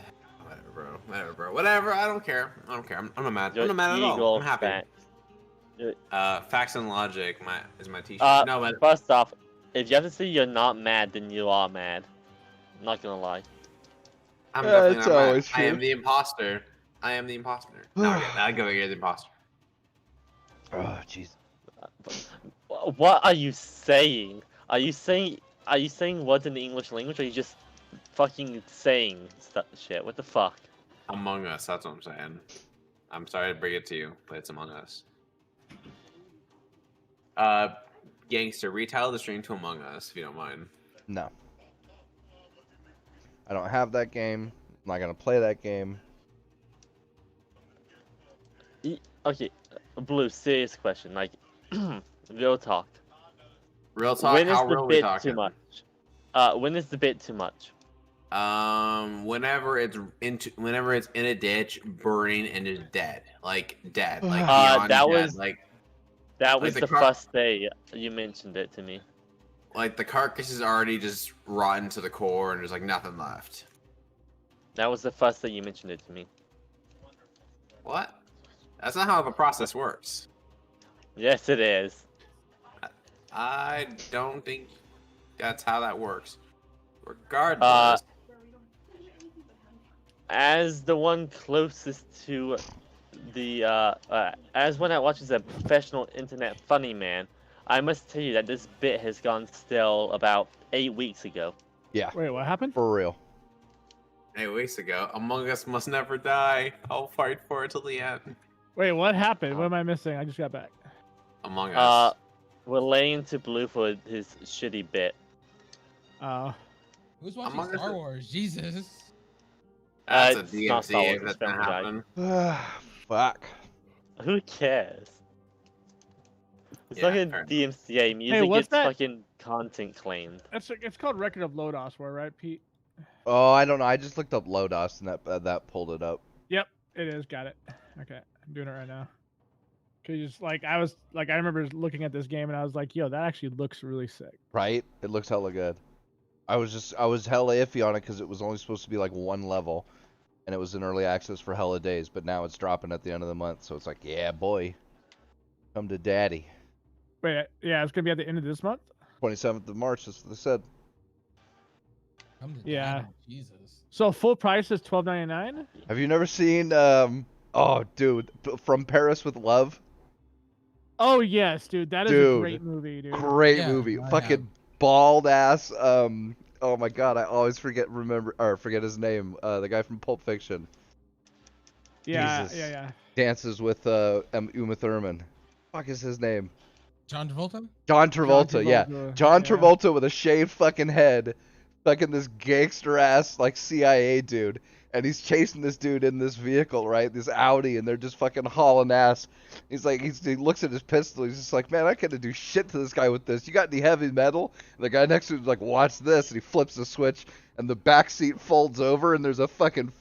whatever, bro. Whatever. I don't care. I'm not mad. I'm not mad at all. I'm happy. Facts and logic. Is my t-shirt. No, but First off, if you have to say you're not mad, then you are mad. I'm not gonna lie. I'm Yeah, definitely it's not mad. always I am true. the imposter. No, I go you're the imposter. Oh, jeez. What are you saying? Are you saying words in the English language, or are you just fucking saying shit? What the fuck? Among Us. That's what I'm saying. I'm sorry to bring it to you, but it's Among Us. Gangster, retell the stream to Among Us if you don't mind. No. I don't have that game. I'm not gonna play that game. Okay, Blue, serious question. Like, real talk. Real talk. When is How the real we bit talking? too much? When is the bit too much? Whenever it's in a ditch, burning and is dead, like that beyond dead, was- That was the the car- first day you mentioned it to me. like the carcass is already just rotten to the core and there's like nothing left. That was the first day you mentioned it to me. What? That's not how the process works. Yes, it is. I don't think that's how that works. Regardless. As the one closest to the as one that watches a professional internet funny man, I must tell you that this bit has gone still about 8 weeks ago. Yeah, Wait, what happened? for real. 8 weeks ago, Among Us must never die. I'll fight for it till the end. Wait, what happened? What am I missing? I just got back. Among Us. We're laying to Blue for his shitty bit. Who's watching Among Us- Star Wars? Jesus. That's a it's not Star DMC Wars, if that's it's gonna Family Guy. happen. Fuck. Who cares? It's like a DMCA. Music what's gets that? fucking content claimed. It's called Record of Lodos, right, Pete? Oh, I don't know. I just looked up Lodos and that pulled it up. Yep, it is. Got it. Okay, I'm doing it right now. Cause like I remember looking at this game and I was like, yo, that actually looks really sick. Right? It looks hella good. I was hella iffy on it because it was only supposed to be like one level, and it was in early access for hella days. But now it's dropping at the end of the month, so it's like, yeah, boy, come to daddy. Wait, yeah, it's gonna be at the end of this month. 27th of March. That's what they said. Yeah. Jesus. So full price is $12.99. Have you never seen oh, dude, From Paris with Love? Oh yes, dude, that is a great movie, dude. Great movie. Fucking bald ass. Oh my god, I always forget his name. The guy from Pulp Fiction. Yeah, Jesus. yeah. Dances with Uma Thurman. Fuck is his name? John Travolta? John Travolta, yeah. John Travolta with a shaved fucking head. Fucking this gangster ass like CIA dude. And he's chasing this dude in this vehicle, right? This Audi, and they're just fucking hauling ass. He's like, he looks at his pistol. He's just like, man, I couldn't do shit to this guy with this. You got any heavy metal? And the guy next to him's like, watch this. And he flips the switch, and the back seat folds over, and there's a fucking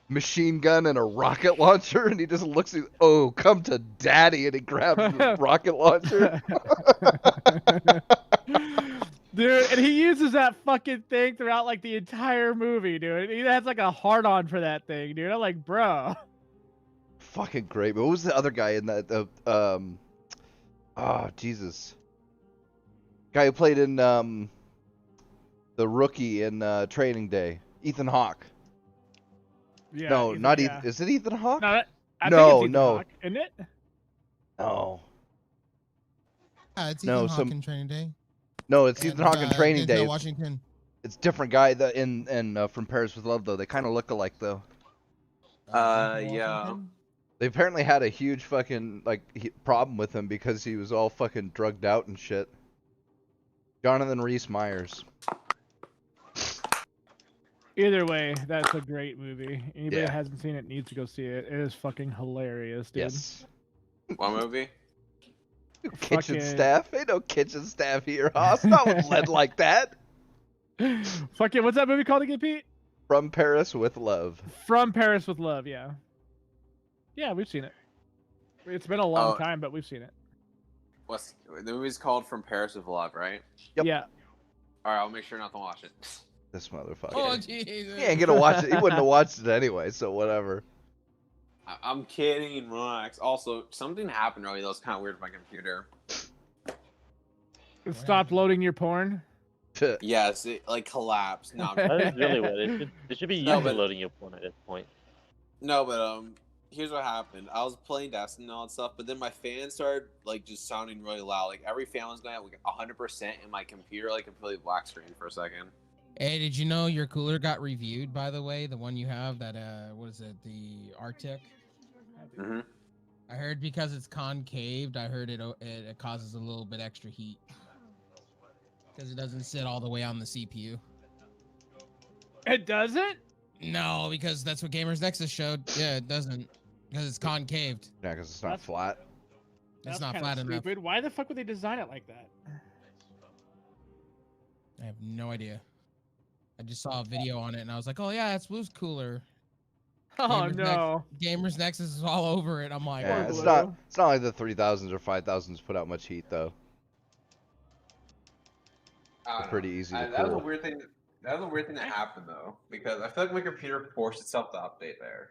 machine gun and a rocket launcher. And he just looks at, oh, come to daddy, and he grabs the rocket launcher. Dude, and he uses that fucking thing throughout like the entire movie, dude. He has like a hard on for that thing, dude. I'm like, bro. Fucking great. But what was the other guy in that? Oh, Jesus. Guy who played in the Rookie in Training Day. Ethan Hawke. Yeah. No, not Ethan. Is it Ethan Hawke? No, I think it's Ethan Hawke, isn't it? No. It's Ethan Hawke in Training Day. No, it's Ethan Hawke in Training Day. Washington. It's a different guy that in From Paris with Love though. They kind of look alike though. Yeah. They apparently had a huge fucking problem with him because he was all fucking drugged out and shit. Jonathan Rhys Meyers. Either way, that's a great movie. Anybody that hasn't seen it needs to go see it. It is fucking hilarious, dude. Yes. What movie? Kitchen staff? Ain't no kitchen staff here, Hoss. Not led like that. Fucking, what's that movie called again, Pete? From Paris with Love. From Paris with Love, yeah. Yeah, we've seen it. It's been a long time, but we've seen it. What's the movie's called? From Paris with Love, right? Yep. Yeah. All right, I'll make sure not to watch it. This motherfucker. Oh, Jesus. He ain't gonna watch it. He wouldn't have watched it anyway, so whatever. I'm kidding, relax. Also, something happened earlier that was kind of weird with my computer. It stopped loading your porn? Yes, it collapsed. No, That is really weird. It should be you loading your porn at this point. No, but here's what happened. I was playing Destiny and all that stuff, but then my fan started just sounding really loud. Like every fan was going at 100%, and my computer completely black screen for a second. Hey, did you know your cooler got reviewed, by the way? The one you have, that, what is it, the Arctic? Mm-hmm. I heard because it's concaved, I heard it causes a little bit extra heat. Because it doesn't sit all the way on the CPU. It doesn't? No, because that's what Gamers Nexus showed. Yeah, it doesn't. Because it's concaved. Yeah, because it's not flat. It's not flat enough. Why the fuck would they design it like that? I have no idea. I just saw a video on it and I was like, oh yeah, it's Blue's cooler. Oh no. Gamers Nexus is all over it. I'm like, yeah, it's not like the 3000s or 5000s put out much heat though. It's pretty easy to cool. That was a weird thing. That was a weird thing that happened though, because I feel like my computer forced itself to update there.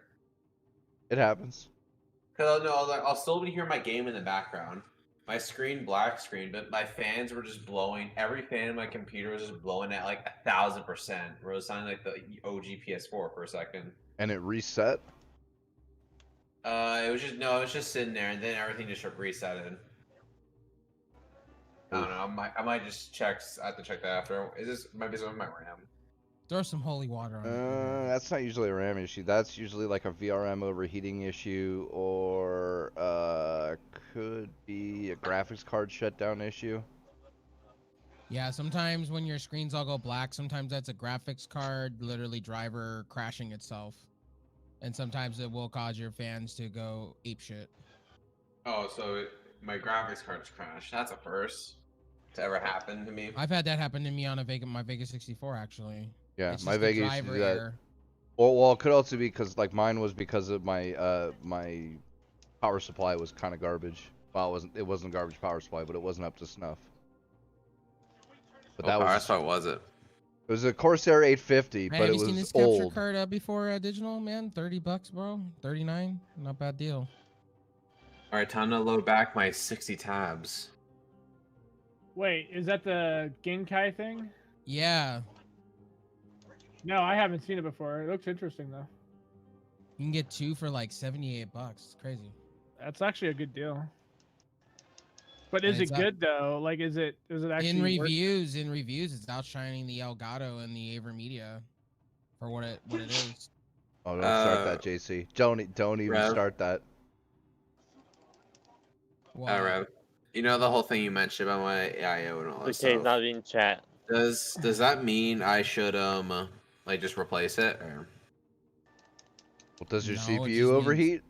It happens. Cause I'll still be hearing my game in the background. My screen black screen, but my fans were just blowing. Every fan in my computer was just blowing at 1,000%. Where it was sounding like the OG PS4 for a second. And it reset? It was just sitting there, and then everything just resetted. I don't know. I might just check. I have to check that after. Might be something with my RAM. Throw some holy water on it. That's not usually a RAM issue. That's usually like a VRM overheating issue, or could be a graphics card shutdown issue. Yeah, sometimes when your screens all go black, sometimes that's a graphics card, literally driver crashing itself. And sometimes it will cause your fans to go apeshit. Oh, so my graphics cards crashed. That's a first to ever happen to me. I've had that happen to me on my Vega 64 actually. Yeah, It's my just the Vega used to driver do that. error. Well, it could also be because like mine was because of my my power supply was kind of garbage. Well, it wasn't garbage power supply, but it wasn't up to snuff. But that was. What was it? It was a Corsair 850, Man, but have it you was seen this old. capture card before digital, man? $30, bro. 39, not bad deal. All right, time to load back my 60 tabs. Wait, is that the Genkai thing? Yeah, No, I haven't seen it before. It looks interesting though. you can get 2 for like $78. It's crazy. That's actually a good deal. But And is it's it good though? Like, is it actually in reviews? In reviews, it's outshining the Elgato and the Avermedia for what it is. Oh, don't start that, JC. Don't even Rev. start that. Wow. Rev. You know the whole thing you mentioned about my AIO and all that Okay, stuff. not in chat. Does that mean I should like just replace it or? Well, does your No, it CPU just means- overheat?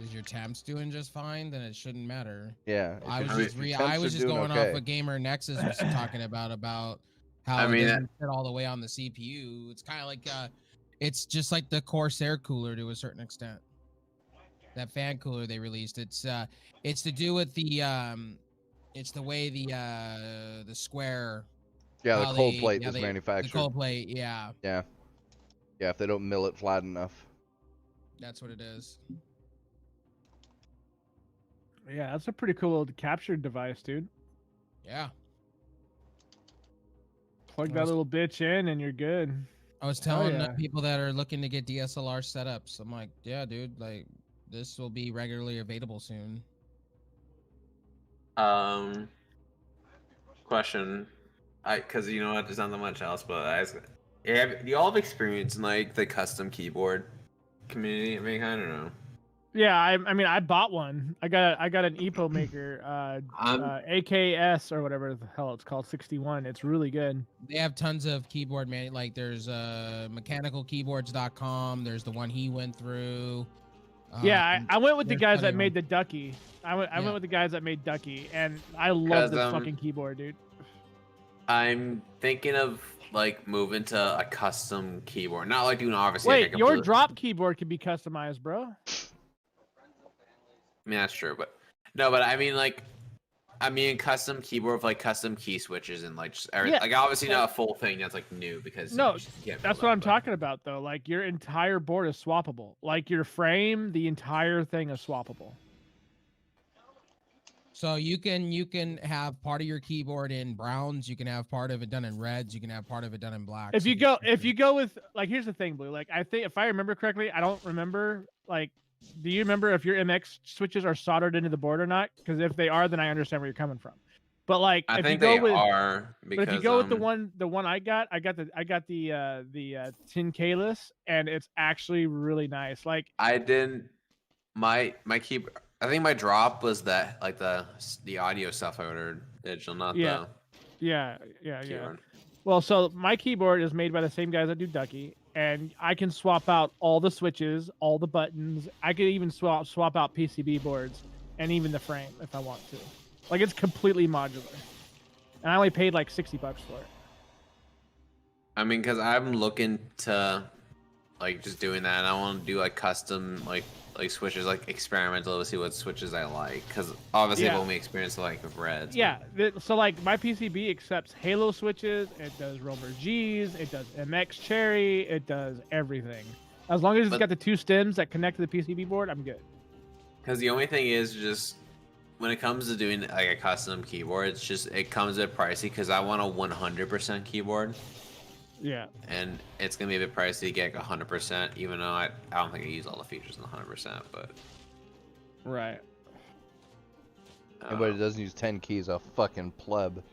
Is your temps doing just fine? Then it shouldn't matter. Yeah. I was if your just temps I are was just doing going okay. off what Gamer Nexus was talking about how I mean, it doesn't fit all the way on the CPU. It's kind of like it's just like the Corsair cooler to a certain extent. That fan cooler they released. It's to do with the it's the way the square. Yeah, the how cold they- plate yeah, is they- manufactured. The cold plate, yeah, Yeah. Yeah, if they don't mill it flat enough. that's what it is. Yeah, that's a pretty cool capture device, dude. Yeah. Plug that little bitch in and you're good. I was telling yeah. people that are looking to get DSLR setups. I'm like, yeah, dude, like this will be regularly available soon. Question. Because you know what, there's not that much else, but do you all have experience in like the custom keyboard community? I mean, I don't know. Yeah, I mean, I bought one. I got an EPO maker, AKS or whatever the hell it's called, 61. It's really good. They have tons of keyboard like there's mechanicalkeyboards.com. There's the one he went through. Yeah, I went with the there's guys plenty that made of the Ducky. I went Yeah. with the guys that made Ducky, and I love this 'Cause, fucking keyboard, dude. I'm thinking of like moving to a custom keyboard, not like doing obviously. Wait, like, your drop keyboard can be customized, bro. I mean, that's true, but no, but I mean like. I mean, custom keyboard with like custom key switches and like just everything. Yeah. Like obviously not a full thing that's like new because No, you just can't That's build what up, I'm but- talking about, though. Like your entire board is swappable. Like your frame, the entire thing is swappable. So you can have part of your keyboard in browns. You can have part of it done in reds. You can have part of it done in blacks. If you go with like, here's the thing, Blue. Like I think if I remember correctly, I don't remember. Like, do you remember if your MX switches are soldered into the board or not? Because if they are, then I understand where you're coming from. But like, I if think you go they with, are. Because, but if you go with the one I got the 10K-less, and it's actually really nice. Like I didn't. My keyboard. I think my drop was that like the audio stuff I ordered digital, not Yeah. the yeah. keyboard. Well, so my keyboard is made by the same guys that do Ducky, and I can swap out all the switches, all the buttons. I could even swap out PCB boards and even the frame if I want to. Like it's completely modular, and I only paid like $60 for it. I mean, because I'm looking to like just doing that. And I want to do like custom like switches, like experimental to see what switches I like. Because obviously I've only experienced like with reds. Yeah, so like my PCB accepts Halo switches. It does Rover G's. It does MX Cherry. It does everything. As long as it's got the two stems that connect to the PCB board, I'm good. Because the only thing is just when it comes to doing like a custom keyboard, it's just it comes a bit pricey because I want a 100% keyboard. Yeah. And it's gonna be a bit pricey to get 100%, even though I don't think I use all the features in the 100%. But right. Anybody that doesn't use 10 keys, a fucking pleb.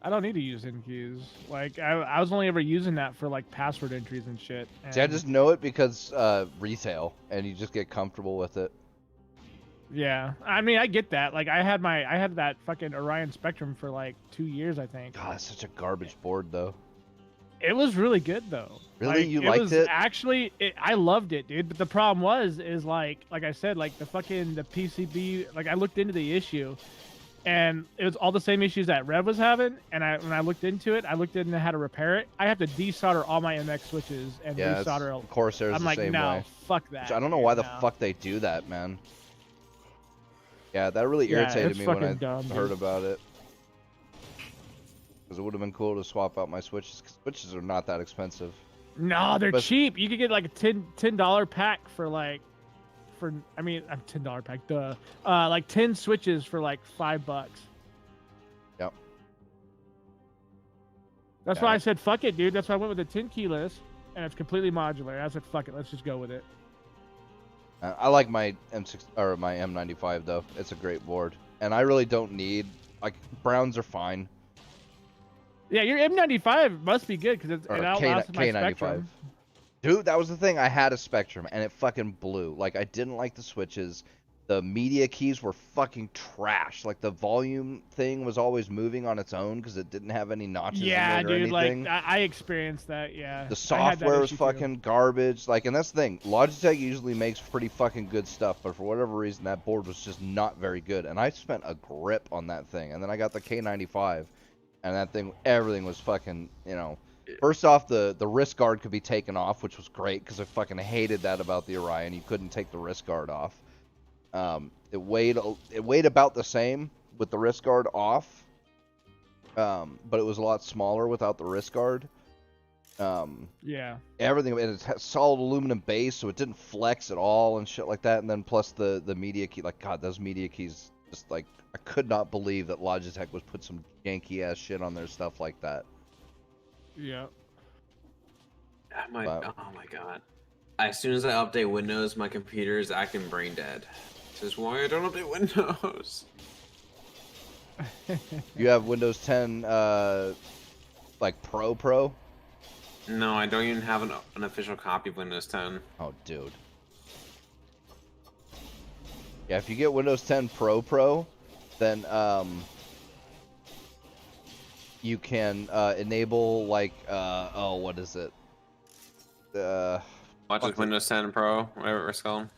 I don't need to use in keys. Like I was only ever using that for like password entries and shit. See, I just know it because retail, and you just get comfortable with it. Yeah, I mean, I get that. Like, I had that fucking Orion Spectrum for like 2 years, I think. God, it's such a garbage board, though. It was really good though. Really, you it liked was it? Actually, I loved it, dude. But the problem is like I said, like the PCB. Like I looked into the issue, and it was all the same issues that Rev was having. And when I looked into it, I looked into how to repair it. I have to desolder all my MX switches and resolder. Corsair's I'm the like, same no, way. fuck that. Which I don't know why the fuck they do that, man. Yeah, that really irritated me when I heard about it. Because it would have been cool to swap out my switches. Cause switches are not that expensive. No, they're cheap. You could get like a $10 pack for like, I mean, a $10 pack. Duh. Like 10 switches for like $5. Yep. That's why I said fuck it, dude. That's why I went with the 10 keyless, and it's completely modular. I said fuck it, let's just go with it. I like my M6 or my M95 though. It's a great board, and I really don't need like browns are fine. Yeah, your M95 must be good because it outlasts my Spectrum. Dude, that was the thing. I had a Spectrum, and it fucking blew. Like, I didn't like the switches. The media keys were fucking trash. Like, the volume thing was always moving on its own because it didn't have any notches in it or anything. Like, I experienced that, yeah. The software was fucking garbage. Like, and that's the thing. Logitech usually makes pretty fucking good stuff, but for whatever reason, that board was just not very good. And I spent a grip on that thing. And then I got the K95. And that thing, everything was fucking, you know. First off, the wrist guard could be taken off, which was great because I fucking hated that about the Orion. You couldn't take the wrist guard off. It weighed about the same with the wrist guard off, but it was a lot smaller without the wrist guard. Yeah. Everything, and it has solid aluminum base, so it didn't flex at all and shit like that. And then plus the media key, like God, those media keys, just like I could not believe that Logitech was put some janky ass shit on their stuff like that. Yeah. Oh my god. As soon as I update Windows, my computer is acting brain dead. This is why I don't update Windows. You have Windows 10 like Pro? No, I don't even have an official copy of Windows 10. Oh, dude. Yeah, if you get Windows 10 Pro, then you can enable like what is it? Watch like Windows 10 Pro, whatever it's called.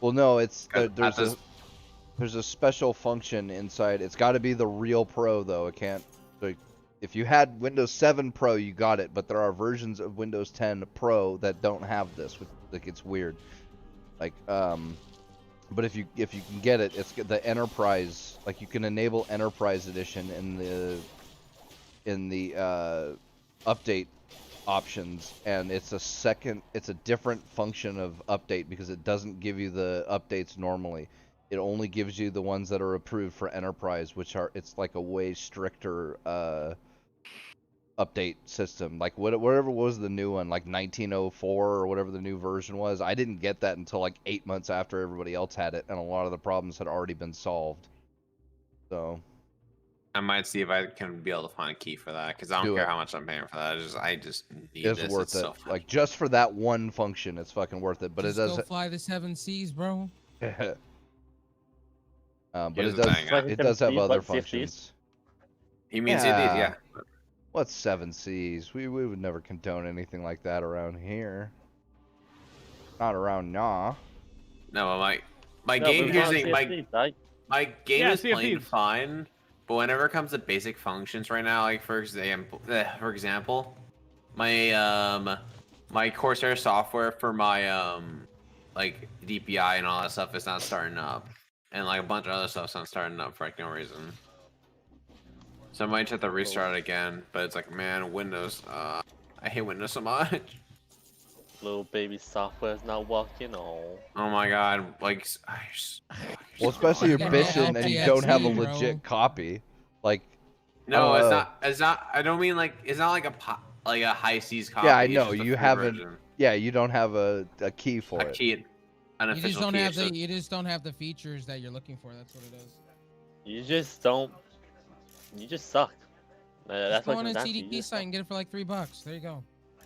Well, no, it's there's a special function inside. It's got to be the real Pro though. It can't. Like, if you had Windows 7 Pro, you got it, but there are versions of Windows 10 Pro that don't have this. Like, it's weird. Like but if you can get it, it's the Enterprise. Like, you can enable Enterprise Edition in the update options, and it's a different function of update because it doesn't give you the updates normally. It only gives you the ones that are approved for Enterprise, it's like a way stricter update system. Like whatever was the new one, like 1904 or whatever the new version was. I didn't get that until like 8 months after everybody else had it, and a lot of the problems had already been solved. So I might see if I can be able to find a key for that, because I don't care how much I'm paying for that. I just need this. It's worth it. Like, just for that one function, it's fucking worth it. But just it does go fly the 7 seas, bro. But it does have other functions. He means it did, yeah. What's 7 Cs? We would never condone anything like that around here. Not around nah. No, my game my game is playing fine, but whenever it comes to basic functions right now, like for example, my my Corsair software for my like DPI and all that stuff is not starting up, and like a bunch of other stuff's not starting up for like no reason. So I might have to restart it again, but it's like, man, Windows, I hate Windows so much. Little baby software's not working. Oh my god, like, well, especially you're bitching and you don't have a legit copy. Like, no, it's not. I don't mean like it's not like a high seas copy. Yeah, I know you haven't. Version. Yeah, you don't have a key for it. You just don't have you just don't have the features that you're looking for. That's what it is. You just don't. You just suck. That's go on a CDP site and get it for like $3. There you go.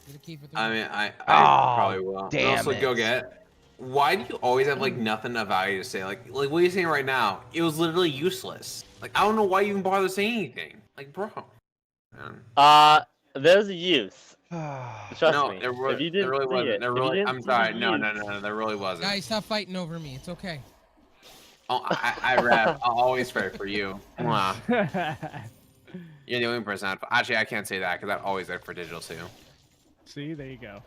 Get a key for $3. I mean, I probably will. Damn also, it. go get. Why do you always have like nothing of value to say? Like what are you saying right now? It was literally useless. Like, I don't know why you even bother saying anything. Like, bro. Man. there's a use. Trust No, me. there If you didn't really see wasn't. it, There if you really, didn't I'm see sorry. the No, use- there really wasn't. Guys, stop fighting over me. It's okay. Oh, I rap. I'll always fight for you. Mwah. You're the only person. Actually, I can't say that because I've always worked for digital too. See, there you go.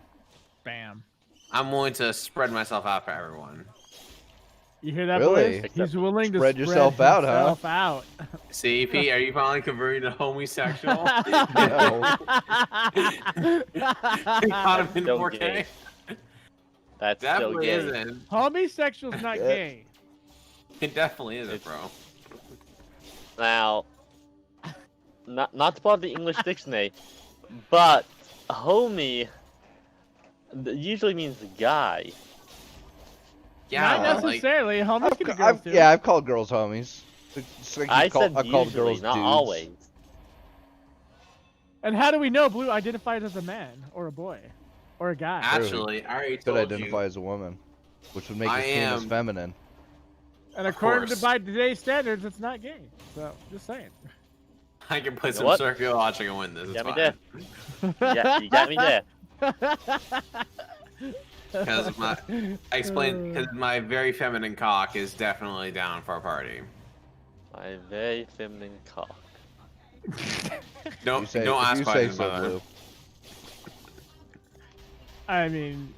Bam. I'm willing to spread myself out for everyone. You hear that, Really? boys? He's willing to Spread yourself out, huh? himself out. See, Pete, are you finally converting to homosexual? No. Caught him in Still 4K. gay. That's still Definitely gay. isn't. Homosexual's not gay. It definitely isn't, bro. Now, not to part of the English dictionary, but homie usually means guy. Yeah, Not well, like, necessarily. Homies can be girls too. Yeah, I've called girls homies. I said I called usually, girls not dudes. always. And how do we know Blue identifies as a man or a boy or a guy? actually, I already Could told identify you. as a woman, which would make I his penis am- feminine. And Of according to course. by today's standards, it's not gay. So just saying. I can play know some what? circular logic and win this. You It's got me fine. there. Yeah, you got me there. Because my very feminine cock is definitely down for a party. My very feminine cock. Don't You say, don't if ask you say questions, so, brother. Blue. I mean,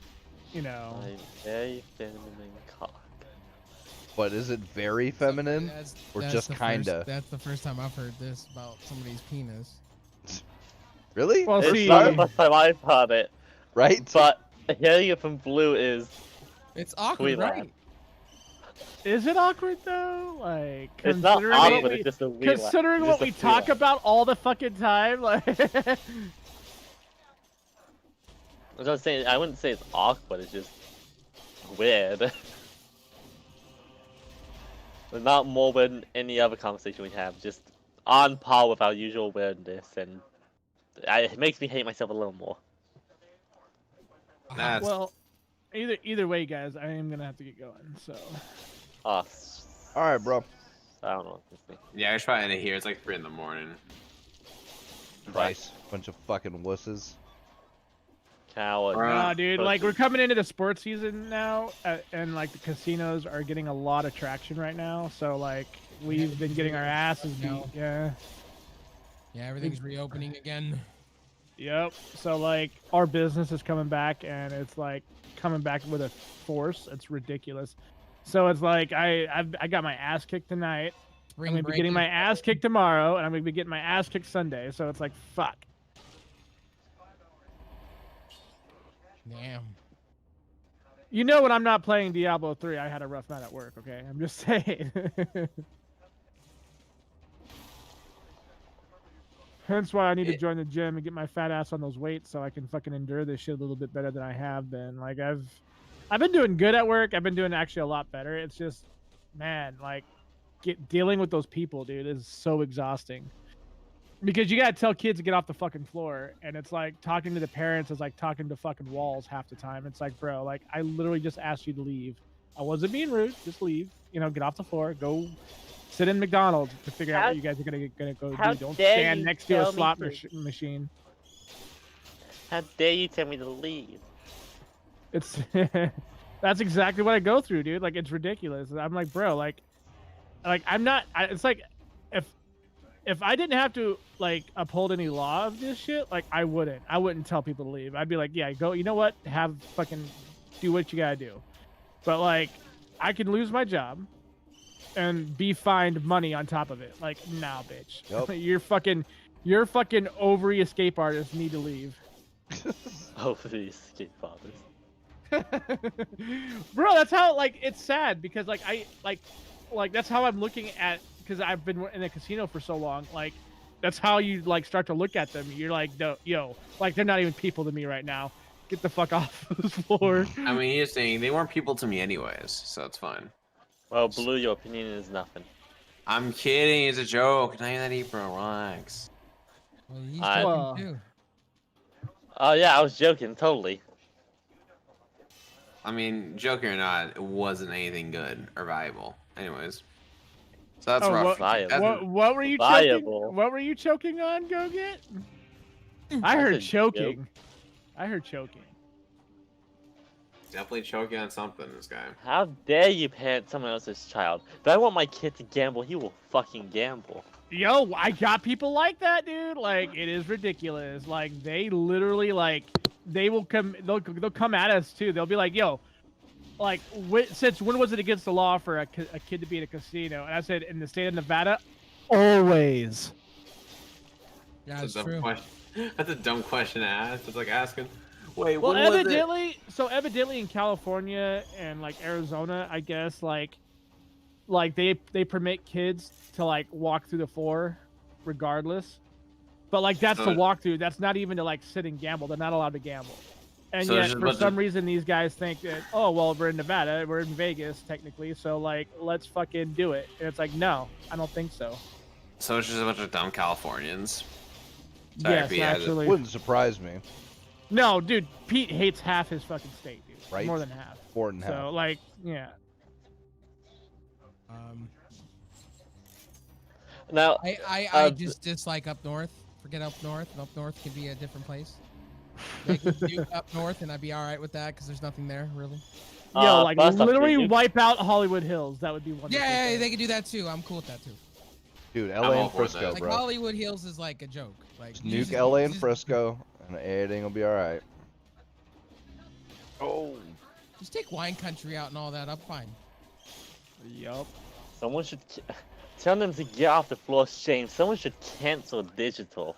you know. My very feminine cock. But is it very feminine? Or just the kinda? First, that's the first time I've heard this about somebody's penis. Really? Well, It's see- not the first time I've heard it, Right? but hearing it from Blue is It's awkward, Sweet lad. right? Is it awkward though? Like, it's not considering what awkward. we- It's just a weird. considering what we talk about all the fucking time, like. I was saying, I wouldn't say it's awkward. It's just weird. But not more than any other conversation we have. Just on par with our usual weirdness, and it makes me hate myself a little more. That's Well, either way, guys, I am gonna have to get going. So. Oh, Alright, bro. I don't know what to say. yeah, I was trying to hear. It's like 3 in the morning. Nice. Bunch of fucking wusses. Coward. Nah, dude, Pussy. like we're coming into the sports season now, and like the casinos are getting a lot of traction right now. So like we've been getting our asses beat. No. Yeah. Yeah, everything's reopening again. Yep. So like our business is coming back, and it's like coming back with a force. It's ridiculous. So it's like I got my ass kicked tonight. Spring I'm gonna be getting break my ass kicked tomorrow, and I'm gonna be getting my ass kicked Sunday. So it's like fuck. Damn. You know, when I'm not playing Diablo 3, I had a rough night at work. Okay, I'm just saying. Hence why I need to join the gym and get my fat ass on those weights so I can fucking endure this shit a little bit better than I have been. Like I've been doing good at work. I've been doing actually a lot better. It's just, man, like dealing with those people, dude, is so exhausting. Because you gotta tell kids to get off the fucking floor, and it's like talking to the parents is like talking to fucking walls half the time. It's like, bro, like I literally just asked you to leave. I wasn't being rude. Just leave. You know, get off the floor. Go sit in McDonald's to figure out what you guys are gonna go how do. Don't dare stand you next to a tell me slot to- machine. How dare you tell me to leave? It's that's exactly what I go through, dude. Like it's ridiculous. I'm like, bro, like I'm not. It's like if I didn't have to like uphold any law of this shit, like I wouldn't tell people to leave. I'd be like, yeah, go. You know what? Have fucking do what you gotta do. But like, I could lose my job and be fined money on top of it. Like, nah, bitch. Yep. Your fucking ovary escape artists need to leave. Oh, please, escape fathers. Bro, that's how like it's sad because like I like that's how I'm looking at, because I've been in a casino for so long. Like that's how you like start to look at them. You're like, no, yo, like they're not even people to me right now. Get the fuck off the floor. I mean, he's saying they weren't people to me anyways, so it's fine. Well, Blue, your opinion is nothing. I'm kidding. It's a joke. Not even that deep, bro. Relax. Well, he's I- joking too. Oh yeah, I was joking, totally. I mean, joking or not, it wasn't anything good or valuable. Anyways, so that's Oh, rough. what- Viable. That's- What were you Viable. choking? What were you choking on? Go get. I heard That's a choking. joke. I heard choking. Definitely choking on something, this guy. How dare you parent someone else's child? If I want my kid to gamble, he will fucking gamble. Yo, I got people like that, dude. Like, it is ridiculous. Like, they literally, like, they will come, they'll come at us too. They'll be like, yo, like, since when was it against the law for a kid to be in a casino? And I said, in the state of Nevada, always. Yeah, it's That's a dumb true. question. That's a dumb question to ask. It's like asking, wait, Well, when was it? evidently in California and like Arizona, I guess, like they permit kids to like walk through the floor regardless. But like that's the walkthrough. That's not even to like sit and gamble. They're not allowed to gamble. And So yet for some reason these guys think that, oh well, we're in Nevada, we're in Vegas technically, so like let's fucking do it. And it's like, no, I don't think so. So it's just a bunch of dumb Californians. Yes, actually. Wouldn't surprise me. No, dude, Pete hates half his fucking state, dude. Right? More than half. More than half. So like, yeah. Now, I just dislike up north. Forget up north. Up north can be a different place. They can do up north, and I'd be all right with that because there's nothing there really. Yo, like first off, literally dude. wipe out Hollywood Hills. That would be wonderful. Yeah, they can do that too. I'm cool with that too. Dude, I'm LA all and for Frisco, that. Like bro. Hollywood Hills is like a joke. Like Just you nuke just- LA and just- Frisco, and everything will be alright. Oh. Just take wine country out and all that. I'm fine. Yup. someone should tell them to get off the floor. Shame. Someone should cancel digital.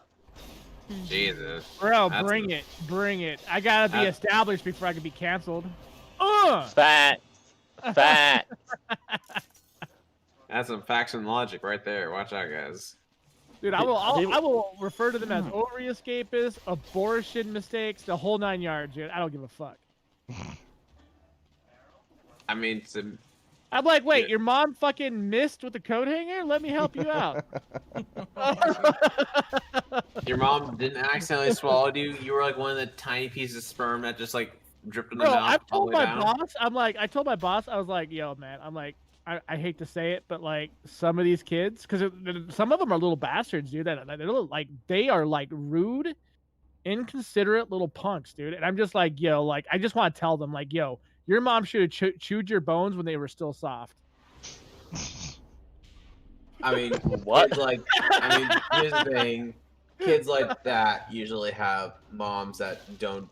Jesus. Bro, That's bring a- it. Bring it. I gotta be That's- established before I can be canceled. Facts. Facts. That's some facts and logic right there. Watch out, guys. Dude, I will refer to them as ovary escapists, abortion mistakes, the whole 9 yards, dude. I don't give a fuck. I mean, I'm like, wait, Yeah. your mom fucking missed with the coat hanger? Let me help you out. your mom didn't accidentally swallow you. You were like one of the tiny pieces of sperm that just like dripped in the Bro, mouth. I've all told the way my down. boss, I told my boss, I was like, yo, man, I'm like, I hate to say it, but like some of these kids, because some of them are little bastards, dude. They're little, like they are like rude, inconsiderate little punks, dude. And I'm just like, yo, like I just want to tell them, like, yo, your mom should have chewed your bones when they were still soft. I mean, What? Kids like, I mean, here's the thing. Kids like that usually have moms that don't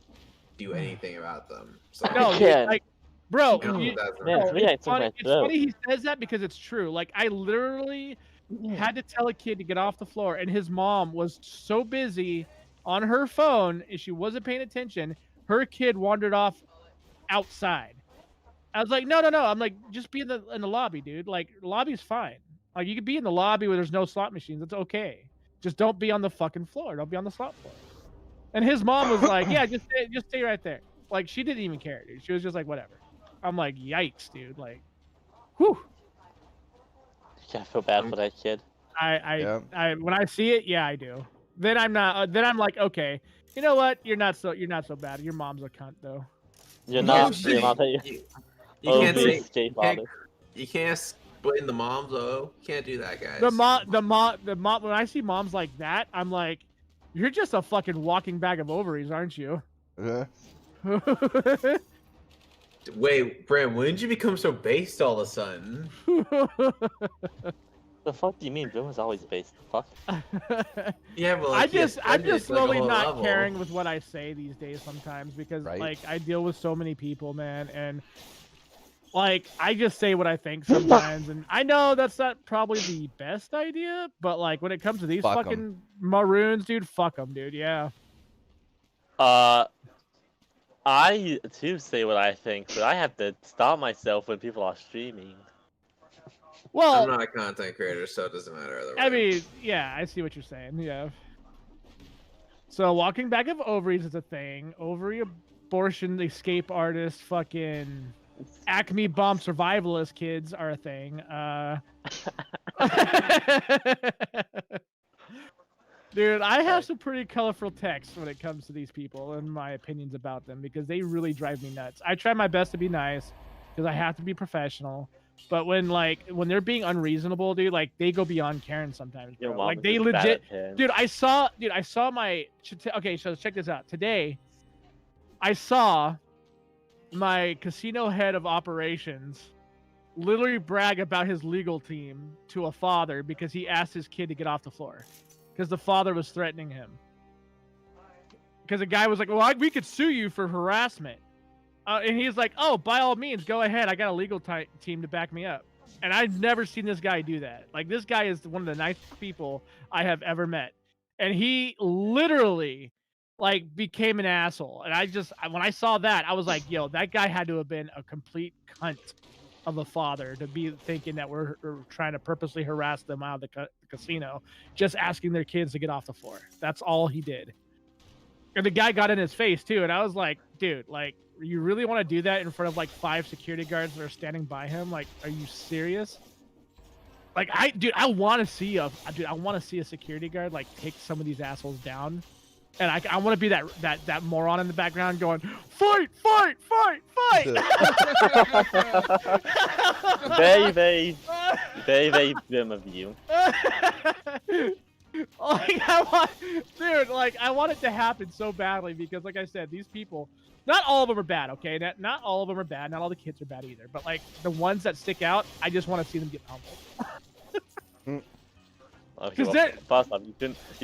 do anything about them. So No, dude, Yeah. like, bro, you know, you- that's Yeah, bro, to me, it's it's on my funny, it's throat. funny he says that because it's true. Like I literally had to tell a kid to get off the floor, and his mom was so busy on her phone and she wasn't paying attention. Her kid wandered off outside. I was like, no. I'm like, just be in the lobby, dude. Like, the lobby's fine. Like, you could be in the lobby where there's no slot machines. It's okay. Just don't be on the fucking floor. Don't be on the slot floor. And his mom was like, yeah, just stay right there. Like, she didn't even care, dude. She was just like, whatever. I'm like, yikes, dude. Like, whew. I feel bad for that kid. Yeah. I when I see it, yeah, I do. Then I'm not. Then I'm like, okay, you know what? You're not so bad. Your mom's a cunt, though. You're You not. can't You're not. you can't say escape you can't, artist. you can't blame the moms though. You can't do that, guys. The mom. When I see moms like that, I'm like, you're just a fucking walking bag of ovaries, aren't you? Yeah. Wait, Bram, when did you become so based all of a sudden? The fuck do you mean? Boom is always based. The fuck. Yeah, but I'm like, just slowly not level. caring with what I say these days sometimes because Right. like I deal with so many people, man, and like I just say what I think sometimes, and I know that's not probably the best idea, but like when it comes to these Fuck 'em. fucking maroons, dude, fuck them, dude. Yeah. I too say what I think, but I have to stop myself when people are streaming. Well, I'm not a content creator, so it doesn't matter either way. I mean, yeah, I see what you're saying. Yeah. So walking back of ovaries is a thing. Ovary abortion escape artists, fucking Acme bomb survivalist kids are a thing. Dude, I have some pretty colorful texts when it comes to these people and my opinions about them because they really drive me nuts. I try my best to be nice because I have to be professional. But when they're being unreasonable, dude, like they go beyond Karen sometimes, bro. Your mom Like is they just bad legit, at parents. dude. I saw my. Okay, so check this out. Today, I saw my casino head of operations literally brag about his legal team to a father because he asked his kid to get off the floor because the father was threatening him. Because the guy was like, "Well, we could sue you for harassment." And he's like, "Oh, by all means, go ahead. I got a legal team to back me up." And I've never seen this guy do that. Like, this guy is one of the nicest people I have ever met. And he literally, like, became an asshole. And when I saw that, I was like, yo, that guy had to have been a complete cunt of a father to be thinking that we're trying to purposely harass them out of the casino, just asking their kids to get off the floor. That's all he did. And the guy got in his face, too. And I was like, dude, like, you really want to do that in front of like 5 security guards that are standing by him? Like, are you serious? Like, I want to see a security guard like take some of these assholes down, and I want to be that moron in the background going, fight, fight, fight, fight. Very, very, very, very grim of you. Like, I want it to happen so badly because, like I said, these people. Not all of them are bad, okay? Not all of them are bad. Not all the kids are bad either. But, like, the ones that stick out, I just want to see them get humbled. Okay, well, first off, you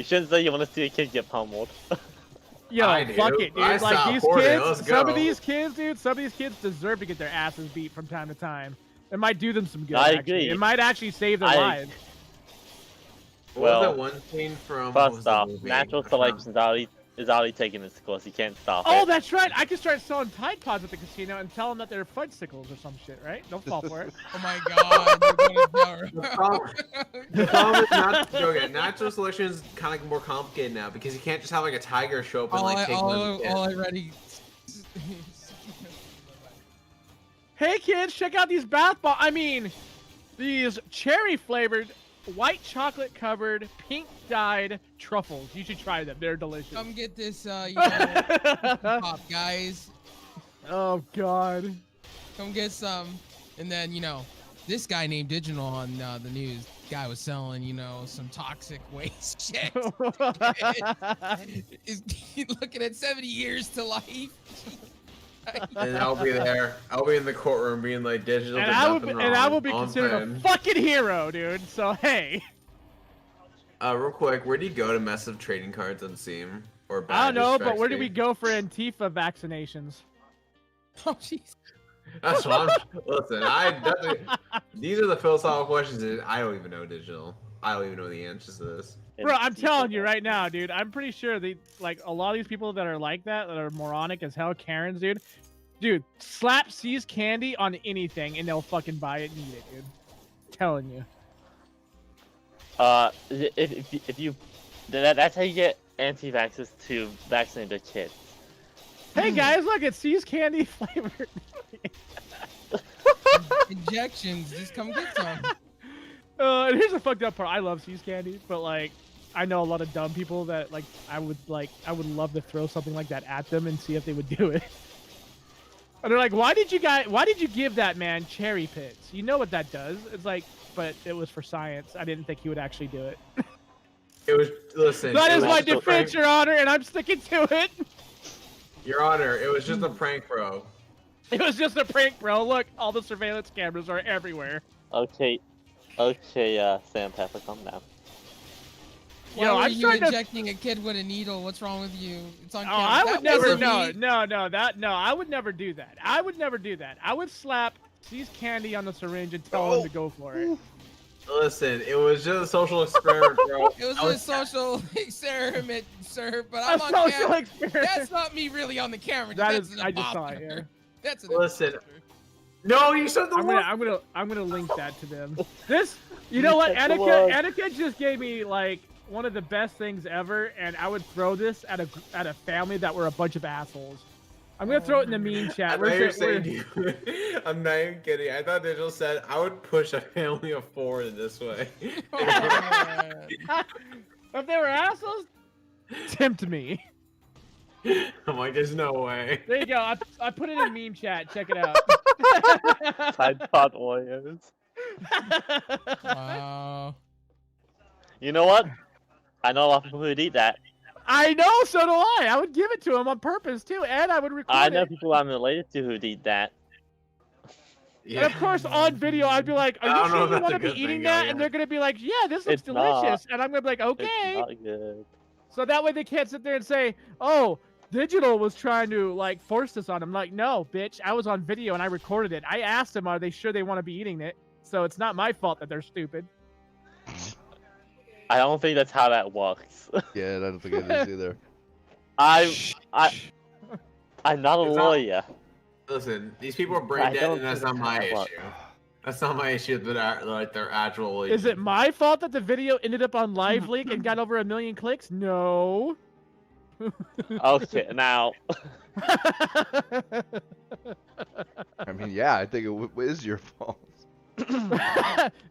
shouldn't say you want to see a kid get pummeled. Yo, fuck it, dude. Like, these kids, some of these kids deserve to get their asses beat from time to time. It might do them some good, I actually. agree. It might actually save their lives. What was that one scene from... First off, natural selection is already taking its course. You can't stop it. Oh, that's right. I can start selling Tide Pods at the casino and tell them that they're fudgesicles or some shit, right? Don't fall for it. Oh my god. The problem is not okay. Natural selection is kind of more complicated now because you can't just have like a tiger show up and like take one. Hey kids, check out these bath bombs. I mean, these cherry flavored, white chocolate covered, pink dyed truffles. You should try them. They're delicious. Come get this, pop, guys. Oh god. Come get some. And then, this guy named Digital on the news. Guy was selling, some toxic waste shit. Is looking at 70 years to life. And I'll be there. I'll be in the courtroom being like Digital. And I will be considered a fucking hero, dude. So hey. Real quick, where do you go to mess up trading cards on Steam or? I don't know, but where do we go for Antifa vaccinations? Oh jeez. That's what I'm. Listen, I definitely. These are the philosophical questions that I don't even know, Digital. I don't even know the answers to this. Bro, I'm telling you right now, dude. I'm pretty sure a lot of these people that are like that are moronic as hell, Karens, dude. Dude, slap C's candy on anything and they'll fucking buy it and eat it, dude. I'm telling you. If you, that's how you get anti-vaxxers to vaccinate their kids. Hey guys, look, it's C's candy flavored. Injections, just come get some. And here's the fucked up part. I love C's candy, but like, I know a lot of dumb people that I would love to throw something like that at them and see if they would do it. And they're like, why did you give that man cherry pits? You know what that does? It's like, but it was for science. I didn't think he would actually do it. It was, listen. That is my defense, Your Honor, and I'm sticking to it. Your Honor, it was just a prank, bro. It was just a prank, bro. Look, all the surveillance cameras are everywhere. Okay, Sam Pepper, calm down. Why were you injecting a kid with a needle? What's wrong with you? It's on camera. I would never. No, I would never do that. I would never do that. I would slap C's candy on the syringe and tell him to go for it. Listen, it was just a social experiment, bro. It was a social experiment, sir. But I'm on camera. That's not me really on the camera. I just saw it. Yeah. That's an Listen. No, you said the word. I'm gonna link that to them. This, you know what? Annika just gave me like one of the best things ever, and I would throw this at a family that were a bunch of assholes. I'm gonna throw it in the meme chat. I'm not even kidding. I thought Digital said I would push a family of 4 in this way. If they were assholes, tempt me. I'm like, there's no way. There you go. I put it in meme chat. Check it out. Side pod Oreos. Wow. You know what? I know a lot of people who'd eat that. I know, so do I. I would give it to him on purpose too, and I would record I know it. people I'm related to who'd eat that. Yeah. And of course, on video, I'd be like, "Are I you don't know sure if you that's want a to be good eating thing, that?" yeah. And they're gonna be like, "Yeah, this looks It's not. delicious," and I'm gonna be like, "Okay." It's not good. So that way they can't sit there and say, "Oh, Digital was trying to like force this on him." Like, no, bitch, I was on video and I recorded it. I asked them, "Are they sure they want to be eating it?" So it's not my fault that they're stupid. I don't think that's how that works. Yeah, I don't think it is either. I'm not a It's not- lawyer. Listen, these people are I brain dead, don't and that's think not my that's how it issue. That's not my issue. That like their actual. Is it my fault that the video ended up on Live Leak and got over 1 million clicks? No. Okay, now. I mean, yeah, I think it is your fault.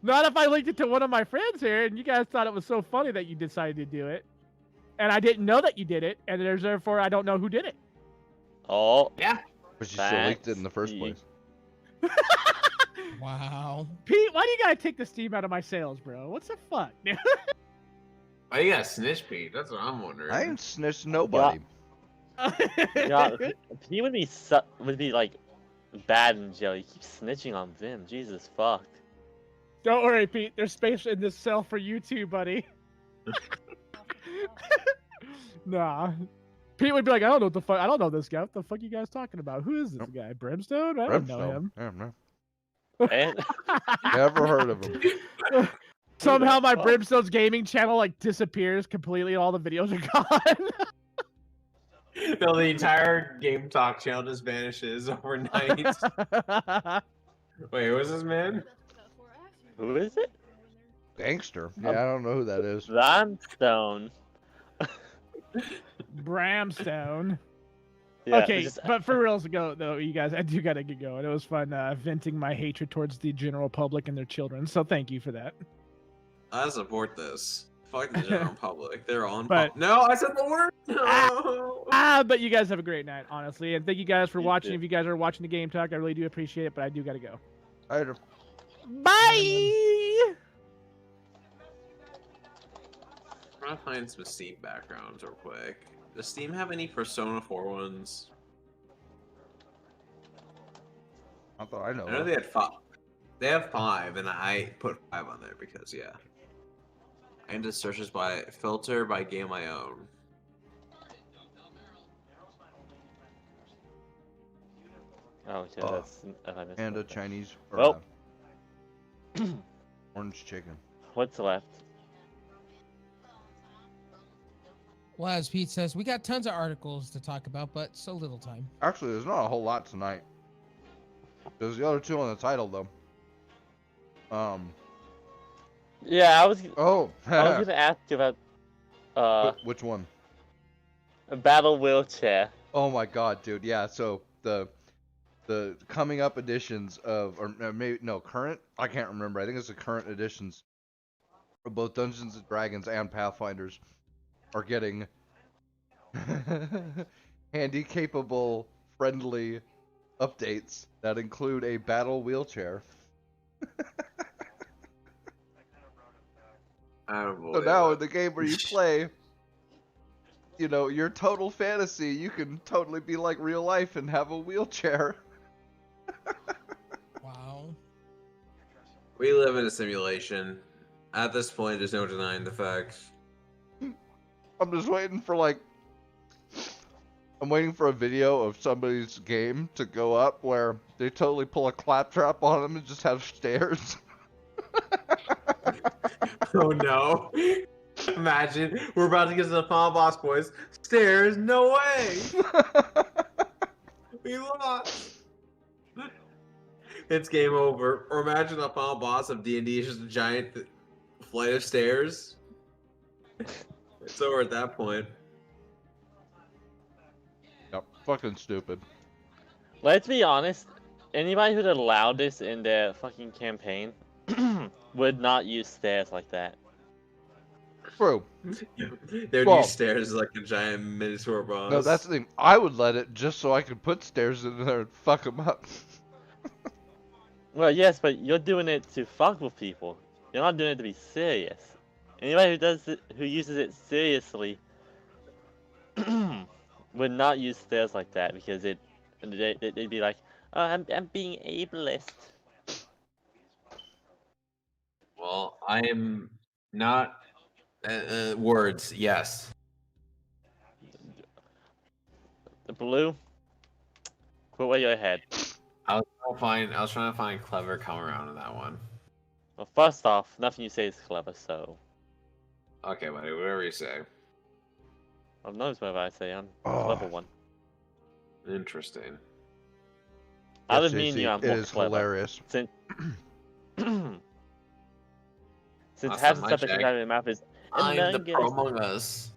Not if I linked it to one of my friends here, and you guys thought it was so funny that you decided to do it, and I didn't know that you did it, and therefore I don't know who did it. Oh, Yeah. But you still leaked it in the first place. Wow. Pete, why do you gotta take the steam out of my sales, bro? What's the fuck? Why you got snitch, Pete? That's what I'm wondering. I ain't snitched nobody. yeah, he would be like bad in jail. He keeps snitching on Vim. Jesus fuck. Don't worry, Pete. There's space in this cell for you too, buddy. Nah. Pete would be like, I don't know what the fuck. I don't know this guy. What the fuck you guys talking about? Who is this guy? Brimstone? I don't know him. Damn, no. And Never heard of him. Somehow my fuck? Brimstone's gaming channel like disappears completely. All the videos are gone. No, the entire Game Talk channel just vanishes overnight. Wait, who's this man? who is it? Gangster. Yeah, I don't know who that is. Limestone. Bramstone. Yeah, Okay, just- but for reals though, you guys, I do gotta get going. It was fun venting my hatred towards the general public and their children. So thank you for that. I support this. Fuck the general public. They're all in. But- No, I said the word. No. But you guys have a great night, honestly, and thank you guys for You watching. too. If you guys are watching the Game Talk, I really do appreciate it. But I do gotta go. Later. Bye. I'm trying to find some Steam backgrounds real quick. Does Steam have any Persona 4 ones? I thought I know. I know they had 5. They have 5, and I put 5 on there because yeah. I can just search this by filter by game I own. Oh, okay, Oh. that's. I missed And a something. Chinese. Or, Well. orange chicken. What's left? Well, as Pete says, we got tons of articles to talk about, but so little time. Actually, there's not a whole lot tonight. There's the other two on the title though. Yeah, I was Oh. gonna ask about Which one? a battle wheelchair. Oh my god, dude. Yeah, so the coming up editions of, or maybe no, current, I can't remember. I think it's the current editions of both Dungeons and Dragons and Pathfinders are getting handy capable friendly updates that include a battle wheelchair. So now in the game where you play, you know, your total fantasy, you can totally be like real life and have a wheelchair. Wow. We live in a simulation. At this point, there's no denying the facts. I'm just waiting for like, I'm waiting for a video of somebody's game to go up where they totally pull a claptrap on them and just have stairs. Oh no. Imagine, we're about to get to the final boss, boys. Stairs, no way! We lost! It's game over. Or imagine the final boss of D&D is just a giant flight of stairs. It's over at that point. Yep, fucking stupid. Let's be honest. Anybody who'd allowed this in their fucking campaign would not use stairs like that. True. They'd Well- use stairs like a giant minotaur boss. No, that's the thing. I would let it just so I could put stairs in there and fuck them up. Well, yes, but you're doing it to fuck with people. You're not doing it to be serious. Anybody who uses it seriously would not use stairs like that because they'd be like, oh, I'm being ableist. Well, I am not. Words, yes. The blue, quit where your head. I was trying to find clever come around in that one. Well, first off, nothing you say is clever, so. Okay, buddy, whatever you say. I've noticed whatever I say. I'm a clever one. Interesting. I didn't mean you. I'm it more is clever. hilarious. Since Last half time the I stuff that checked, comes out of your mouth is I'm the Among pro Us. among us.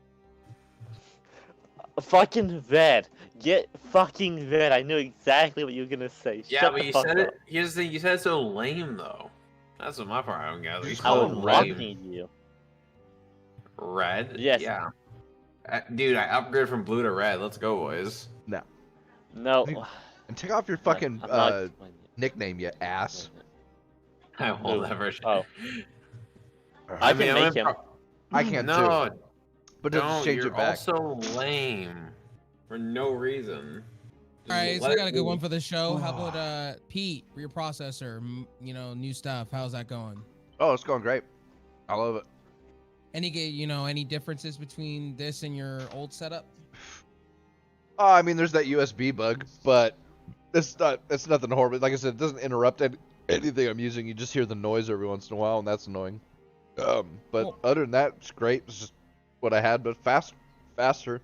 Fucking vet. Get fucking vet. I knew exactly what you were gonna say. Yeah, Shut but the you fuck said up. it. Here's the thing. You said it so lame though. That's what my part I don't gather. You I call was it lame. mocking you. Red. Yes. Yeah. Dude, I upgraded from blue to red. Let's go, boys. No. And take off your fucking I'm not explaining it. nickname, you ass. I will Who? never. Oh. I can make him. I can No, too. But just don't. change You're it back. also lame for no reason. All right, so Let I it got a good be. one for the show. How about Pete, your processor? New stuff. How's that going? Oh, it's going great. I love it. Any differences between this and your old setup? I mean, there's that USB bug, but it's nothing horrible. Like I said, it doesn't interrupt anything I'm using. You just hear the noise every once in a while, and that's annoying. But Cool. other than that, it's great. It's just what I had, but faster,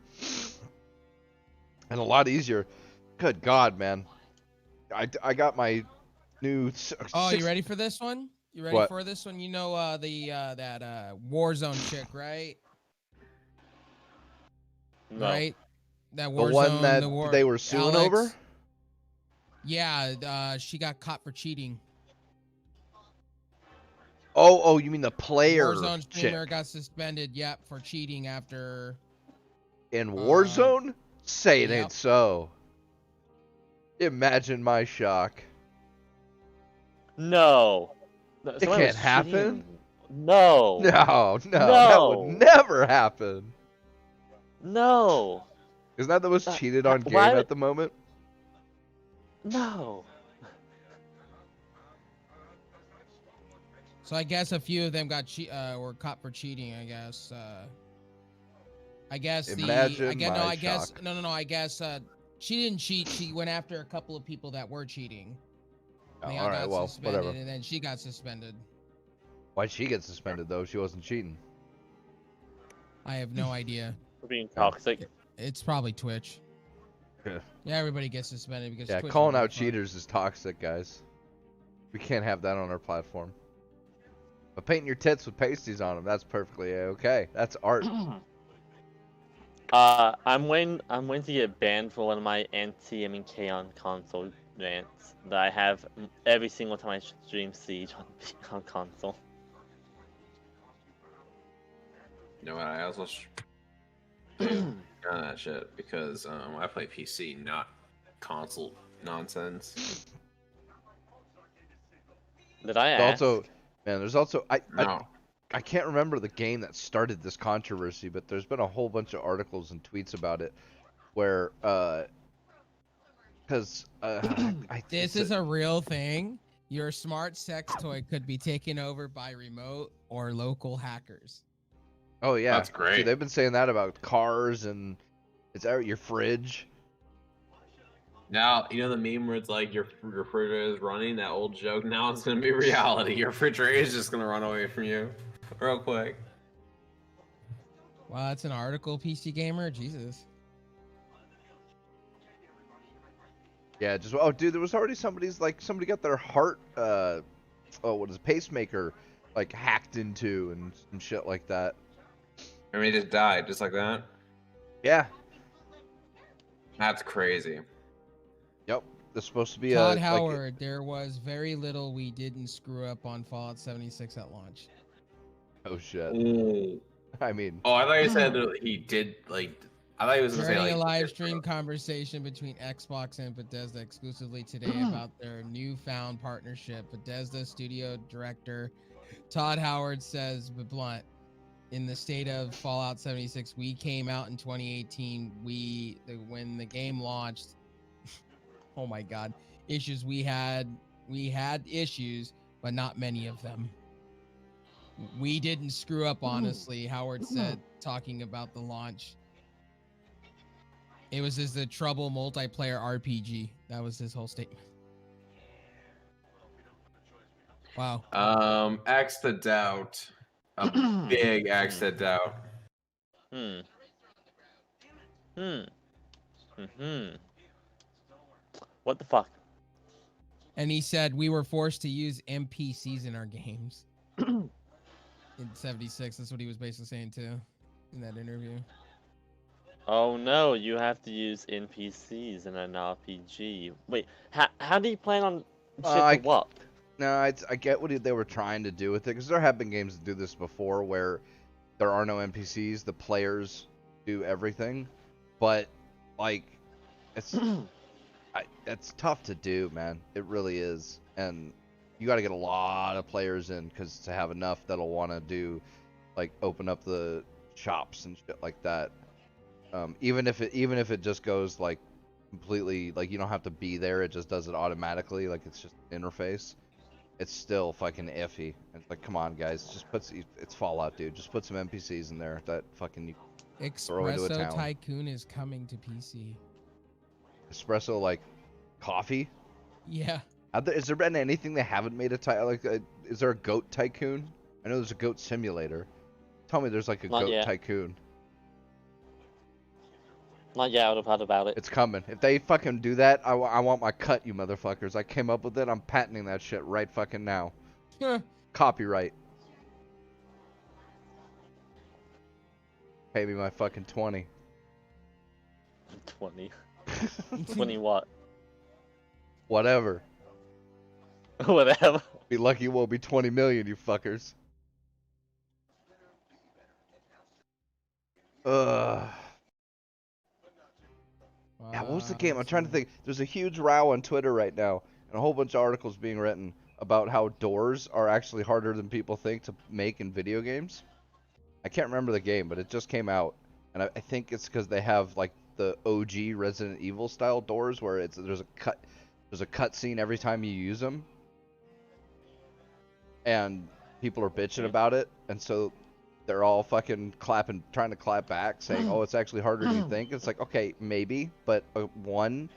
and a lot easier. Good God, man! I got my new. Oh, you ready for this one? You ready What? for this one? You know that Warzone chick, right? No. Right? That The Warzone, one that they were suing Alex. over? Yeah, she got caught for cheating. Oh, you mean the player Warzone chick streamer got suspended, for cheating after. in Warzone? Say it yep. ain't so. Imagine my shock. No. It Someone can't was happen. cheating. No. No, that would never happen. No. Isn't that the most cheated on game why at would- the moment? No. So I guess a few of them were caught for cheating. I guess. I guess Imagine my I guess shock. no. I guess she didn't cheat. She went after a couple of people that were cheating. Oh, They all right, got well, suspended, whatever. and then she got suspended. Why'd she get suspended though? She wasn't cheating. I have no idea. We're being toxic. It's probably Twitch. Yeah. Yeah, everybody gets suspended because Yeah, Twitch calling don't out give a fuck. cheaters is toxic, guys. We can't have that on our platform. But painting your tits with pasties on them, that's perfectly okay. That's art. I'm waiting to get banned for one of my anti-MK on console rants that I have every single time I stream Siege on console. You know what? I also on that shit because I play PC, not console nonsense. Did I ask? There's also No. I can't remember the game that started this controversy, but there's been a whole bunch of articles and tweets about it where because This is a real thing. Your smart sex toy could be taken over by remote or local hackers. Oh yeah, That's great. Dude, they've been saying that about cars and it's out your fridge. Now, you know the meme where it's like your refrigerator is running, that old joke? Now it's going to be reality. Your refrigerator is just going to run away from you real quick. Wow, that's an article, PC Gamer. Jesus. Yeah, dude, there was already somebody got their heart pacemaker like hacked into and some shit like that. I mean, he just died, just like that. Yeah. That's crazy. Yep. There's supposed to be Todd Howard, there was very little we didn't screw up on Fallout 76 at launch. Oh shit. Ooh. I mean. Oh, I thought you said that he did, like, I thought he was gonna say During like a live stream conversation between Xbox and Bethesda exclusively today about their newfound partnership, Bethesda studio director Todd Howard says, but blunt, in the state of Fallout 76, we came out in 2018. When the game launched, oh my God, issues we had issues, but not many of them. We didn't screw up, honestly, Howard said, talking about the launch. It was just a trouble multiplayer RPG. That was his whole statement. Wow. Axe the Doubt. A big Axe the Doubt. What the fuck? And he said we were forced to use NPCs in our games. In 76, that's what he was basically saying too, in that interview. Oh no, you have to use NPCs in an RPG. Wait, how do you plan on shit to work? No, I get what they were trying to do with it, because there have been games that do this before where there are no NPCs, the players do everything, but like it's tough to do, man. It really is, and you got to get a lot of players in because to have enough that'll want to do like open up the shops and shit like that. Even if it just goes like completely, like you don't have to be there, it just does it automatically, like it's just an interface. It's still fucking iffy. It's like, come on, guys, just it's Fallout, dude. Just put some NPCs in there that fucking you throw into a town. Espresso Tycoon is coming to PC. Espresso, like coffee? Yeah. Is there been anything they haven't made is there a goat tycoon? I know there's a goat simulator. Tell me there's like a goat tycoon. Not yet, I would have heard about it. It's coming. If they fucking do that, I want my cut, you motherfuckers. I came up with it. I'm patenting that shit right fucking now. Copyright. Pay me my fucking 20. 20. 20 what? Whatever. Whatever. Be lucky it won't be 20 million, you fuckers. Ugh. Yeah, what was the game? I'm trying to think. There's a huge row on Twitter right now, and a whole bunch of articles being written about how doors are actually harder than people think to make in video games. I can't remember the game, but it just came out, and I think it's because they have like the OG Resident Evil style doors where there's a cutscene every time you use them, and people are bitching about it, and so they're all fucking trying to clap back, saying, "Oh, it's actually harder than you think." It's like, okay, maybe, but one,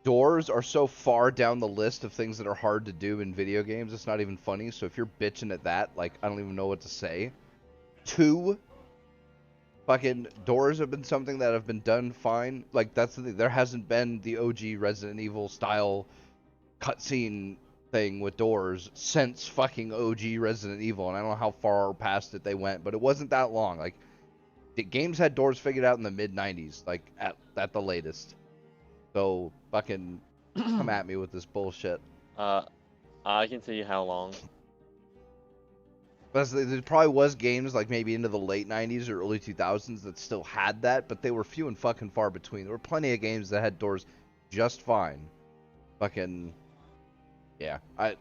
doors are so far down the list of things that are hard to do in video games, it's not even funny. So if you're bitching at that, like, I don't even know what to say. 2, fucking doors have been something that have been done fine. Like, that's the thing. There hasn't been the OG Resident Evil style cutscene thing with doors since fucking OG Resident Evil, and I don't know how far past it they went, but it wasn't that long. Like, the games had doors figured out in the mid-90s, like at the latest. So fucking come at me with this bullshit. I can tell you how long. But there probably was games like maybe into the late 90s or early 2000s that still had that, but they were few and fucking far between. There were plenty of games that had doors just fine. Fucking yeah, I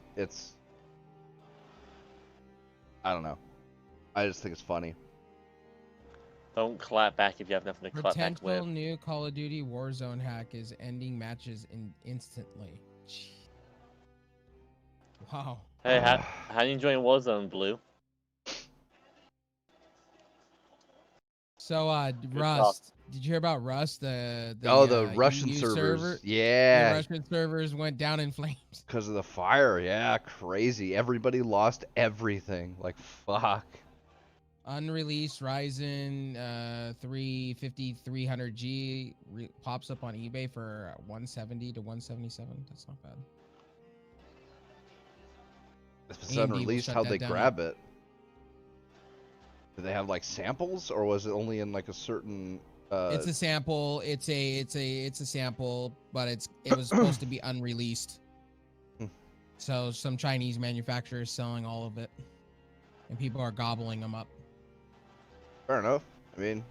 don't know. I just think it's funny. Don't clap back if you have nothing to clap back with. Potential new Call of Duty Warzone hack is ending matches instantly. Wow. Hey, how are you enjoying Warzone, Blue? So, Rust. Did you hear about Rust? The Russian EU servers. Yeah. The Russian servers went down in flames. Because of the fire. Yeah, crazy. Everybody lost everything. Like, fuck. Unreleased Ryzen 3 5300G pops up on eBay for 170 to 177. That's not bad. If it's unreleased, how'd they grab it? Did they have like samples, or was it only in like a certain? It's a sample. It's a sample, but it was supposed to be unreleased. So some Chinese manufacturer is selling all of it, and people are gobbling them up. Fair enough. I mean,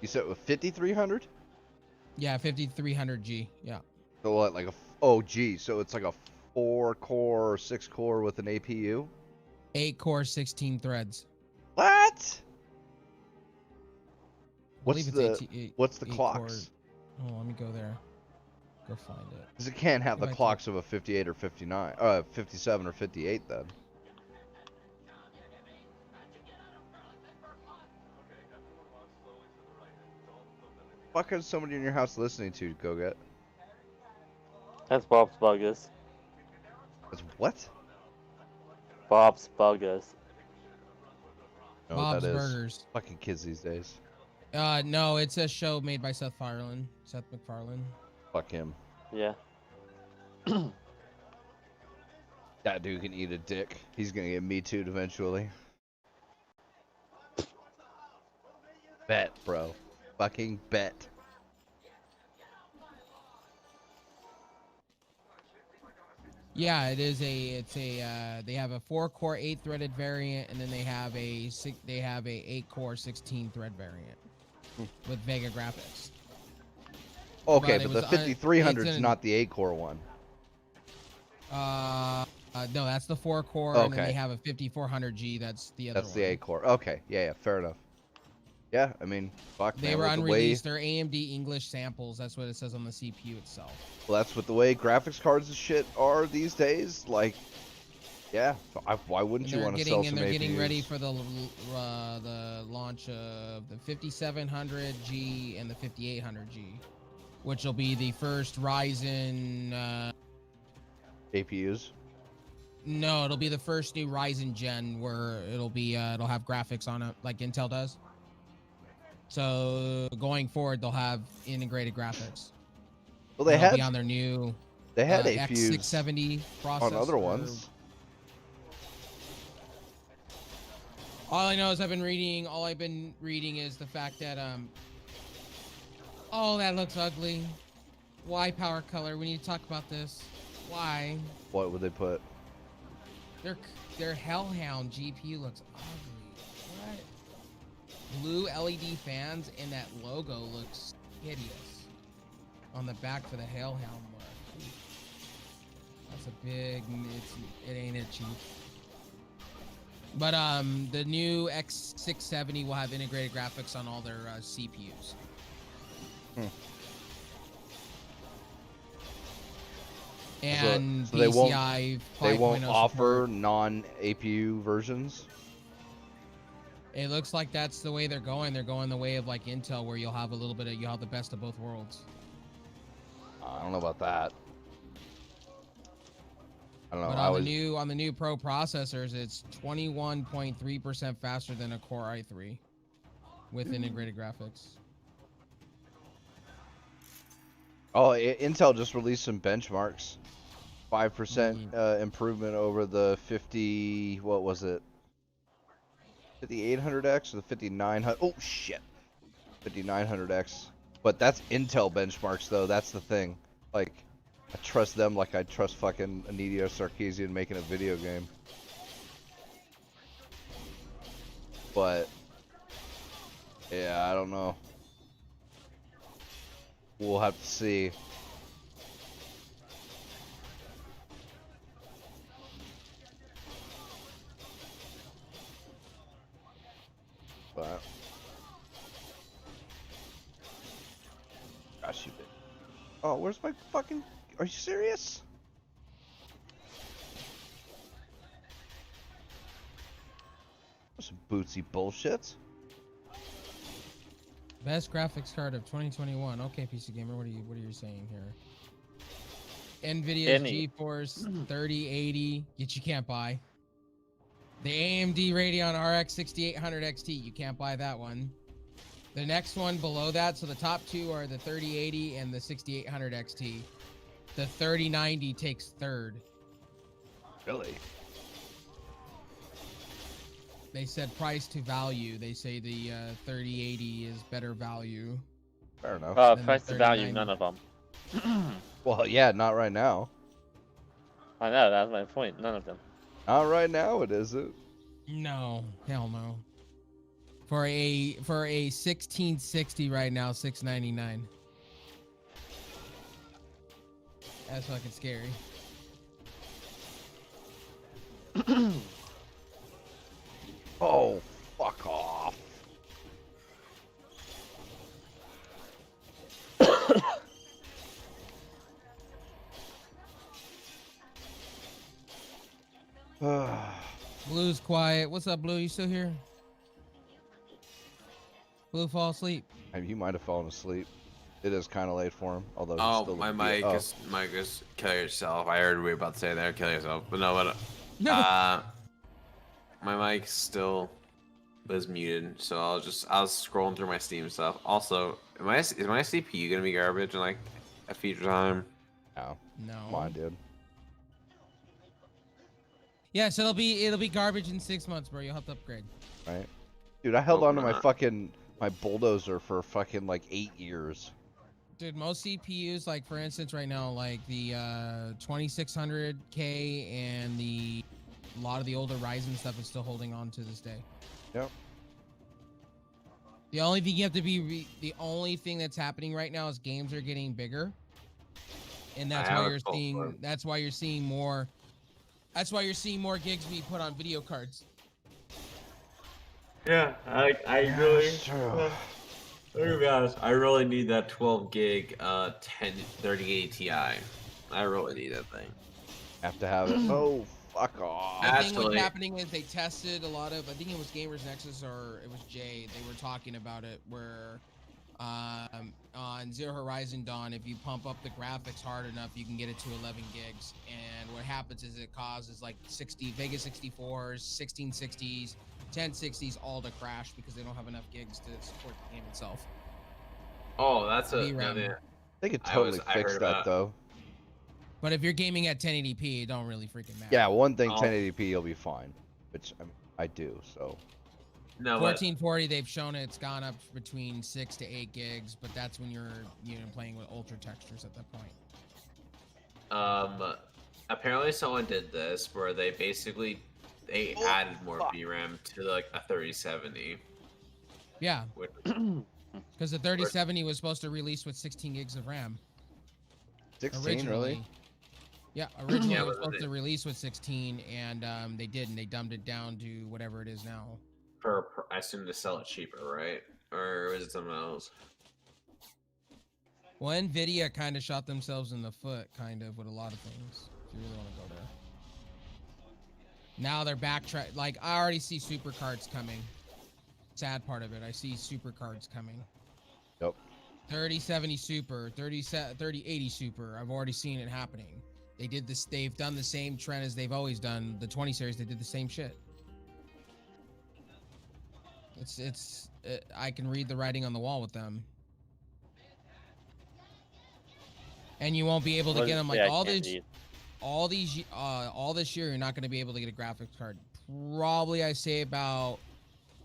you said with 5300? Yeah, 5300G. Yeah. So what, like a oh gee, so it's like a 4-core or 6-core with an APU? 8-core, 16 threads. What? I believe it's What's the 8 clocks? cores. Oh, let me go there. Go find it. Because it can't have Go the back to- clocks of a 58 or 59, 57 or 58 then. Fuck is somebody in your house listening to, Go Get? That's Bob's Burgers. That's what? Bob's Burgers. No, Bob's that is. Burgers. Fucking kids these days. No, it's a show made by Seth MacFarlane. Fuck him. Yeah. That dude can eat a dick. He's gonna get Me Too'd eventually. Bet, bro. Fucking bet. Yeah, they have a 4-core 8-threaded variant, and then they have a 8-core 16-thread variant with Vega graphics. Okay, But but it the was 5300 it's is in- not the 8-core one. No, that's the 4-core, and then Okay. they have a 5400G. That's the other That's one. the 8-core. Okay, yeah, fair enough. Yeah, I mean, fuck, They man, were with the way, unreleased. They're AMD English samples. That's what it says on the CPU itself. well, that's what the way graphics cards and shit are these days. Like, yeah, why wouldn't you want to sell some they're APUs? getting ready for the launch of the 5700G and the 5800G, which will be the first Ryzen. APUs? No, it'll be the first new Ryzen gen where it'll have graphics on it like Intel does. So going forward, they'll have integrated graphics. Well, they It'll be had on their new APUs X670 processor. on other ones. All I know is I've been reading is the fact that oh, that looks ugly. Why power color? We need to talk about this. Why? What would they put? Their Hellhound GPU looks ugly. What? Blue LED fans and that logo looks hideous on the back for the Hellhound look. That's a big. It ain't it cheap. But the new X670 will have integrated graphics on all their CPUs. And so PCI 5.0 they won't offer support. non-APU versions. It looks like that's the way they're going. They're going the way of like Intel, where you'll have the best of both worlds. I don't know about that. I don't know. But on the new Pro processors, it's 21.3% faster than a Core i3 with integrated graphics. Oh, Intel just released some benchmarks. 5% improvement over the 50. What was it? 5800X or the 5900? Oh shit, 5900X. But that's Intel benchmarks though. That's the thing. Like, I trust them like I trust fucking Anidio Sarkeesian making a video game. But yeah, I don't know. We'll have to see. But gosh, you did. Oh, where's my fucking? Are you serious? That's some bootsy bullshit. Best graphics card of 2021. Okay, PC Gamer, what are you saying here? NVIDIA's GeForce 3080, which you can't buy. The AMD Radeon RX 6800 XT, you can't buy that one. The next one below that, so the top two are the 3080 and the 6800 XT. The 3090 takes third. Really? They said price to value. They say the 3080 is better value. Fair enough. Price to value, none of them. Well, yeah, not right now. I know, that's my point. None of them. Not right now, it isn't. No, hell no. For a 1660 right now, $699. That's fucking scary. Oh, fuck off. Blue's quiet. What's up, Blue? You still here? Blue fall asleep. I mean, he might have fallen asleep. It is kind of late for him, although he's Oh, still my mic is kill yourself. I heard we were about to say there, kill yourself, but no, my mic still was muted, so I was scrolling through my Steam stuff. Also, is my CPU gonna be garbage in like a future time? No. Come No. on, dude. Yes, it'll be garbage in 6 months, bro. You'll have to upgrade. Right? Dude, I held on to not. my bulldozer for fucking like 8 years. Dude, most CPUs, like for instance, right now, like the 2600K and a lot of the older Ryzen stuff is still holding on to this day. Yep. The only thing you have to be the only thing that's happening right now is games are getting bigger, and that's why you're seeing more. That's why you're seeing more gigs be put on video cards. Yeah, I really. Let me be honest. I really need that 12 gig 103080 Ti. I really need that thing. Have to have it. Oh, fuck off. I think what's happening is they tested a lot of. I think it was Gamers Nexus or it was Jay. They were talking about it where on Zero Horizon Dawn, if you pump up the graphics hard enough, you can get it to 11 gigs. And what happens is it causes like Vegas 64s, 1660s, 1060s all to crash because they don't have enough gigs to support the game itself. Oh, that's a. They could totally fix that though. But if you're gaming at 1080p, it don't really freaking matter. Yeah, one thing, 1080p, you'll be fine. Which I do, so. No, 1440, they've shown it's gone up between 6 to 8 gigs, but that's when you're playing with ultra textures at that point. Apparently someone did this where they basically added more VRAM to like a 3070. Yeah. Because the 3070 was supposed to release with 16 gigs of RAM. 16, originally. Really? Yeah, originally it was supposed to release with 16, and they didn't. They dumbed it down to whatever it is now. I assume to sell it cheaper, right? Or is it something else? Well, Nvidia kind of shot themselves in the foot, kind of, with a lot of things. If you really want to go there. Now they're backtrack. Like, I already see super cards coming. Sad part of it, I see super cards coming. Yep. 3070 super, 3080 super. I've already seen it happening. They did this. They've done the same trend as they've always done. The 20 series, they did the same shit. I can read the writing on the wall with them. And you won't be able to get them like all this year. You're not going to be able to get a graphics card. Probably, I say about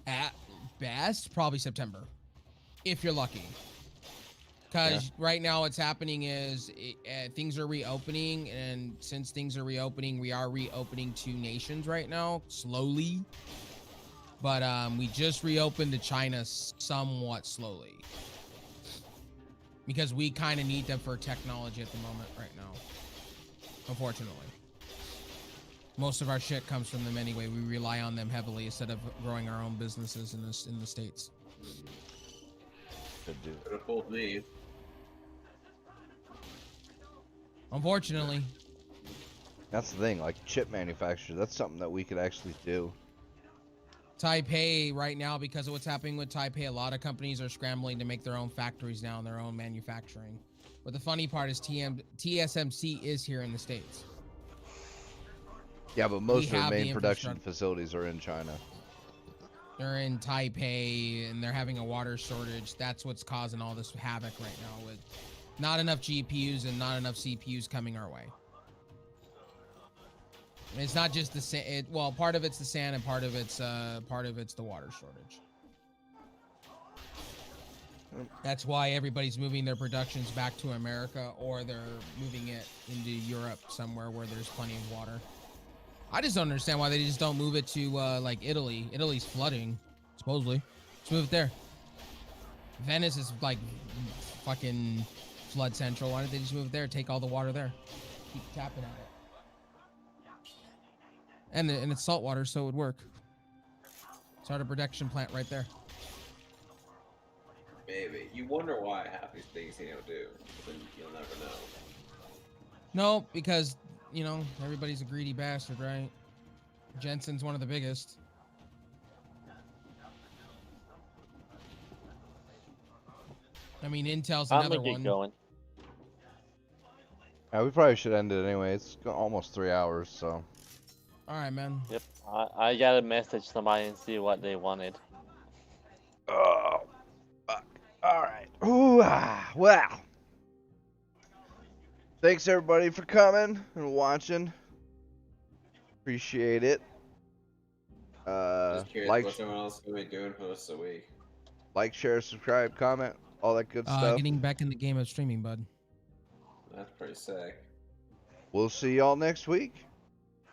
at best probably September, if you're lucky. Because right now what's happening is things are reopening, and since things are reopening, we are reopening 2 nations right now, slowly. But we just reopened to China somewhat slowly. Because we kind of need them for technology at the moment right now. Unfortunately. Most of our shit comes from them anyway. We rely on them heavily instead of growing our own businesses in the States. Could do. Could have fooled me. Unfortunately. That's the thing, like chip manufacturer, that's something that we could actually do. Taipei right now, because of what's happening with Taipei, a lot of companies are scrambling to make their own factories now and their own manufacturing. But the funny part is TSMC is here in the States. Yeah, but most of their main production facilities are in China. They're in Taipei, and they're having a water shortage. That's what's causing all this havoc right now, with not enough GPUs and not enough CPUs coming our way. And it's not just the sand. Well, part of it's the sand, and part of it's the water shortage. That's why everybody's moving their productions back to America, or they're moving it into Europe somewhere where there's plenty of water. I just don't understand why they just don't move it to like Italy. Italy's flooding, supposedly. Just move it there. Venice is like fucking flood central. Why don't they just move it there? Take all the water there. Keep tapping at it. And it's salt water, so it would work. Start a protection plant right there. Maybe. You wonder why half these things he don't do, but you'll never know. No, because, you know, everybody's a greedy bastard, right? Jensen's one of the biggest. I mean, Intel's another one. Keep going. We probably should end it anyway. It's almost 3 hours, so. All right, man. Yep. I gotta message somebody and see what they wanted. Oh, fuck. All right. Ooh, wow. Thanks everybody for coming and watching. Appreciate it. Just curious Like, what someone else is going to be doing for the rest of the week. like, share, subscribe, comment, all that good stuff. Getting back in the game of streaming, bud. That's pretty sick. We'll see y'all next week.